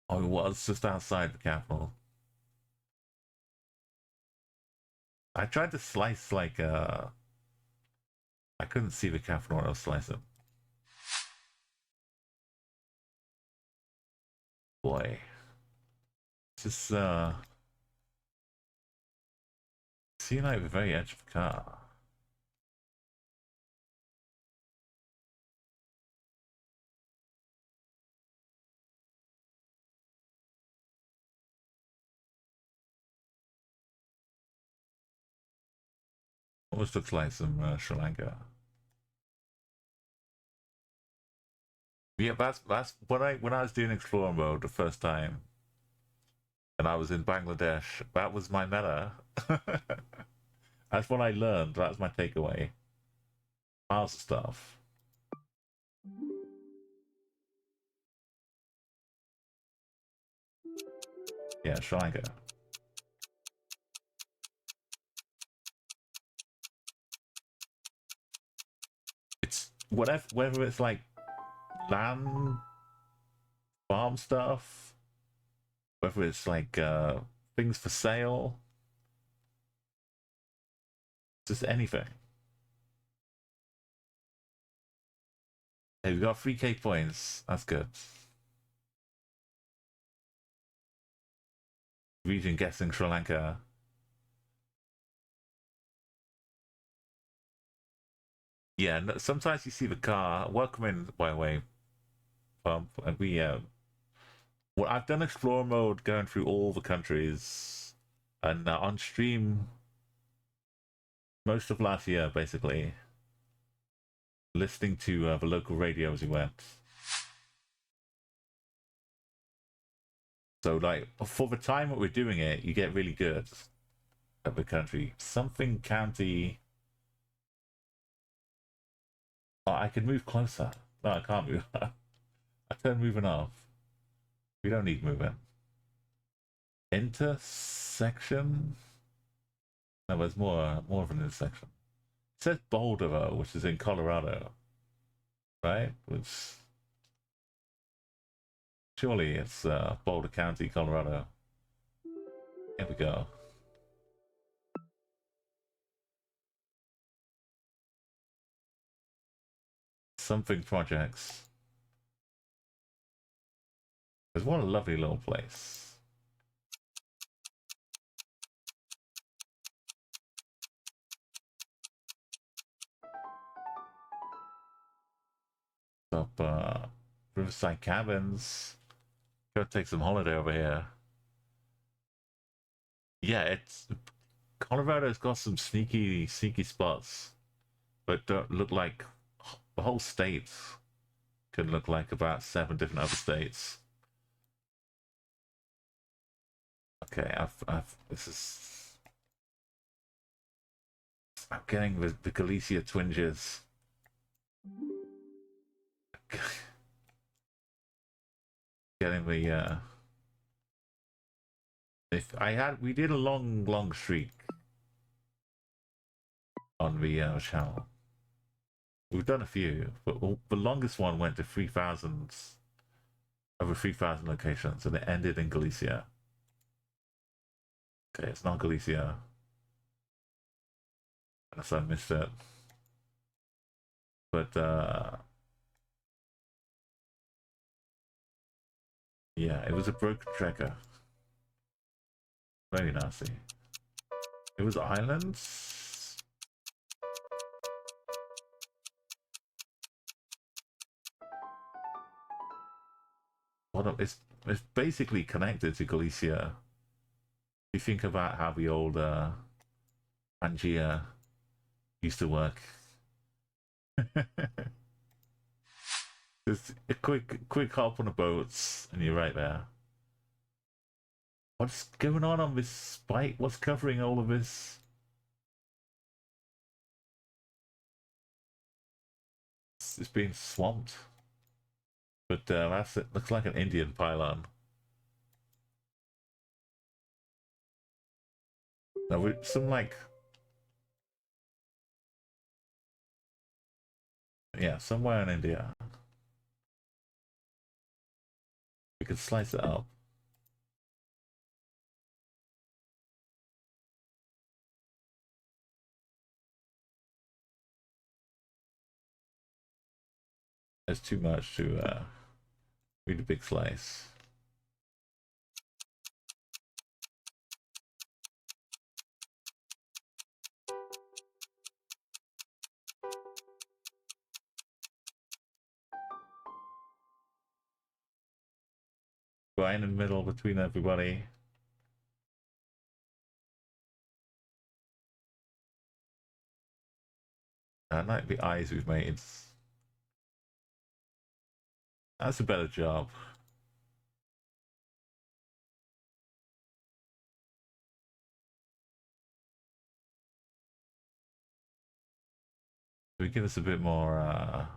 Oh, it was just outside the capital. I tried to slice like I couldn't see the capital when I was slicing. Boy. Just seeing like the very edge of the car. Almost looks like some Sri Lanka. Yeah, that's when I was doing Explorer mode the first time, and I was in Bangladesh. That was my meta. That's what I learned. That's my takeaway. Miles of stuff. Yeah, Sri Lanka. It's whether it's like land farm stuff, whether it's like things for sale, just anything. Hey, we got 3k points. That's good. Region guessing Sri Lanka. Yeah, no, sometimes you see the car. Welcome in, by the way. And we well, I've done Explorer mode going through all the countries, and on stream most of last year, basically, listening to the local radio as we went. So, like, for the time that we're doing it, you get really good at the country. Something county. Oh, I can move closer. No, I can't move. I turned moving off. We don't need moving. Intersection? No, there's more of an intersection. It says Boulder, though, which is in Colorado. Right? Which... Surely it's Boulder County, Colorado. Here we go. Something projects. There's what a lovely little place. Up Riverside Cabins. Go take some holiday over here. Yeah, it's Colorado's got some sneaky spots, but don't look like the whole state. Could look like about 7 different other states. Okay, this is... I'm getting the Galicia twinges. Getting the we did a long streak on the channel. We've done a few, but the longest one went to 3,000, over 3,000 locations, and it ended in Galicia. Okay, it's not Galicia. Unless I missed it. But yeah, it was a broken tracker. Very nasty. It was islands. It's basically connected to Galicia. You think about how the old Pangaea used to work. Just a quick hop on the boats, and you're right there. What's going on this spike? What's covering all of this? It's being swamped. But that's it. Looks like an Indian pylon. Now we some like, yeah, somewhere in India. We could slice it up. There's too much to read a big slice. Right in the middle between everybody. Like the eyes we've made. That's a better job. We give us a bit more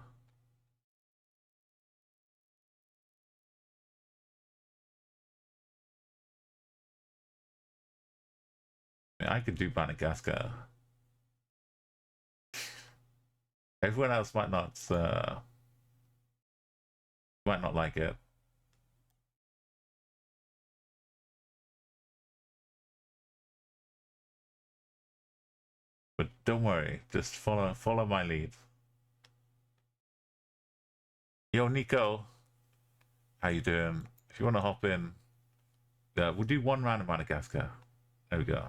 I could do Madagascar. Everyone else might not like it. But don't worry, just follow my lead. Yo, Nico, how you doing? If you want to hop in, we'll do one round of Madagascar. There we go.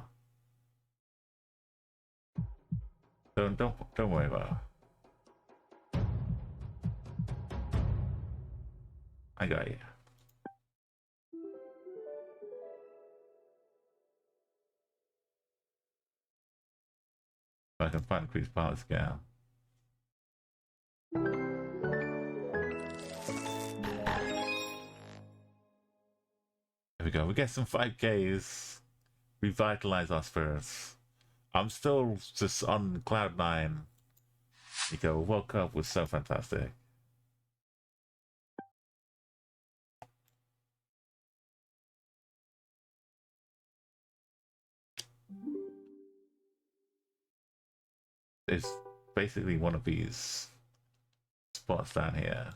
Don't worry about it. I got you. I can find Chris parts again. There we go. We get some 5Ks. Revitalize our spirits. I'm still just on cloud 9. Nico, woke up was so fantastic. It's basically one of these spots down here.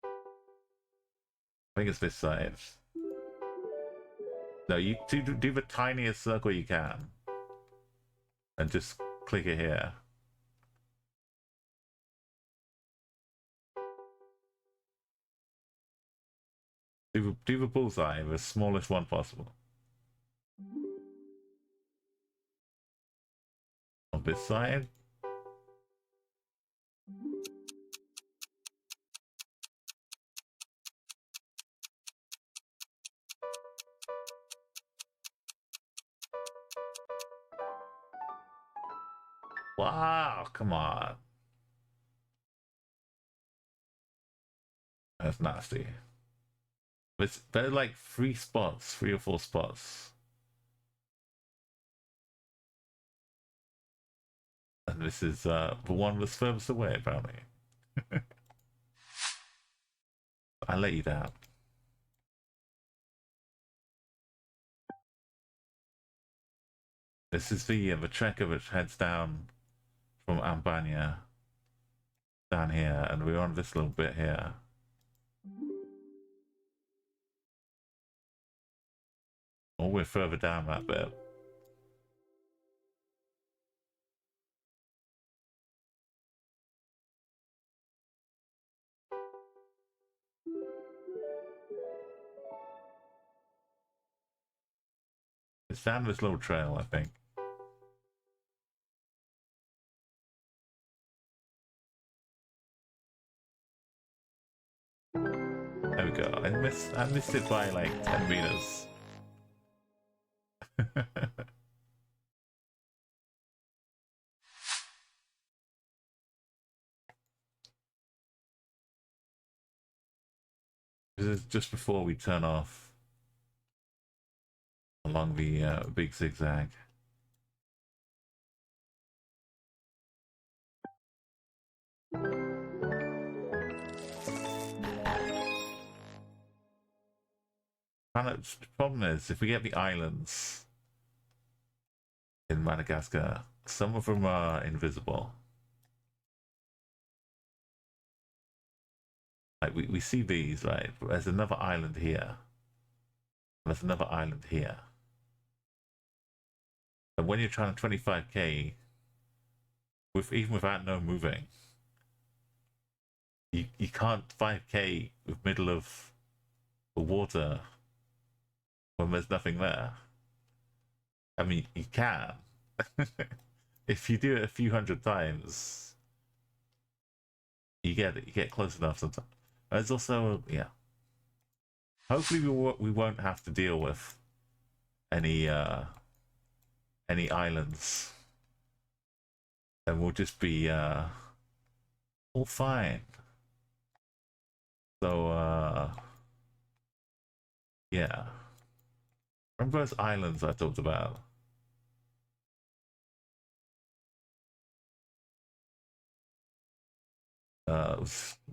I think it's this side. No, you do the tiniest circle you can. And just click it here. Do the bullseye, the smallest one possible. On this side. Wow, come on. That's nasty. But there are like 3 spots, 3 or 4 spots. And this is the one that's furthest away, apparently. I let you down. This is the trekker which heads down from Ambania down here, and we're on this little bit here. Or we're further down that bit. It's down this little trail, I think. There we go. I missed it by like 10 meters. This is just before we turn off along the big zigzag. The problem is, if we get the islands in Madagascar, some of them are invisible. Like we see these, right? There's another island here. There's another island here. And when you're trying to 25k, even without no moving, you can't 5k with middle of the water when there's nothing there. I mean, you can. If you do it a few hundred times, you get close enough sometimes. There's also, yeah. Hopefully we won't have to deal with any islands, and we'll just be all fine. So yeah. Remember those islands I talked about?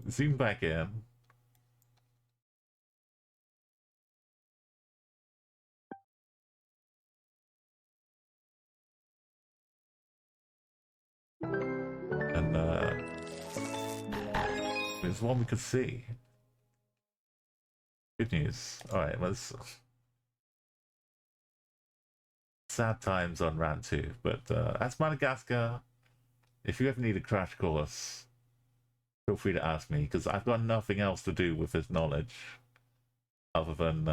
Zoom back in. And there's one we could see. Good news. Alright, let's... Sad times on round 2, but that's Madagascar. If you ever need a crash course, feel free to ask me, because I've got nothing else to do with this knowledge other than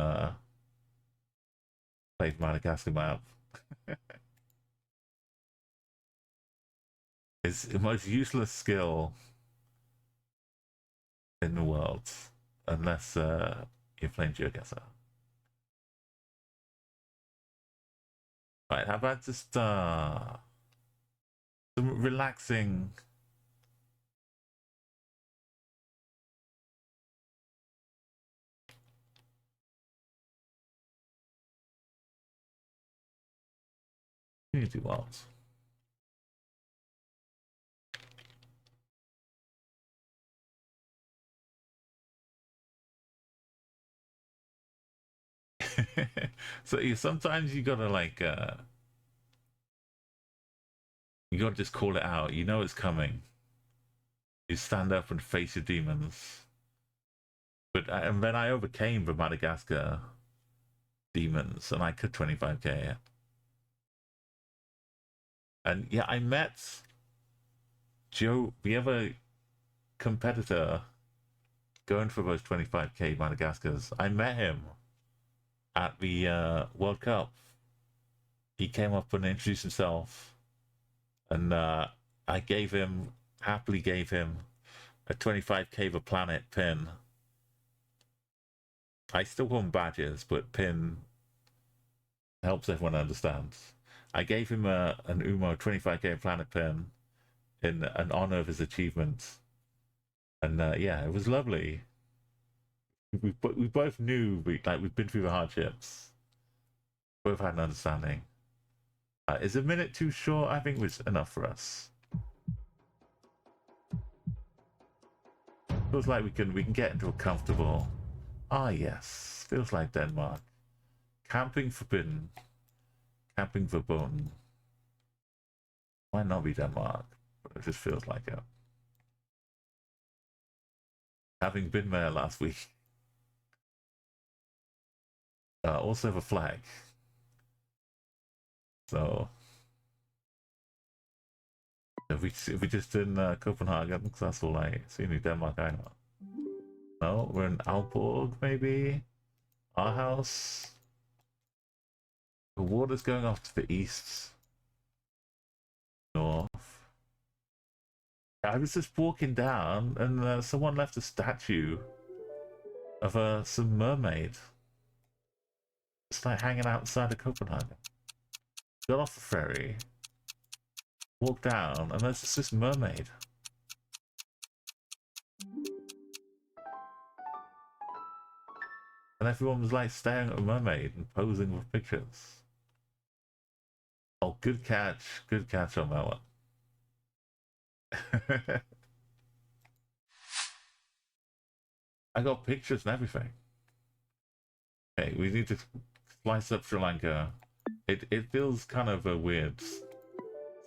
play the Madagascar map. It's the most useless skill in the world, unless you're playing GeoGuessr. Right, how about just some relaxing... Community worlds. So yeah, sometimes you gotta like you gotta just call it out. You know it's coming. You stand up and face your demons. But and then I overcame the Madagascar demons, and I could 25k. And yeah, I met Joe, the other competitor, going for those 25k Madagascars. I met him at the World Cup. He came up and introduced himself, and I happily gave him a 25k the planet pin. I still want badges, but pin helps everyone understand. I gave him an Umo 25k planet pin in honor of his achievement, and yeah, it was lovely. We both knew we've been through the hardships. Both had an understanding. Is a minute too short? I think it was enough for us. Feels like we can get into a comfortable. Ah yes, feels like Denmark. Camping forbidden. Camping verboten. Might not be Denmark, but it just feels like it. Having been there last week. Also the flag. So if we just in Copenhagen, because that's all I see in Denmark I know. No, we're in Aalborg maybe. Our house. The water's going off to the east. North. I was just walking down and someone left a statue of some mermaid. Just like hanging outside of Copenhagen. got off the ferry, walked down, and there's just this mermaid. And everyone was like staring at a mermaid and posing with pictures. Oh, good catch on that one. I got pictures and everything. Okay, we need to slice up Sri Lanka. It feels kind of a weird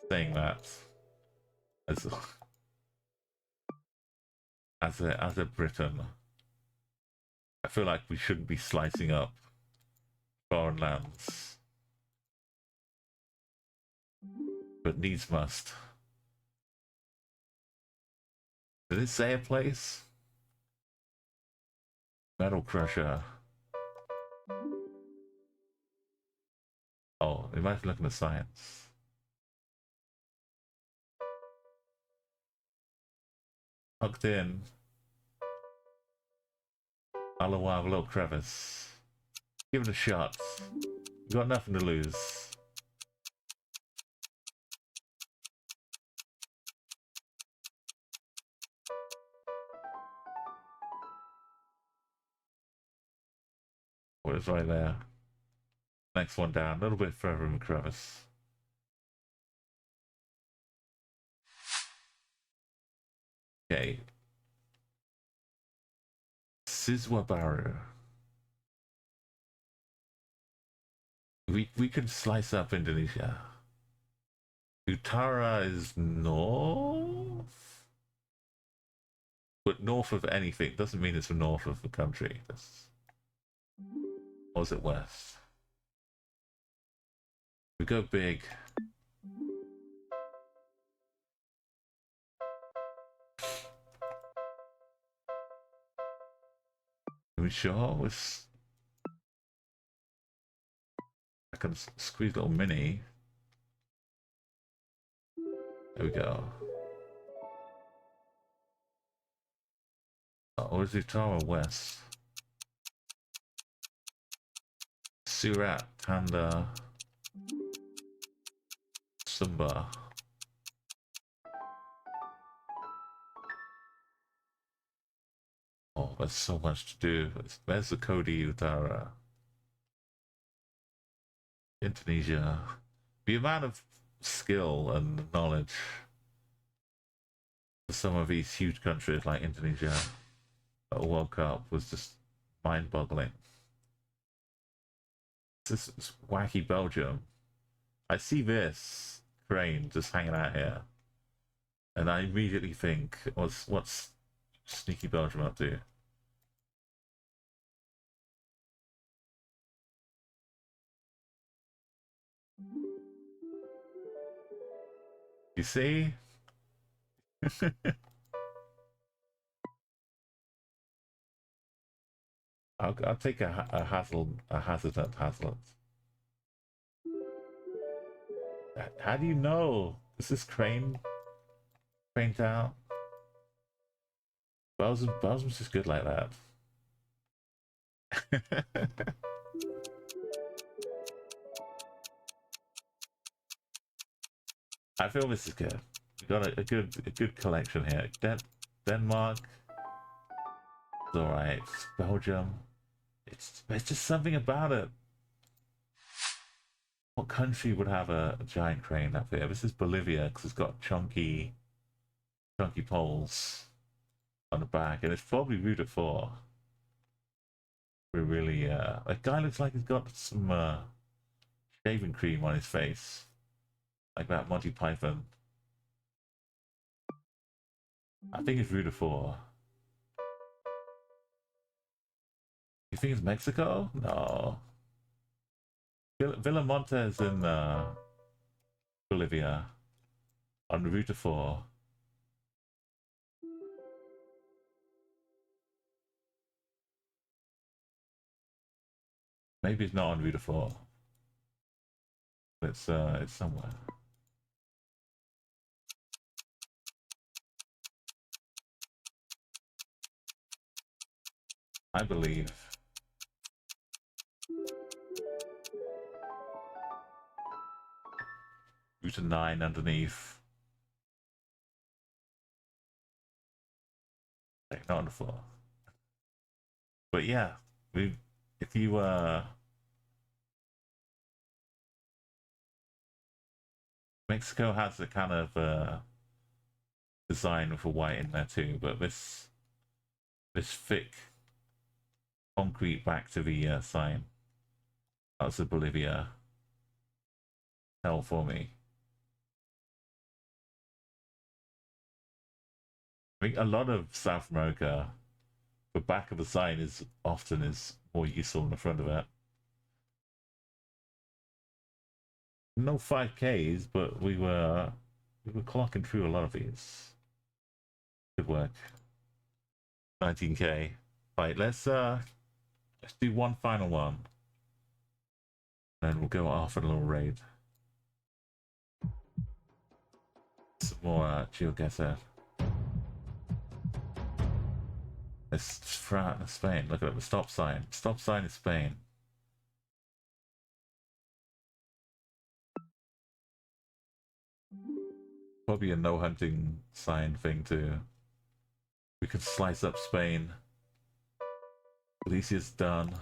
saying that as as a Briton. I feel like we shouldn't be slicing up foreign lands, but needs must. Did it say a place? Metal Crusher. Oh, it might have to look at the science. Tucked in. I'll have a little crevice. Give it a shot. You got nothing to lose. What is right there? Next one down, a little bit further in the crevice. Okay. Siswa Baru. We can slice up Indonesia. Utara is north? But north of anything doesn't mean it's north of the country. Or is it west? We go big. Are we sure? I can squeeze a little mini. There we go. Or is Utara west? Surat, Tanda, Sumba. Oh, there's so much to do. There's the Cody Utara. Indonesia. The amount of skill and knowledge for some of these huge countries like Indonesia at a World Cup was just mind-boggling. This is wacky Belgium. I see this crane just hanging out here, and I immediately think, what's sneaky Belgium up to? You see? I'll take a hazelnut. How do you know? Is this Crane Town? Belgium's just good like that. I feel this is good. We got a good collection here. Denmark. It's alright. Belgium. It's just something about it. What country would have a giant crane up here? This is Bolivia because it's got chunky poles on the back, and it's probably Route 4. We're really that guy looks like he's got some shaving cream on his face, like that Monty Python. I think it's Route 4. You think it's Mexico? No. Villamonte is in Bolivia on Route 4. Maybe it's not on Route 4. It's somewhere. I believe. through to 9 underneath. Like, not on the floor. But yeah, if you Mexico has a kind of design with a white in there too, but this thick concrete back to the sign. That's a Bolivia. Hell for me. I think a lot of South America, the back of the sign is more useful than the front of it. No 5Ks, but we were clocking through a lot of these. Good work. 19K. Right, let's do one final one. Then we'll go off on a little raid. Some more geoguesser. It's throughout Spain. Look at it, the stop sign. Stop sign is Spain. Probably a no hunting sign thing too. We could slice up Spain. Alicia's done.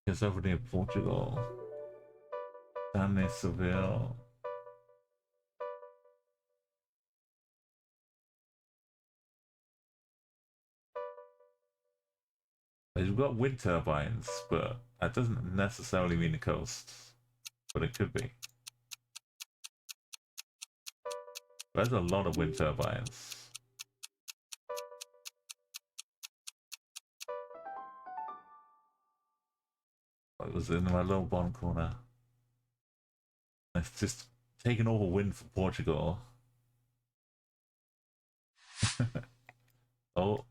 It's over near Portugal. Down near Seville. We've got wind turbines, but that doesn't necessarily mean the coast. But it could be. There's a lot of wind turbines. It was in my little bottom corner. It's just taking all the wind from Portugal. Oh.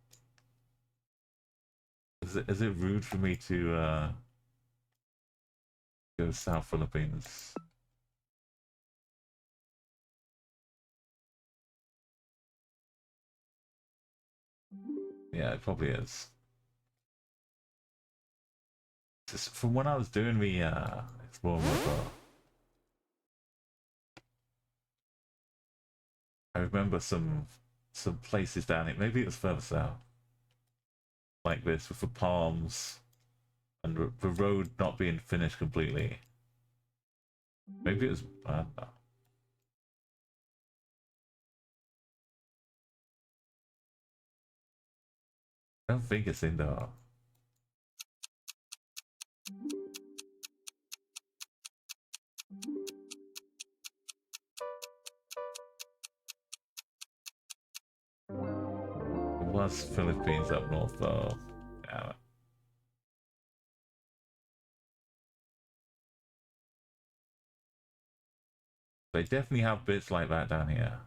Is it rude for me to go South Philippines? Yeah, it probably is. Just from when I was doing the Explore Mobile, I remember some places down it. Maybe it was further south, like this, with the palms and the road not being finished completely. Maybe it was. I don't know. I don't think it's in there. It was Philippines up north though. Damn it. They definitely have bits like that down here.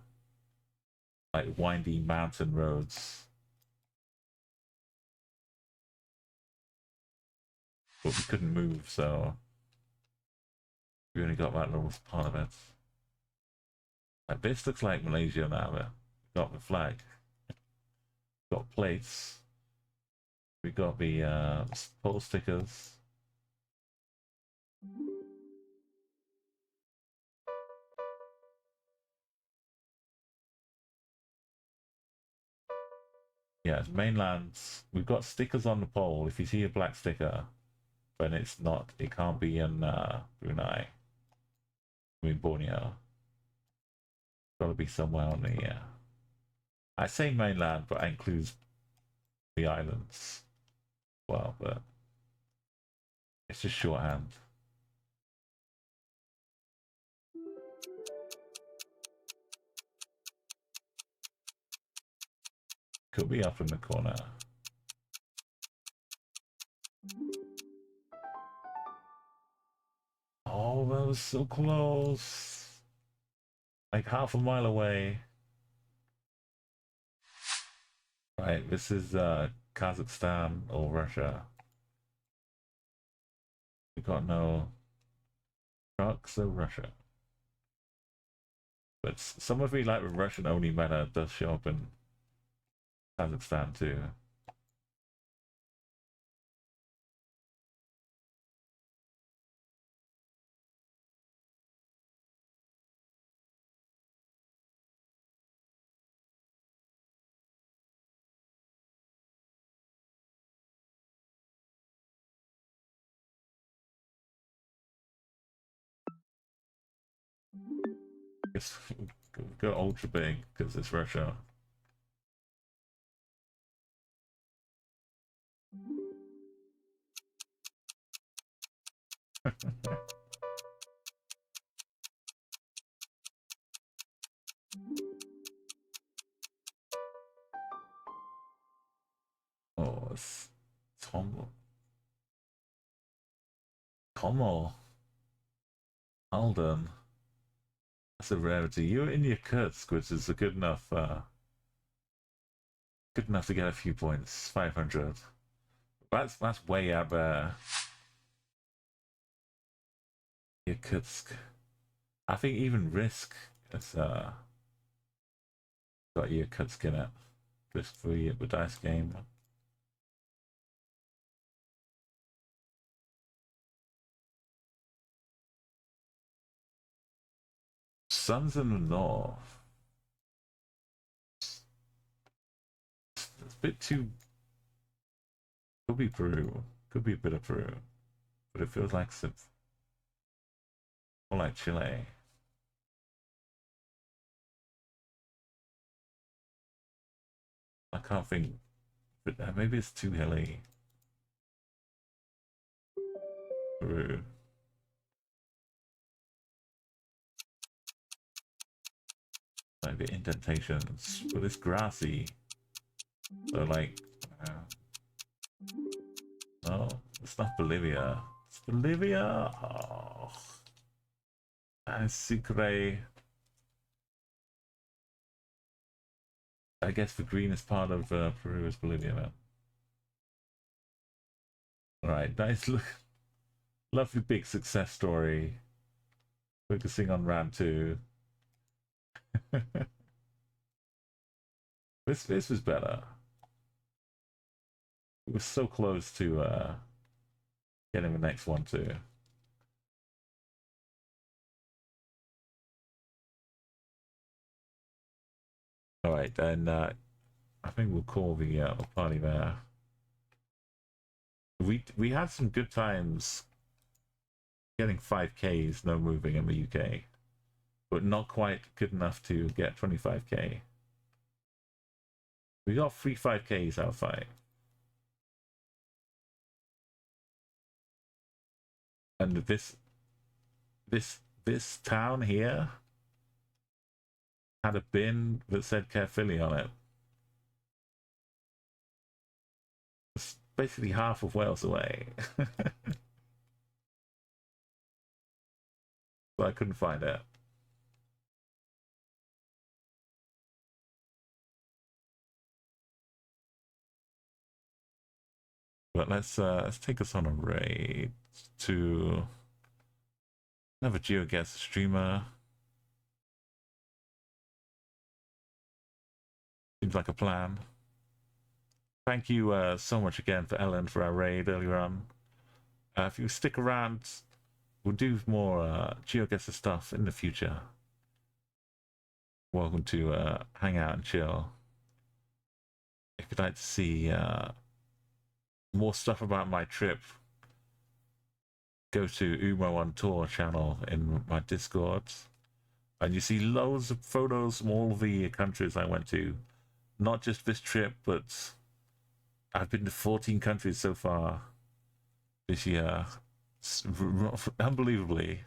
Like windy mountain roads. But we couldn't move, so we only got that little part of it. Like this looks like Malaysia now. We got the flag. Got plates. We got the pole stickers. Yeah, mainland. We've got stickers on the pole. If you see a black sticker, then it's not. It can't be in Brunei. I mean Borneo. Got to be somewhere on the. I say mainland, but I include the islands. Well, but it's just shorthand. Could be up in the corner. Oh, that was so close. Like half a mile away. Right, this is Kazakhstan or Russia. We got no trucks, so Russia. But some of me, like with Russian only meta, does show up in Kazakhstan too. Guess go ultra big because it's Russia. Oh, it's Tomo. Tomo. Alden. That's a rarity. You're in Yakutsk, which is a good enough to get a few points. 500. That's way out there. Yakutsk. I think even Risk has got Yakutsk in it. Risk for the dice game. Sons in the North. It's a bit too. Could be Peru. Could be a bit of Peru. But it feels like some. More like Chile. I can't think. But maybe it's too hilly. Peru. Like the indentations. But it's grassy. So like. No, it's not Bolivia. It's Bolivia. Oh. And Sucre. I guess the greenest part of Peru is Bolivia, man. Alright, nice look. Lovely big success story. Focusing on round 2. This was better. It was so close to getting the next one too. All right, then I think we'll call the party there. We had some good times getting 5Ks, no moving in the UK, but not quite good enough to get 25K. We got 3 5Ks out of 5. And this town here had a bin that said Caerphilly on it. It's basically half of Wales away. So I couldn't find it. But let's take us on a raid to another GeoGuessr streamer. Seems like a plan. Thank you so much again for Ellen for our raid earlier on. If you stick around, we'll do more GeoGuessr stuff in the future. Welcome to hang out and chill. If you'd like to see more stuff about my trip, go to Umo on Tour channel in my Discord, and you see loads of photos from all the countries I went to. Not just this trip, but I've been to 14 countries so far this year. Unbelievably.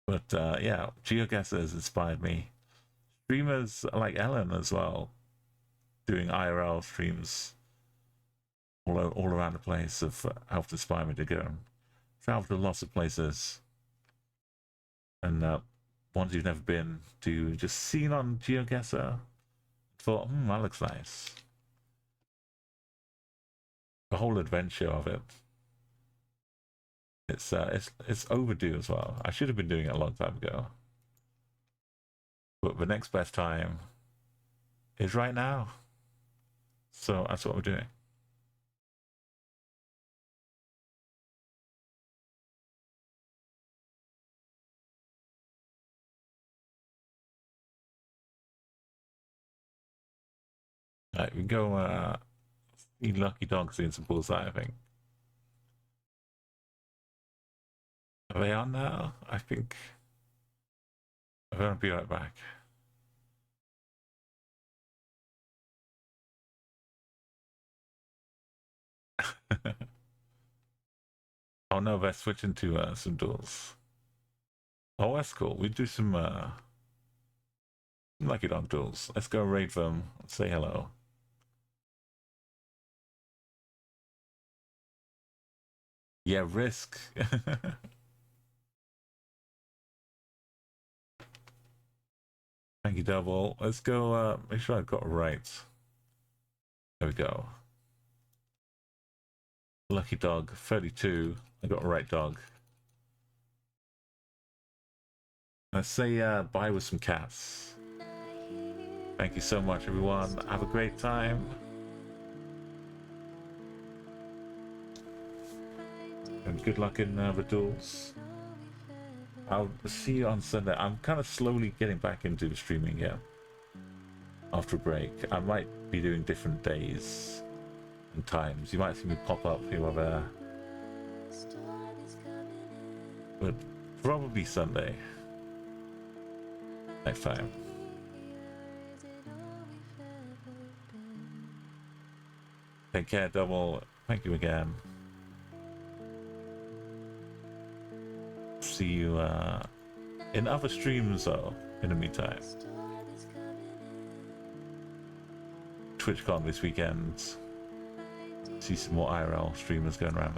But yeah, GeoGuessr has inspired me. Streamers like Ellen as well, doing IRL streams all around the place, have helped inspire me to go. Travel to lots of places. And ones you've never been to, just seen on GeoGuessr. Thought, that looks nice. The whole adventure of it. It's overdue as well. I should have been doing it a long time ago. But the next best time is right now. So that's what we're doing. Right, we can go see Lucky Dog doing some bullseye, I think. Are they on now? I think. I'm gonna be right back. Oh no, they're switching to some duels. Oh, that's cool. We do some Lucky Dog duels. Let's go raid them. Say hello. Yeah, Risk. Thank you, Double. Let's go make sure I've got it right. There we go. Lucky Dog 32. I got a right dog. Let's say bye with some cats. Thank you so much, everyone. Have a great time. And good luck in the duels. I'll see you on Sunday. I'm kind of slowly getting back into streaming here. After a break. I might be doing different days and times. You might see me pop up here or there. But probably Sunday. Next time. Take care, Double. Thank you again. See you in other streams though, in the meantime. TwitchCon this weekend. See some more IRL streamers going around.